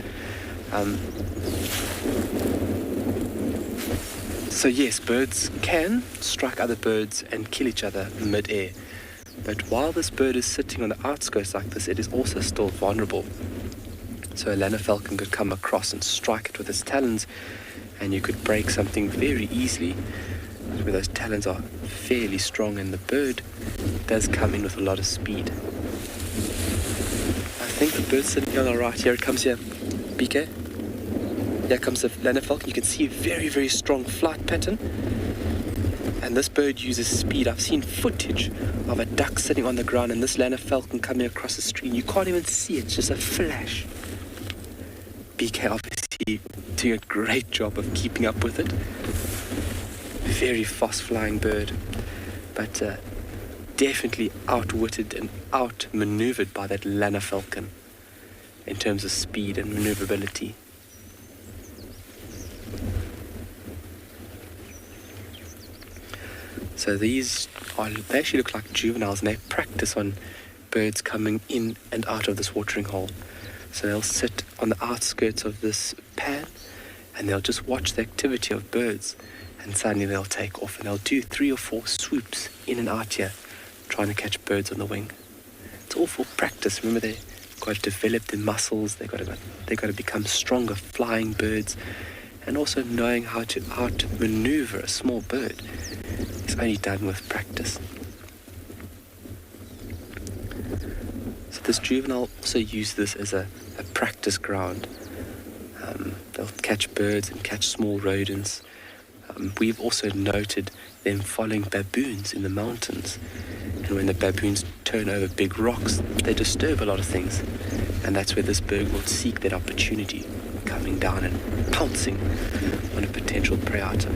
So yes, birds can strike other birds and kill each other mid-air. But while this bird is sitting on the outskirts like this, it is also still vulnerable. So a Lena falcon could come across and strike it with its talons, and you could break something very easily, where those talons are fairly strong and the bird does come in with a lot of speed. I think the bird's sitting here on the right. Here it comes here, BK. Here comes the Lena falcon. You can see a very, very strong flight pattern. And this bird uses speed. I've seen footage of a duck sitting on the ground and this Lena falcon coming across the stream. You can't even see it, it's just a flash. BK obviously doing a great job of keeping up with it. Very fast flying bird, but definitely outwitted and outmaneuvered by that Lena falcon in terms of speed and maneuverability. So they actually look like juveniles, and they practice on birds coming in and out of this watering hole. So they'll sit on the outskirts of this pan and they'll just watch the activity of birds, and suddenly they'll take off and they'll do 3 or 4 swoops in and out here trying to catch birds on the wing. It's all for practice. Remember, they've got to develop their muscles, they've got to become stronger flying birds, and also knowing how to outmaneuver a small bird is only done with practice. So this juvenile also use this as a practice ground. They'll catch birds and catch small rodents. We've also noted them following baboons in the mountains. And when the baboons turn over big rocks, they disturb a lot of things. And that's where this bird will seek that opportunity, coming down and pouncing on a potential prey item.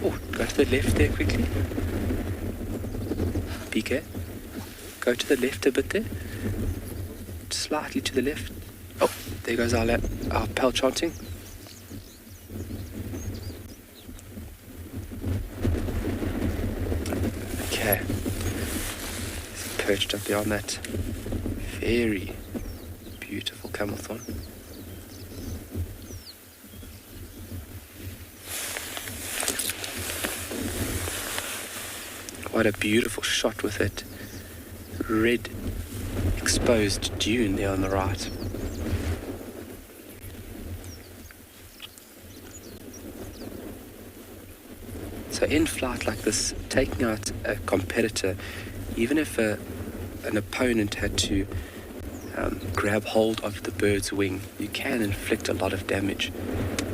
Oh, go to the left there quickly. PK, go to the left a bit there. Slightly to the left. Oh, there goes our pal chanting. Okay. He's perched up there on that very beautiful camel thorn. What a beautiful shot with it. Red exposed dune there on the right. So in flight like this, taking out a competitor, even if an opponent had to grab hold of the bird's wing, you can inflict a lot of damage,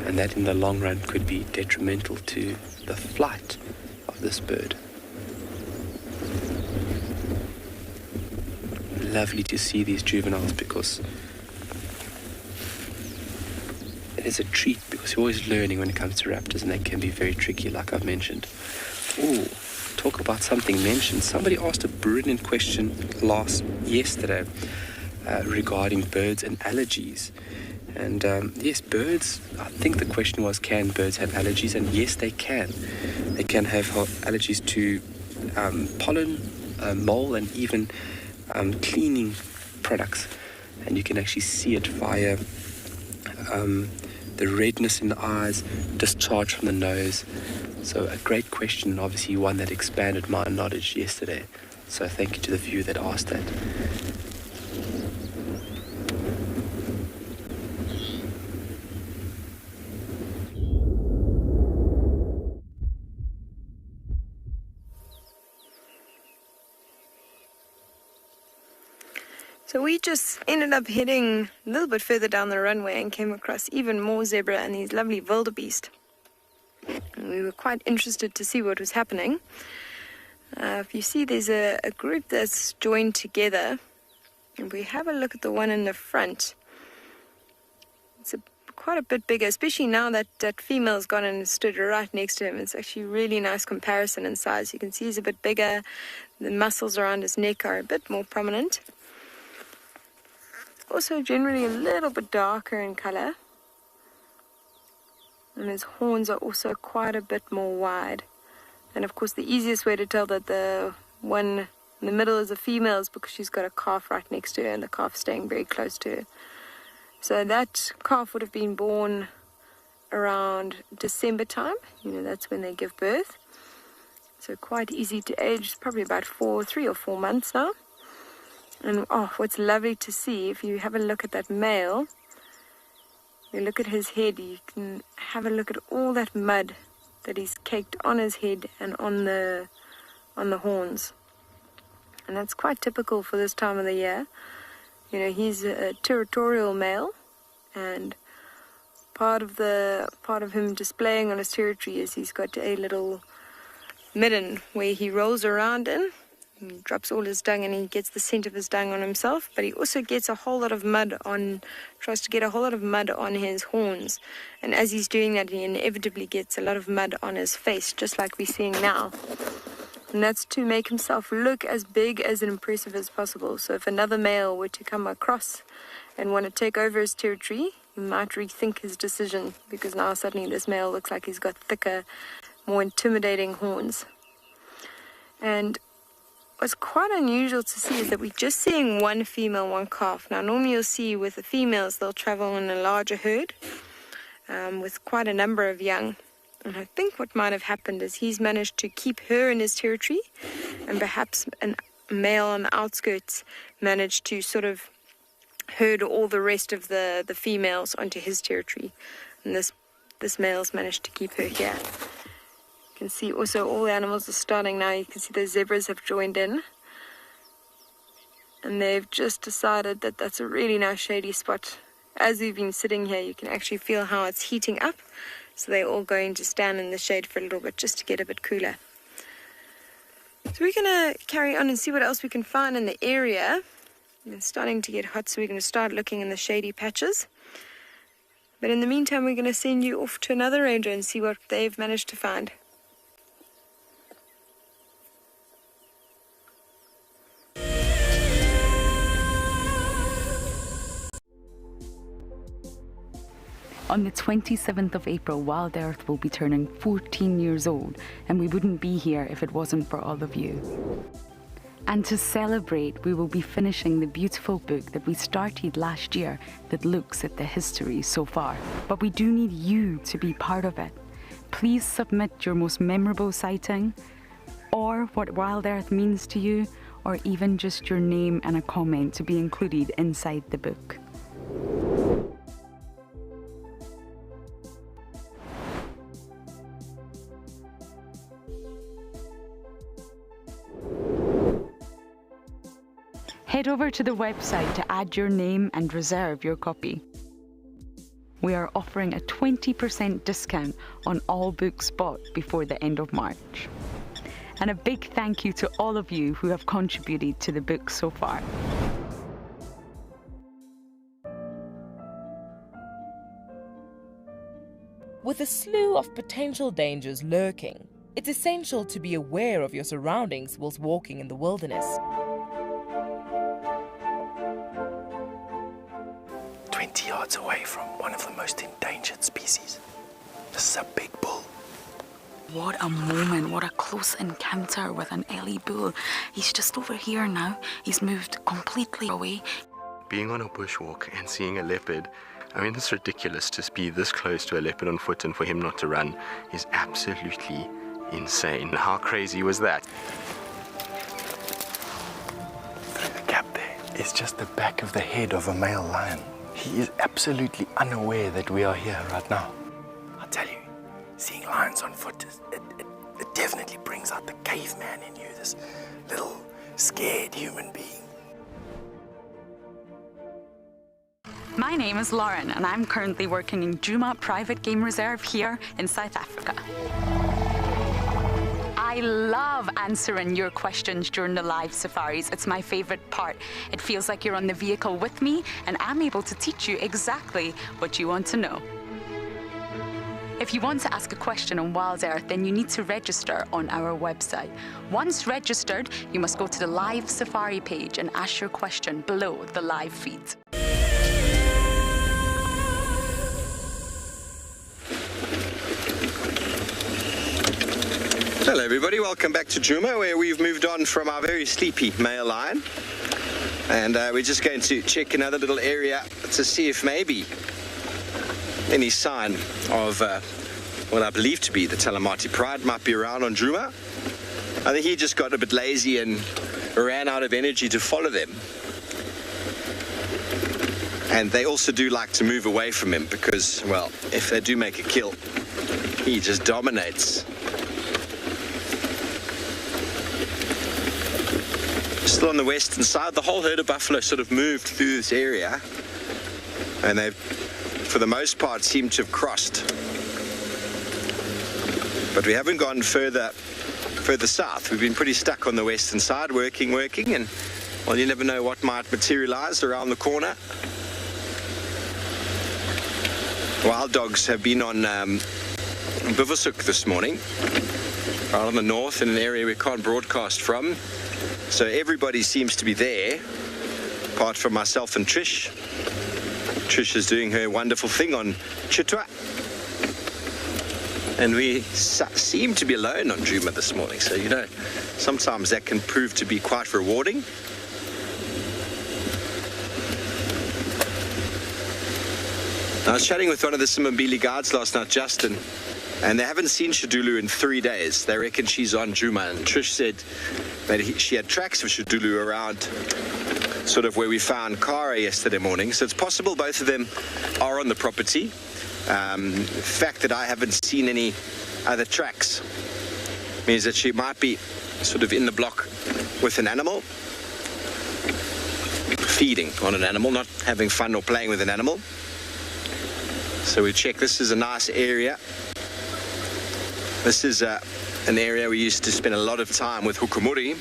and that in the long run could be detrimental to the flight of this bird. Lovely to see these juveniles, because it is a treat, because you're always learning when it comes to raptors, and they can be very tricky, like I've mentioned. Ooh, talk about something mentioned. Somebody asked a brilliant question yesterday regarding birds and allergies. And yes, birds, I think the question was, can birds have allergies? And yes, they can. They can have allergies to pollen, mold, and even cleaning products. And you can actually see it via the redness in the eyes, discharge from the nose. So a great question, obviously one that expanded my knowledge yesterday. So thank you to the viewer that asked that. So we just ended up heading a little bit further down the runway and came across even more zebra and these lovely wildebeest. And we were quite interested to see what was happening. If you see, there's a group that's joined together. And we have a look at the one in the front. It's quite a bit bigger, especially now that female's gone and stood right next to him. It's actually a really nice comparison in size. You can see he's a bit bigger. The muscles around his neck are a bit more prominent. Also generally a little bit darker in color, and his horns are also quite a bit more wide. And of course the easiest way to tell that the one in the middle is a female is because she's got a calf right next to her, and the calf staying very close to her. So that calf would have been born around December time. That's when they give birth. So quite easy to age. It's probably about 3 or 4 months now. And what's lovely to see, if you have a look at that male, you look at his head, you can have a look at all that mud that he's caked on his head and on the horns. And that's quite typical for this time of the year. He's a territorial male, and part of him displaying on his territory is he's got a little midden where he rolls around in. He drops all his dung and he gets the scent of his dung on himself, but he also gets tries to get a whole lot of mud on his horns. And as he's doing that, he inevitably gets a lot of mud on his face, just like we're seeing now. And that's to make himself look as big as and impressive as possible. So if another male were to come across and want to take over his territory, he might rethink his decision, because now suddenly this male looks like he's got thicker, more intimidating horns. And what's quite unusual to see is that we're just seeing one female, one calf. Now, normally you'll see with the females, they'll travel in a larger herd with quite a number of young. And I think what might have happened is he's managed to keep her in his territory, and perhaps a male on the outskirts managed to sort of herd all the rest of the females onto his territory. And this male's managed to keep her here. You can see also all the animals are starting now. You can see the zebras have joined in. And they've just decided that that's a really nice shady spot. As we've been sitting here, you can actually feel how it's heating up. So they're all going to stand in the shade for a little bit just to get a bit cooler. So we're going to carry on and see what else we can find in the area. It's starting to get hot, so we're going to start looking in the shady patches. But in the meantime, we're going to send you off to another ranger and see what they've managed to find. On the 27th of April, Wild Earth will be turning 14 years old, and we wouldn't be here if it wasn't for all of you. And to celebrate, we will be finishing the beautiful book that we started last year that looks at the history so far. But we do need you to be part of it. Please submit your most memorable sighting, or what Wild Earth means to you, or even just your name and a comment to be included inside the book. Head over to the website to add your name and reserve your copy. We are offering a 20% discount on all books bought before the end of March. And a big thank you to all of you who have contributed to the book so far. With a slew of potential dangers lurking, it's essential to be aware of your surroundings whilst walking in the wilderness. 20 yards away from one of the most endangered species. This is a big bull. What a moment, what a close encounter with an Ellie bull. He's just over here now. He's moved completely away. Being on a bushwalk and seeing a leopard, I mean, it's ridiculous to be this close to a leopard on foot and for him not to run is absolutely insane. How crazy was that? Through the gap there is just the back of the head of a male lion. He is absolutely unaware that we are here right now. I'll tell you, seeing lions on foot, it definitely brings out the caveman in you, this little scared human being. My name is Lauren, and I'm currently working in Djuma Private Game Reserve here in South Africa. I love answering your questions during the live safaris. It's my favorite part. It feels like you're on the vehicle with me, and I'm able to teach you exactly what you want to know. If you want to ask a question on Wild Earth, then you need to register on our website. Once registered, you must go to the live safari page and ask your question below the live feed. Hello everybody, welcome back to Djuma, where we've moved on from our very sleepy male lion. And we're just going to check another little area to see if maybe any sign of what I believe to be the Talamati Pride might be around on Djuma. I think he just got a bit lazy and ran out of energy to follow them. And they also do like to move away from him because, well, if they do make a kill, he just dominates. Still on the western side, the whole herd of buffalo sort of moved through this area, and they've, for the most part, seemed to have crossed. But we haven't gone further south. We've been pretty stuck on the western side, working, and, well, you never know what might materialize around the corner. Wild dogs have been on Bivouac this morning, out on the north in an area we can't broadcast from. So everybody seems to be there, apart from myself and Trish. Trish is doing her wonderful thing on Chitwa. And we seem to be alone on Djuma this morning. So, you know, sometimes that can prove to be quite rewarding. I was chatting with one of the Simbambili guides last night, Justin, and they haven't seen Shadulu in 3 days. They reckon she's on Djuma, and Trish said that she had tracks of Shadulu around sort of where we found Kara yesterday morning. So it's possible both of them are on the property. The fact that I haven't seen any other tracks means that she might be sort of in the block with an animal, feeding on an animal, not having fun or playing with an animal. So we check. This is a nice area. This is an area we used to spend a lot of time with Hukumuri.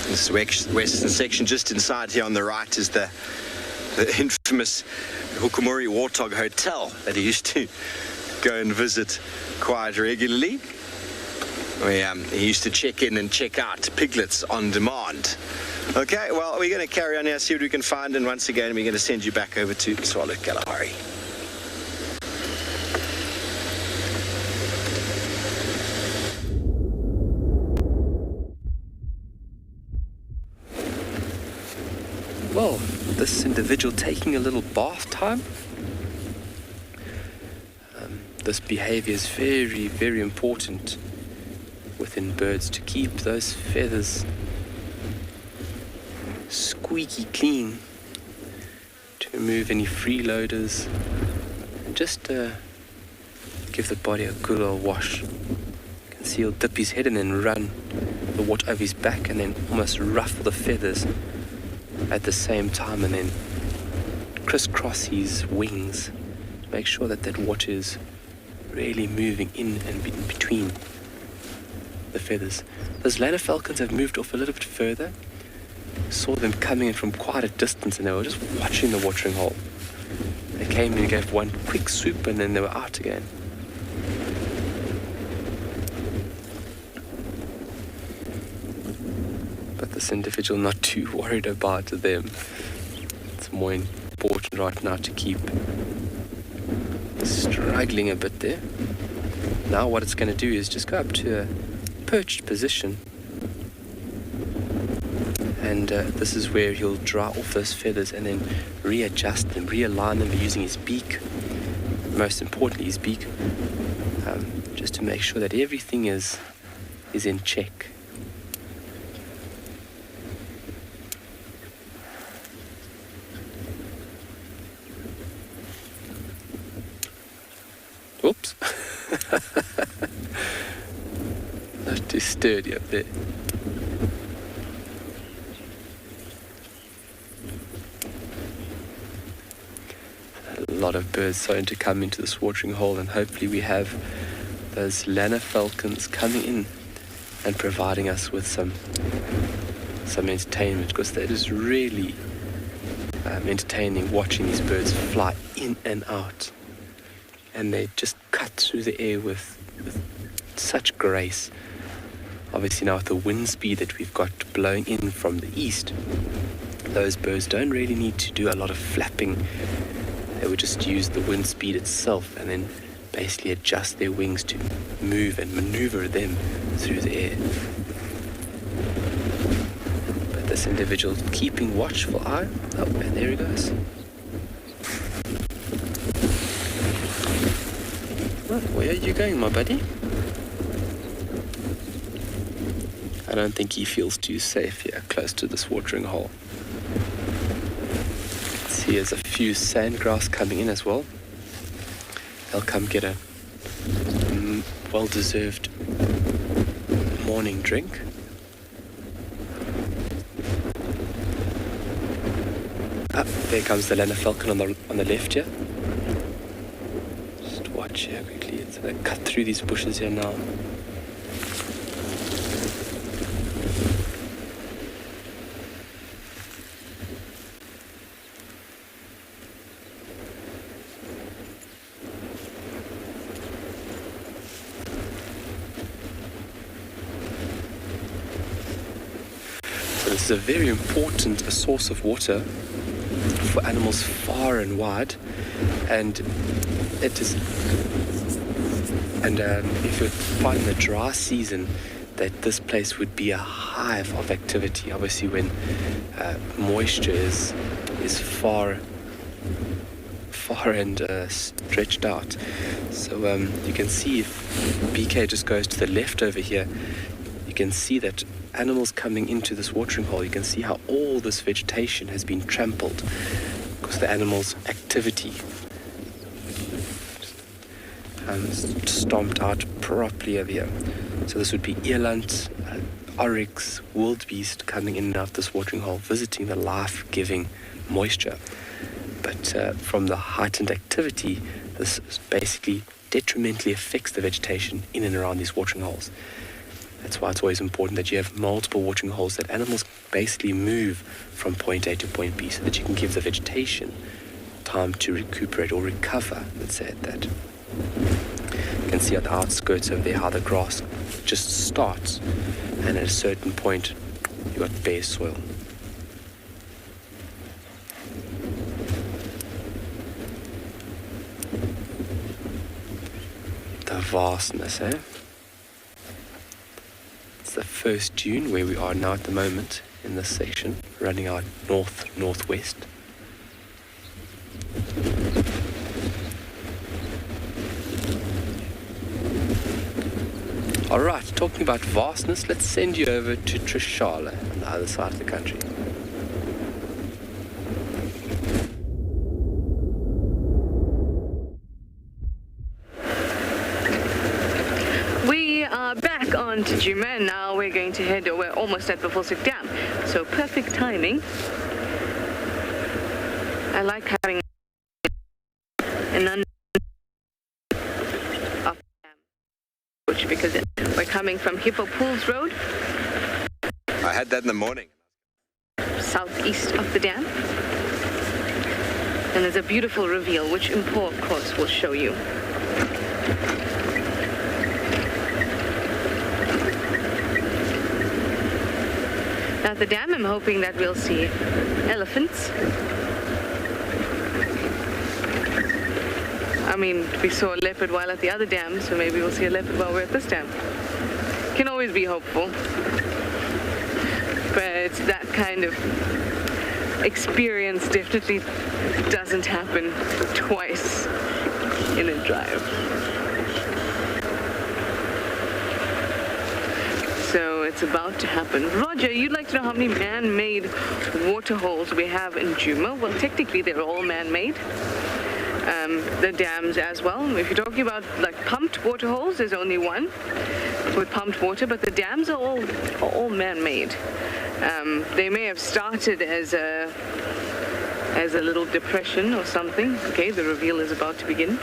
This western section just inside here on the right is the infamous Hukumuri Warthog Hotel that he used to go and visit quite regularly. He used to check in and check out piglets on demand. Okay, well, we're going to carry on here, see what we can find, and once again, we're going to send you back over to Swallow Kalahari. Well, this individual taking a little bath time. This behavior is very, very important within birds to keep those feathers squeaky clean, to remove any freeloaders, and just give the body a good old wash. You can see he'll dip his head in and run the water over his back, and then almost ruffle the feathers at the same time, and then crisscross his wings. Make sure that that water is really moving in and in between the feathers. Those lanner falcons have moved off a little bit further. Saw them coming in from quite a distance, and they were just watching the watering hole. They came in and gave one quick swoop, and then they were out again. But this individual not too worried about them. It's more important right now to keep struggling a bit there. Now what it's going to do is just go up to a perched position, and this is where he'll dry off those feathers and then readjust them, realign them using his beak, most importantly his beak, just to make sure that everything is in check. Oops. Not too sturdy up there. A lot of birds starting to come into this watering hole, and hopefully we have those lanner falcons coming in and providing us with some entertainment, because that is really entertaining watching these birds fly in and out. And they just cut through the air with such grace. Obviously now with the wind speed that we've got blowing in from the east, those birds don't really need to do a lot of flapping. They would just use the wind speed itself and then basically adjust their wings to move and maneuver them through the air. But this individual keeping watchful eye. Oh, and there he goes. Where are you going, my buddy? I don't think he feels too safe here, close to this watering hole. See, there's a few sandgrass coming in as well. They'll come get a well-deserved morning drink. Ah, there comes the lanner falcon on the left here. Just watch here quickly. So they cut through these bushes here now. So this is a very important source of water for animals far and wide, and it is. And if you find in the dry season that this place would be a hive of activity, obviously when moisture is far and stretched out. So you can see if BK just goes to the left over here, you can see that animals coming into this watering hole, you can see how all this vegetation has been trampled because the animals' activity stomped out properly over here. So this would be eland, oryx, wildebeest coming in and out this watering hole, visiting the life-giving moisture. But from the heightened activity, this basically detrimentally affects the vegetation in and around these watering holes. That's why it's always important that you have multiple watering holes, that animals basically move from point A to point B, so that you can give the vegetation time to recuperate or recover, let's say that. You can see at the outskirts over there how the grass just starts, and at a certain point you've got bare soil. The vastness, eh? It's the first dune where we are now at the moment in this section, running out northwest. All right, talking about vastness, let's send you over to Trishala on the other side of the country. We are back on to Dune, and now we're going to head, we're almost at Buffelshoek Dam, so perfect timing. I like having an up dam, because we're coming from Hippo Pools Road, I had that in the morning. southeast of the dam. And there's a beautiful reveal, which Impo, of course, will show you. Now at the dam, I'm hoping that we'll see elephants. I mean, we saw a leopard while at the other dam, so maybe we'll see a leopard while we're at this dam. Can always be hopeful. But that kind of experience definitely doesn't happen twice in a drive. So it's about to happen. Roger, you'd like to know how many man-made water holes we have in Dune? Well, technically they're all man-made. The dams as well. If you're talking about like pumped water holes, there's only one with pumped water, but the dams are all man-made. They may have started as a little depression or something. Okay, the reveal is about to begin.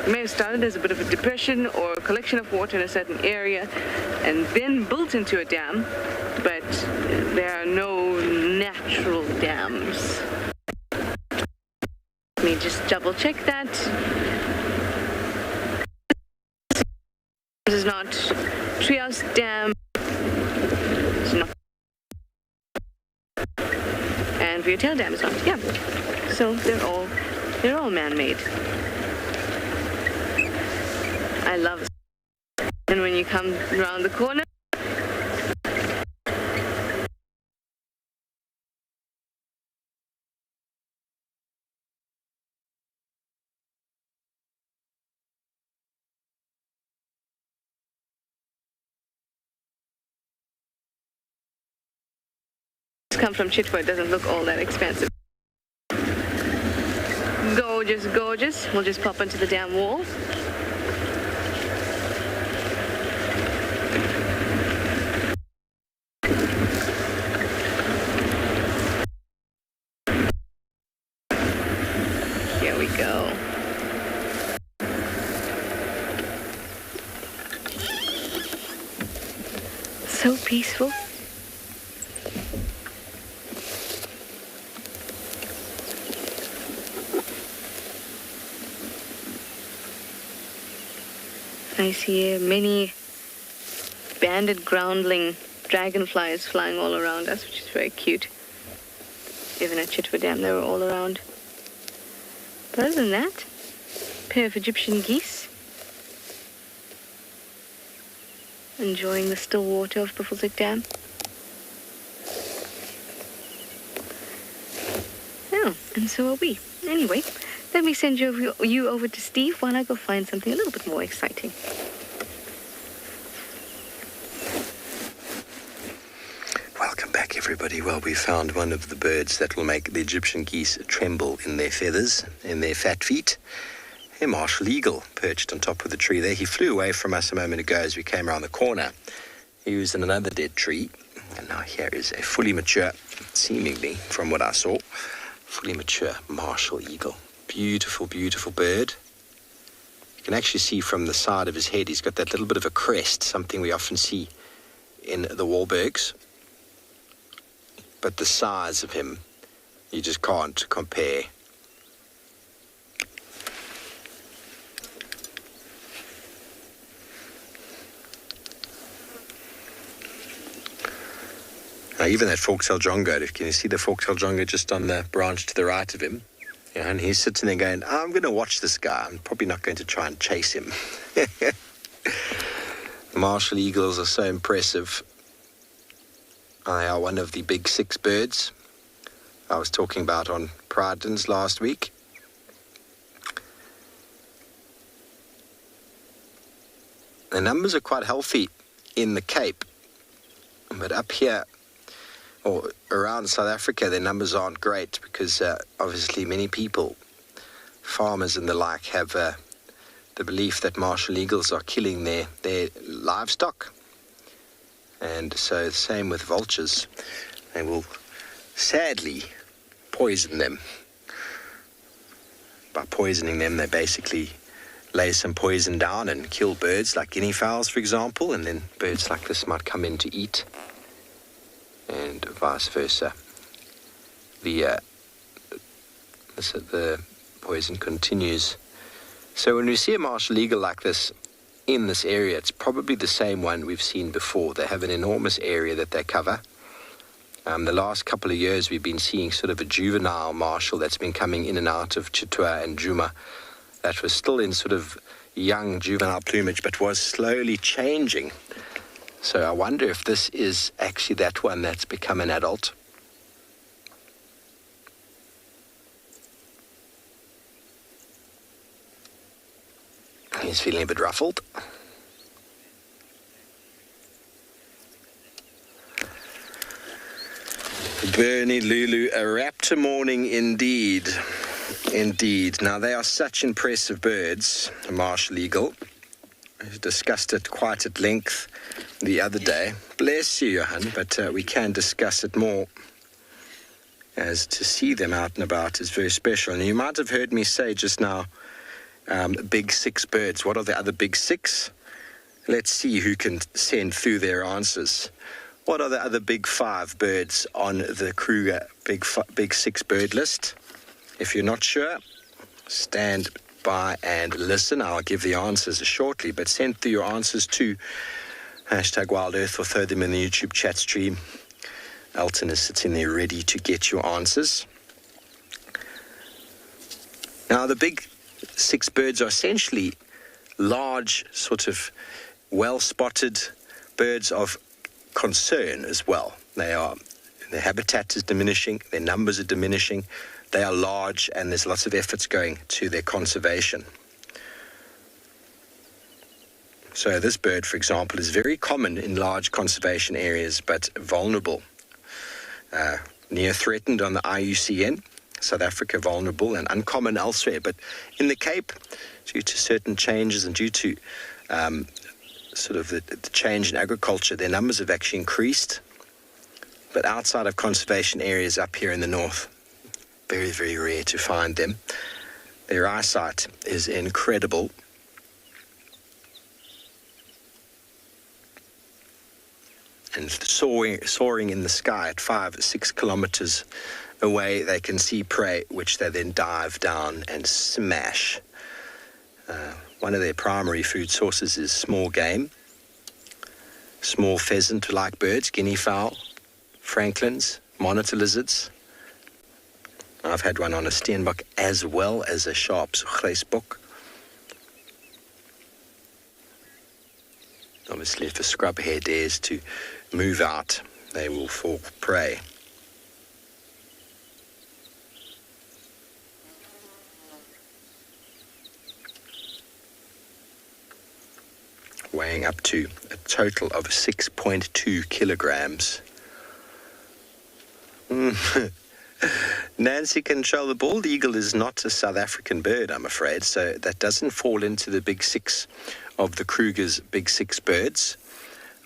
It may have started as a bit of a depression or a collection of water in a certain area and then built into a dam, but there are no natural dams. Let me just double check that. This is not Treehouse Dam. It's not. And Viewtail Dam is not. Yeah. So they're all man-made. I love it. And when you come around the corner, come from Chitwa, it doesn't look all that expensive. Gorgeous, gorgeous. We'll just pop into the dam wall. Here we go. So peaceful. I see many banded groundling dragonflies flying all around us, which is very cute. Even at Chitwa Dam, they were all around. But other than that, a pair of Egyptian geese enjoying the still water of Buffelshoek Dam. Oh, and so are we. Anyway, let me send you over to Steve while I go find something a little bit more exciting. Welcome back, everybody. Well, we found one of the birds that will make the Egyptian geese tremble in their feathers, in their fat feet. A martial eagle perched on top of the tree there. He flew away from us a moment ago as we came around the corner. He was in another dead tree. And now here is a fully mature, seemingly, from what I saw, fully mature martial eagle. Beautiful, beautiful bird. You can actually see from the side of his head, he's got that little bit of a crest, something we often see in the Wahlbergs. But the size of him, you just can't compare. Now, even that fork-tailed jongo, can you see the fork-tailed jongo just on the branch to the right of him? Yeah, and he's sitting there going, I'm going to watch this guy. I'm probably not going to try and chase him. Martial eagles are so impressive. They are one of the big 6 birds I was talking about on Pridlands last week. The numbers are quite healthy in the Cape, but up here or around South Africa, their numbers aren't great because obviously many people, farmers and the like, have the belief that martial eagles are killing their livestock. And so the same with vultures. They will sadly poison them. By poisoning them, they basically lay some poison down and kill birds like guinea fowls, for example, and then birds like this might come in to eat, and vice versa. The poison continues. So when we see a martial eagle like this in this area, it's probably the same one we've seen before. They have an enormous area that they cover. The last couple of years we've been seeing sort of a juvenile martial that's been coming in and out of Chitwa and Djuma that was still in sort of young juvenile plumage but was slowly changing. So I wonder if this is actually that one that's become an adult. He's feeling a bit ruffled. Bernie Lulu, a raptor morning indeed. Indeed. Now, they are such impressive birds, a martial eagle. I discussed it quite at length the other day. Bless you, Johan, but we can discuss it more, as to see them out and about is very special. And you might have heard me say just now, big six birds. What are the other big six? Let's see who can send through their answers. What are the other big five birds on the Kruger big six bird list? If you're not sure, stand by and listen. I'll give the answers shortly, but send through your answers to #WildEarth or throw them in the YouTube chat stream. Elton is sitting there ready to get your answers. Now, the big six birds are essentially large, sort of well-spotted birds of concern as well. Their habitat is diminishing, their numbers are diminishing, they are large, and there's lots of efforts going to their conservation. So this bird, for example, is very common in large conservation areas, but vulnerable. Near threatened on the IUCN, South Africa vulnerable, and uncommon elsewhere. But in the Cape, due to certain changes and due to sort of the change in agriculture, their numbers have actually increased. But outside of conservation areas up here in the north, very, very rare to find them. Their eyesight is incredible. And soaring in the sky at 5-6 kilometers away, they can see prey, which they then dive down and smash. One of their primary food sources is small game, small pheasant-like birds, guinea fowl, franklins, monitor lizards. I've had one on a steenbok as well as a sharp's grijsbok. Obviously, if a scrub hare dares to move out, they will fall prey. Weighing up to a total of 6.2 kilograms. Nancy Control, the bald eagle is not a South African bird, I'm afraid, so that doesn't fall into the big six of the Kruger's big six birds.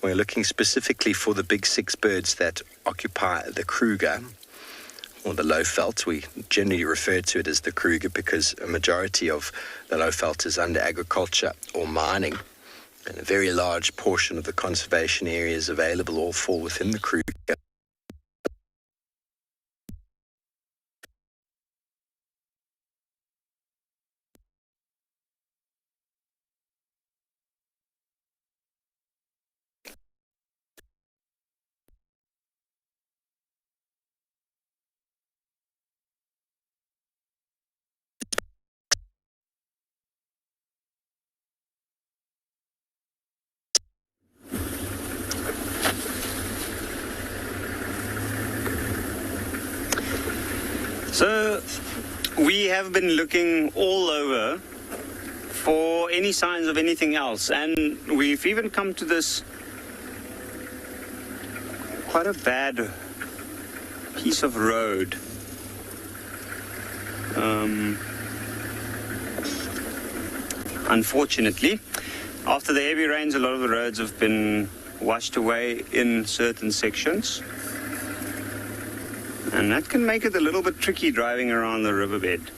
We're looking specifically for the big six birds that occupy the Kruger, or the Lowveld. We generally refer to it as the Kruger because a majority of the Lowveld is under agriculture or mining. And a very large portion of the conservation areas available all fall within the Kruger. So we have been looking all over for any signs of anything else. And we've even come to this quite a bad piece of road. Unfortunately, after the heavy rains, a lot of the roads have been washed away in certain sections. And that can make it a little bit tricky driving around the riverbed.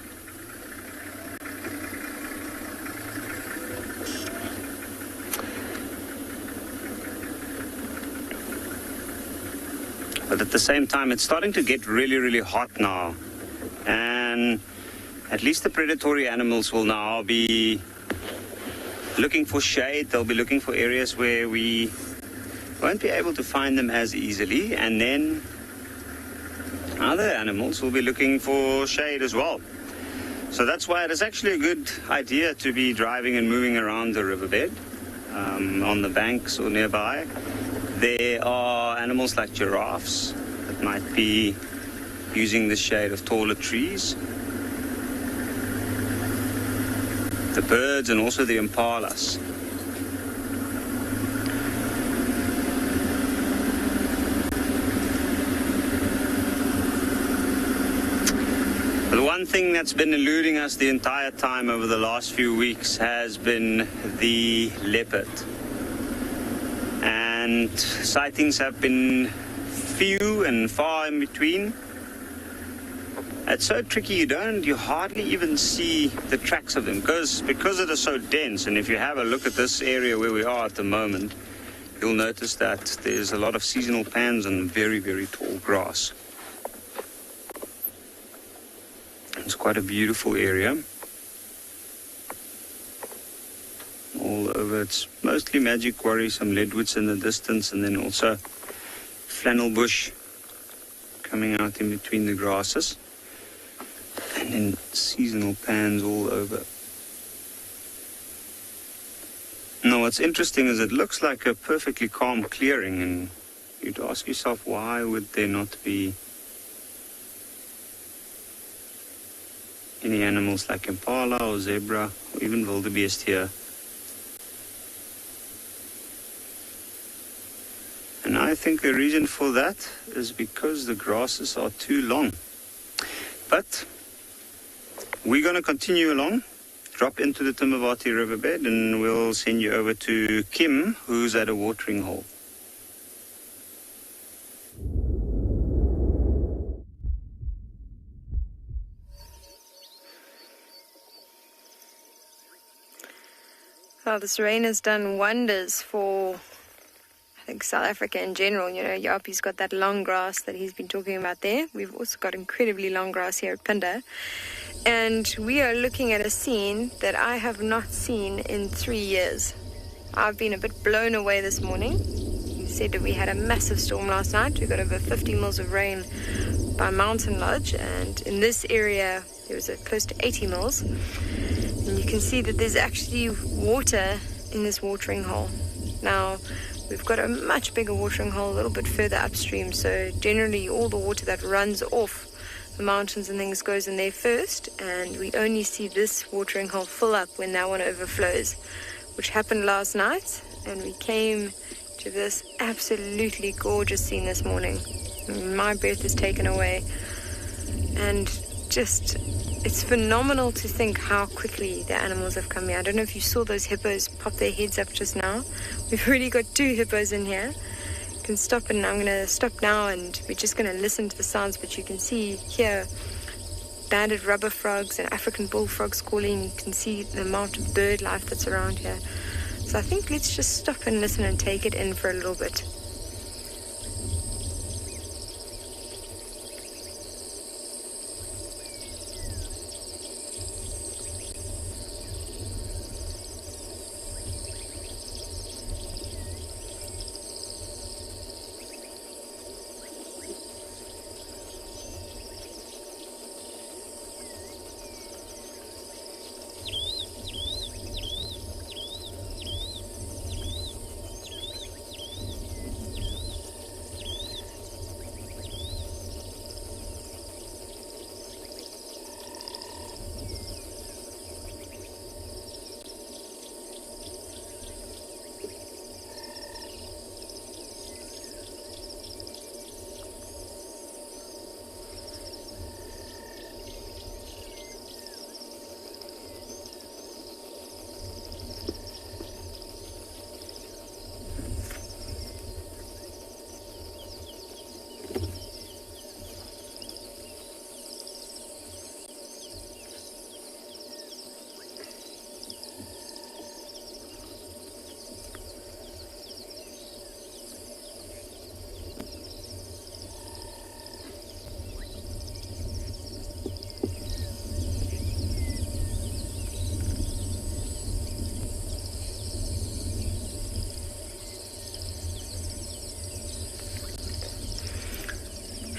But at the same time, it's starting to get really, really hot now. And at least the predatory animals will now be looking for shade. They'll be looking for areas where we won't be able to find them as easily. And then other animals will be looking for shade as well. So that's why it is actually a good idea to be driving and moving around the riverbed, on the banks or nearby. There are animals like giraffes that might be using the shade of taller trees. The birds and also the impalas. The one thing that's been eluding us the entire time over the last few weeks has been the leopard. And sightings have been few and far in between. It's so tricky, you hardly even see the tracks of them because it is so dense. And if you have a look at this area where we are at the moment, you'll notice that there's a lot of seasonal pans and very, very tall grass. It's quite a beautiful area. All over, it's mostly magic quarry, some leadwoods in the distance, and then also flannel bush coming out in between the grasses. And then seasonal pans all over. Now what's interesting is it looks like a perfectly calm clearing, and you'd ask yourself, why would there not be any animals like impala or zebra or even wildebeest here? And I think the reason for that is because the grasses are too long. But we're going to continue along, drop into the Timavati riverbed, and we'll send you over to Kim, who's at a watering hole. Well, this rain has done wonders for, I think, South Africa in general. You know, Yapi's got that long grass that he's been talking about there. We've also got incredibly long grass here at Pinda. And we are looking at a scene that I have not seen in 3 years. I've been a bit blown away this morning. You said that we had a massive storm last night. We got over 50 mils of rain by Mountain Lodge. And in this area, there was close to 80 mils. And you can see that there's actually water in this watering hole. Now, we've got a much bigger watering hole a little bit further upstream. So generally, all the water that runs off the mountains and things goes in there first, and we only see this watering hole fill up when that one overflows, which happened last night. And we came to this absolutely gorgeous scene this morning. My breath is taken away, and just, it's phenomenal to think how quickly the animals have come here. I don't know if you saw those hippos pop their heads up just now. We've already got 2 hippos in here. Can stop, and I'm going to stop now, and we're just going to listen to the sounds. But you can see here banded rubber frogs and African bullfrogs calling. You can see the amount of bird life that's around here. So I think let's just stop and listen and take it in for a little bit.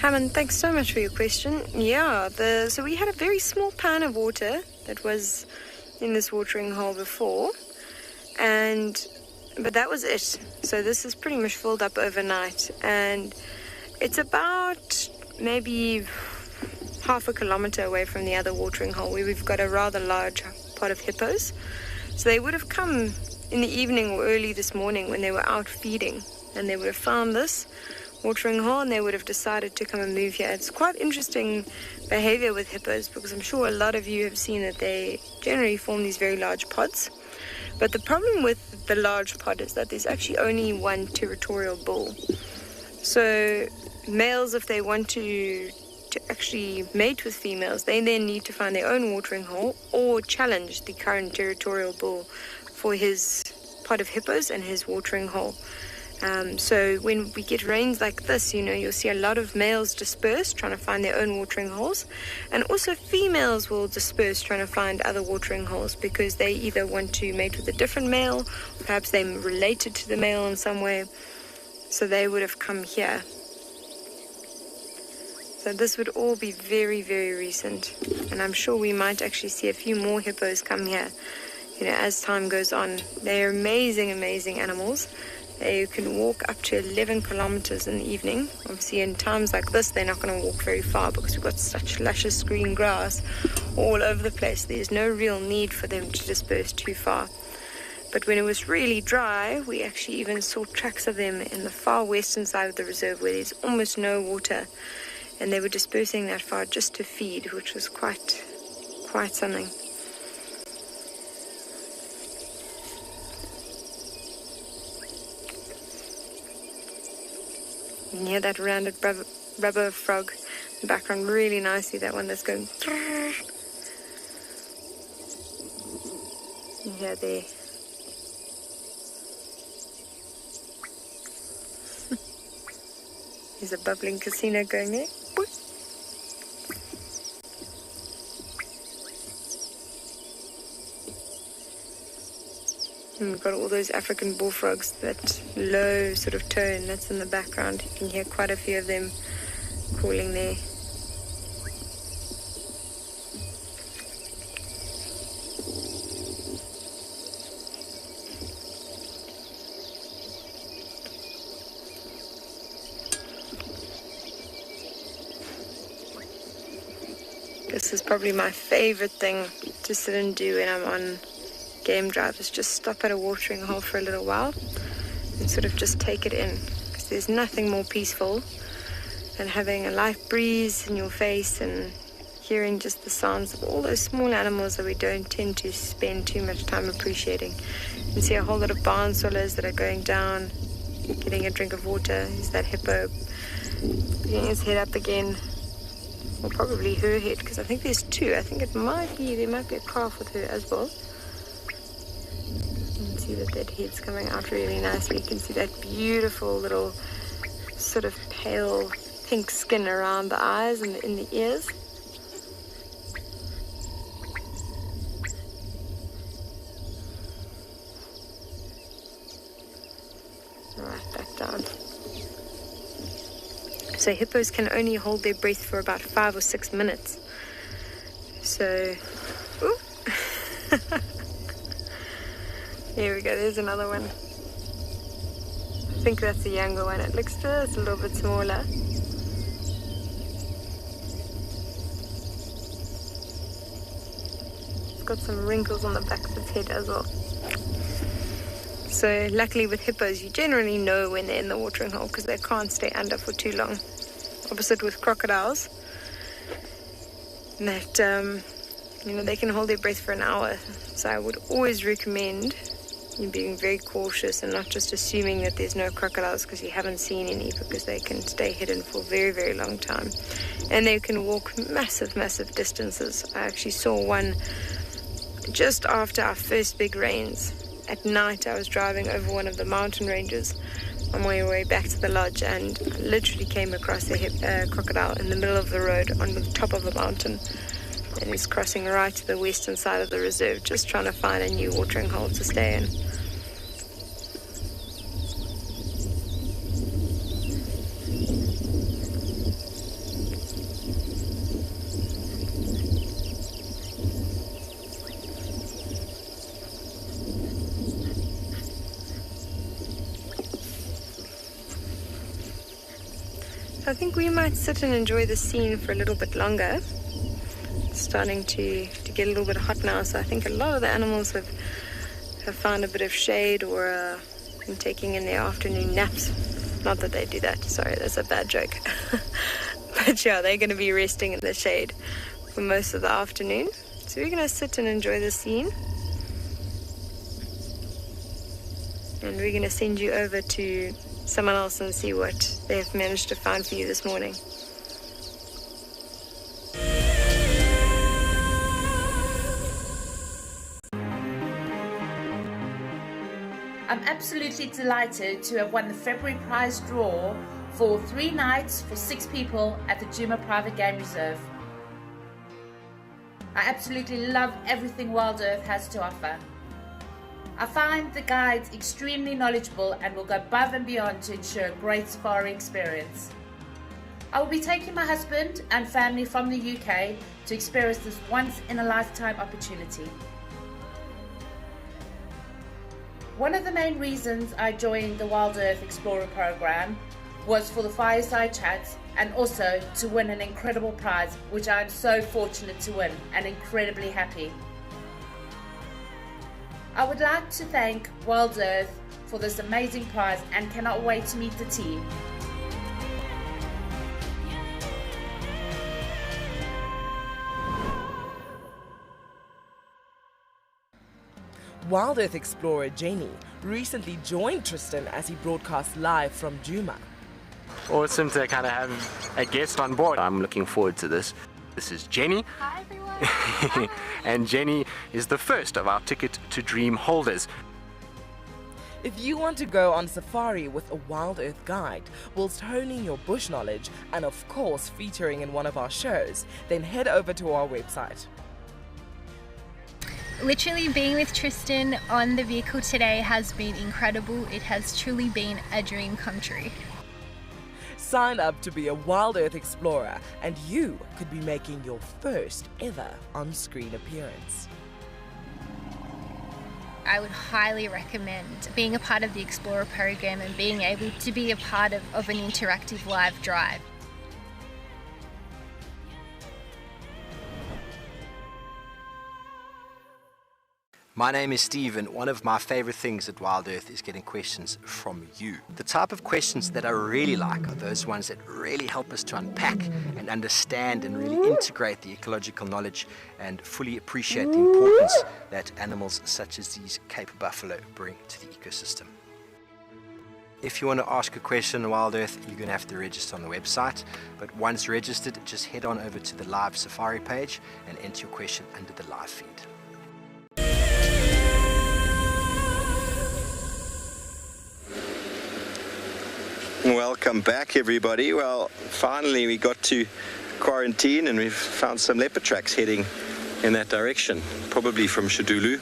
Hammond, thanks so much for your question. Yeah, so we had a very small pan of water that was in this watering hole before, but that was it. So this is pretty much filled up overnight, and it's about maybe half a kilometer away from the other watering hole where we've got a rather large pod of hippos. So they would have come in the evening or early this morning when they were out feeding, and they would have found this watering hole and they would have decided to come and move here. It's quite interesting behavior with hippos, because I'm sure a lot of you have seen that they generally form these very large pods. But the problem with the large pod is that there's actually only one territorial bull. So males, if they want to actually mate with females, they then need to find their own watering hole or challenge the current territorial bull for his pod of hippos and his watering hole. So when we get rains like this, you'll see a lot of males disperse trying to find their own watering holes, and also females will disperse trying to find other watering holes because they either want to mate with a different male, perhaps they're related to the male in some way, so they would have come here. So this would all be very, very recent, and I'm sure we might actually see a few more hippos come here, as time goes on. They're amazing, amazing animals. They can walk up to 11 kilometers in the evening. Obviously, in times like this, they're not going to walk very far because we've got such luscious green grass all over the place. There's no real need for them to disperse too far. But when it was really dry, we actually even saw tracks of them in the far western side of the reserve where there's almost no water. And they were dispersing that far just to feed, which was quite something. You can hear that rounded rubber frog in the background really nicely, that one that's going. You hear there. There's a bubbling casino going there. And we've got all those African bullfrogs, that low sort of tone that's in the background. You can hear quite a few of them calling there. This is probably my favorite thing to sit and do when I'm on game drive, is just stop at a watering hole for a little while and sort of just take it in, because there's nothing more peaceful than having a light breeze in your face and hearing just the sounds of all those small animals that we don't tend to spend too much time appreciating. You can see a whole lot of barn swallows that are going down, getting a drink of water. There's that hippo putting his head up again, or probably her head, because I think there's two. I think there might be a calf with her as well. You can see that head's coming out really nicely. You can see that beautiful little sort of pale pink skin around the eyes and in the ears. Right, back down. So hippos can only hold their breath for about 5 or 6 minutes. So, ooh. Here we go, there's another one. I think that's the younger one. It looks just a little bit smaller. It's got some wrinkles on the back of its head as well. So luckily with hippos, you generally know when they're in the watering hole because they can't stay under for too long. Opposite with crocodiles, that they can hold their breath for an hour. So I would always recommend you being very cautious and not just assuming that there's no crocodiles because you haven't seen any, because they can stay hidden for a very, very long time. And they can walk massive, massive distances. I actually saw one just after our first big rains. At night, I was driving over one of the mountain ranges on my way back to the lodge, and I literally came across a crocodile in the middle of the road on the top of a mountain. And he's crossing right to the western side of the reserve, just trying to find a new watering hole to stay in. I think we might sit and enjoy the scene for a little bit longer. It's starting to get a little bit hot now, so I think a lot of the animals have found a bit of shade or been taking in their afternoon naps. Not that they do that, sorry, that's a bad joke. But yeah, they're going to be resting in the shade for most of the afternoon. So we're going to sit and enjoy the scene. And we're going to send you over to someone else and see what they've managed to find for you this morning. I'm absolutely delighted to have won the February prize draw for 3 nights for 6 people at the Dune Private Game Reserve. I absolutely love everything Wild Earth has to offer. I find the guides extremely knowledgeable and will go above and beyond to ensure a great safari experience. I will be taking my husband and family from the UK to experience this once-in-a-lifetime opportunity. One of the main reasons I joined the Wild Earth Explorer program was for the fireside chats and also to win an incredible prize, which I am so fortunate to win and incredibly happy. I would like to thank Wild Earth for this amazing prize and cannot wait to meet the team. Wild Earth Explorer Jenny recently joined Tristan as he broadcast live from Djuma. Awesome to kind of have a guest on board. I'm looking forward to this. This is Jenny. Hi everyone. And Jenny is the first of our Ticket to Dream holders. If you want to go on safari with a Wild Earth guide whilst honing your bush knowledge and of course featuring in one of our shows, then head over to our website. Literally being with Tristan on the vehicle today has been incredible. It has truly been a dream come true. Sign up to be a Wild Earth Explorer and you could be making your first ever on-screen appearance. I would highly recommend being a part of the Explorer program and being able to be a part of an interactive live drive. My name is Steve, and one of my favorite things at Wild Earth is getting questions from you. The type of questions that I really like are those ones that really help us to unpack and understand and really integrate the ecological knowledge and fully appreciate the importance that animals such as these Cape buffalo bring to the ecosystem. If you want to ask a question on Wild Earth, you're going to have to register on the website. But once registered, just head on over to the live safari page and enter your question under the live feed. Welcome back, everybody. Well, finally we got to quarantine and we've found some leopard tracks heading in that direction, probably from Shadulu.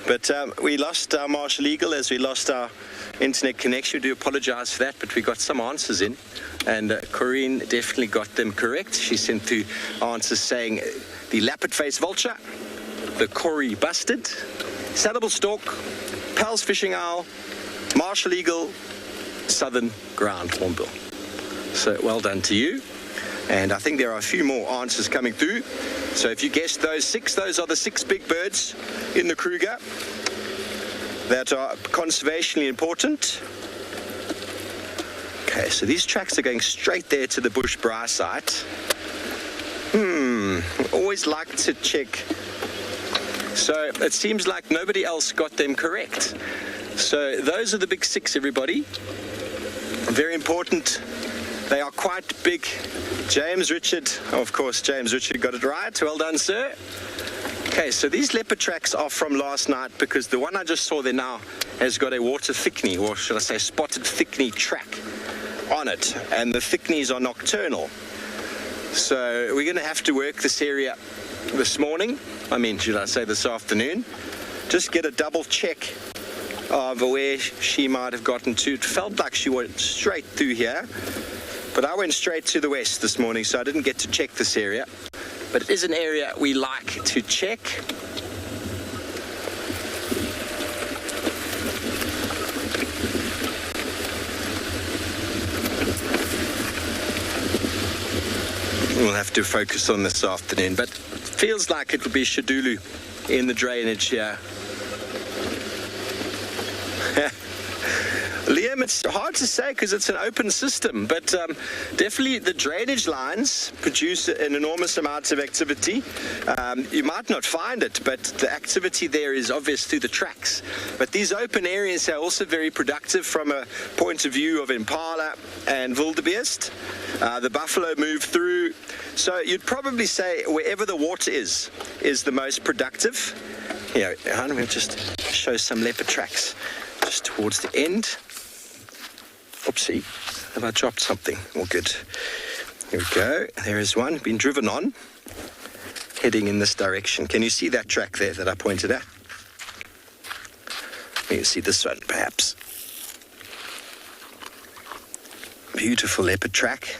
But we lost our martial eagle as we lost our internet connection. We do apologize for that, but we got some answers in, and Corinne definitely got them correct. She sent through answers saying the leopard-faced vulture, the Cory bustard, saddlebill stork, Pal's fishing owl, martial eagle, southern ground hornbill. So well done to you. And I think there are a few more answers coming through. So if you guessed those 6, those are the 6 big birds in the Kruger that are conservationally important. Okay, so these tracks are going straight there to the Bush Braai site. Always like to check. So it seems like nobody else got them correct. So those are the big 6, everybody. Very important. They are quite big. James Richard, of course, James Richard got it right. Well done, sir. Okay, so these leopard tracks are from last night because the one I just saw there now has got a water thickney, or should I say spotted thickney track on it. And the thickneys are nocturnal. So we're going to have to work this area this morning. I mean, should I say this afternoon? Just get a double check of where she might have gotten to. It felt like she went straight through here, but I went straight to the west this morning, so I didn't get to check this area. But it is an area we like to check. we'll have to focus on this afternoon. But it feels like it will be Shadulu in the drainage here. Liam, it's hard to say because it's an open system, but definitely the drainage lines produce an enormous amount of activity. You might not find it, but the activity there is obvious through the tracks. But these open areas are also very productive from a point of view of impala and wildebeest. The buffalo move through. So you'd probably say wherever the water is the most productive. Here, I'm going to just show some leopard tracks just towards the end. Oopsie, have I dropped something? All good. Here we go. There is one, been driven on, heading in this direction. Can you see that track there that I pointed at? You can see this one, perhaps. Beautiful leopard track.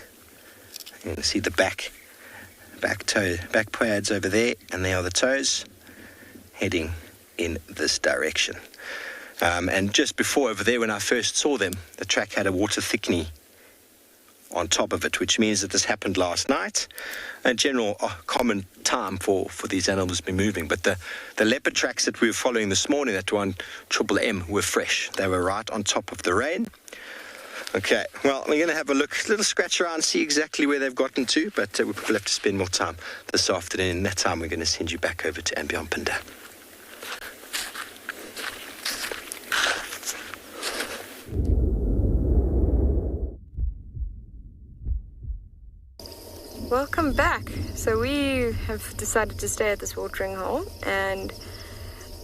You can see the back pads over there, and there are the toes, heading in this direction. And just before over there, when I first saw them, the track had a water thickening on top of it, which means that this happened last night. A general common time for these animals to be moving. But the leopard tracks that we were following this morning, that one Triple M, were fresh. They were right on top of the rain. Okay, well, we're going to have a look, a little scratch around, see exactly where they've gotten to, but we'll have to spend more time this afternoon. In that time, we're going to send you back over to Ambionpinda. Welcome back. So we have decided to stay at this watering hole, and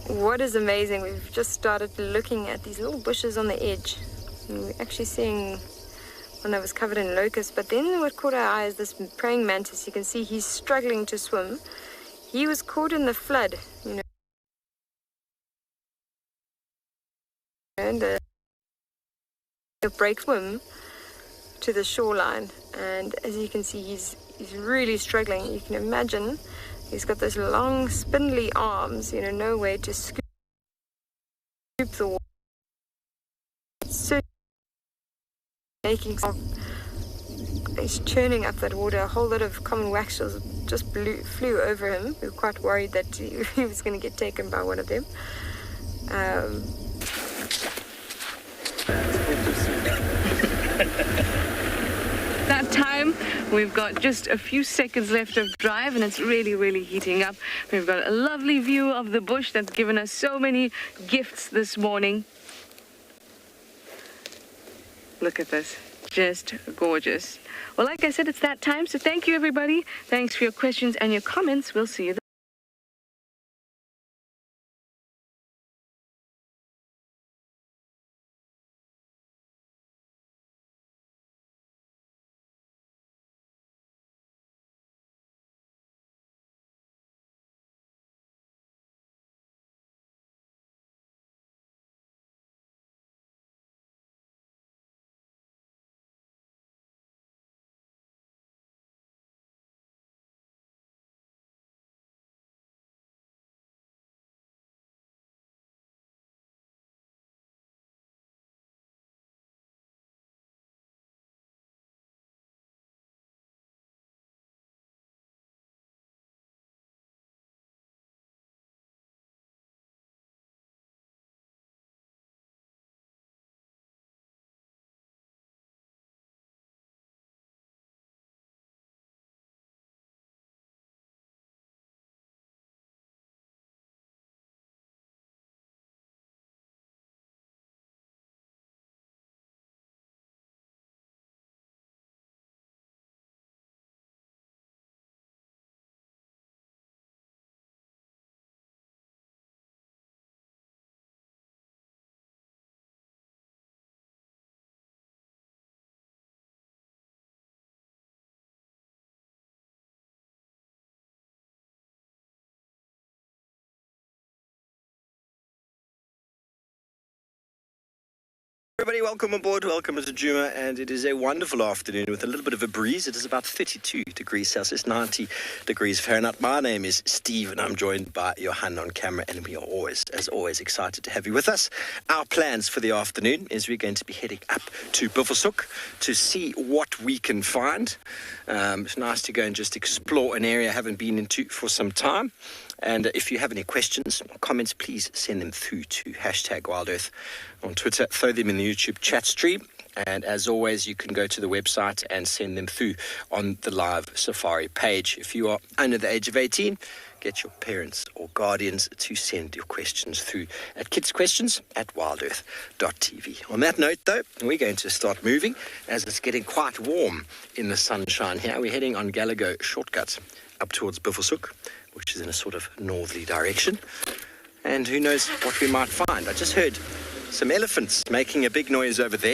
what is amazing, we've just started looking at these little bushes on the edge. And we're actually seeing one that was covered in locusts, but then what caught our eye is this praying mantis. You can see he's struggling to swim. He was caught in the flood, you know, and the break swim to the shoreline, and as you can see, he's really struggling. You can imagine he's got those long spindly arms, you know, no way to scoop the water. So he's churning up that water. A whole lot of common waxshells just flew over him. We were quite worried that he was going to get taken by one of them. That time, we've got just a few seconds left of drive, and it's really heating up. We've got a lovely view of the bush that's given us so many gifts this morning. Look at this, just gorgeous. Well, like I said, it's that time, so thank you, everybody. Thanks for your questions and your comments. We'll see you then. Everybody, welcome aboard. Welcome to Djuma, and it is a wonderful afternoon with a little bit of a breeze. It is about 32 degrees Celsius, 90 degrees Fahrenheit. My name is Steve, and I'm joined by Johan on camera, and we are always, as always, excited to have you with us. Our plans for the afternoon is we're going to be heading up to Buffelshoek to see what we can find. It's nice to go and just explore an area I haven't been into for some time. And if you have any questions or comments, please send them through to #WildEarth on Twitter. Throw them in the YouTube chat stream. And as always, you can go to the website and send them through on the live safari page. If you are under the age of 18, get your parents or guardians to send your questions through at kidsquestions@wildearth.tv. On that note, though, we're going to start moving as it's getting quite warm in the sunshine here. We're heading on Gala shortcut up towards Buffelshoek, which is in a sort of northerly direction. And who knows what we might find. I just heard some elephants making a big noise over there.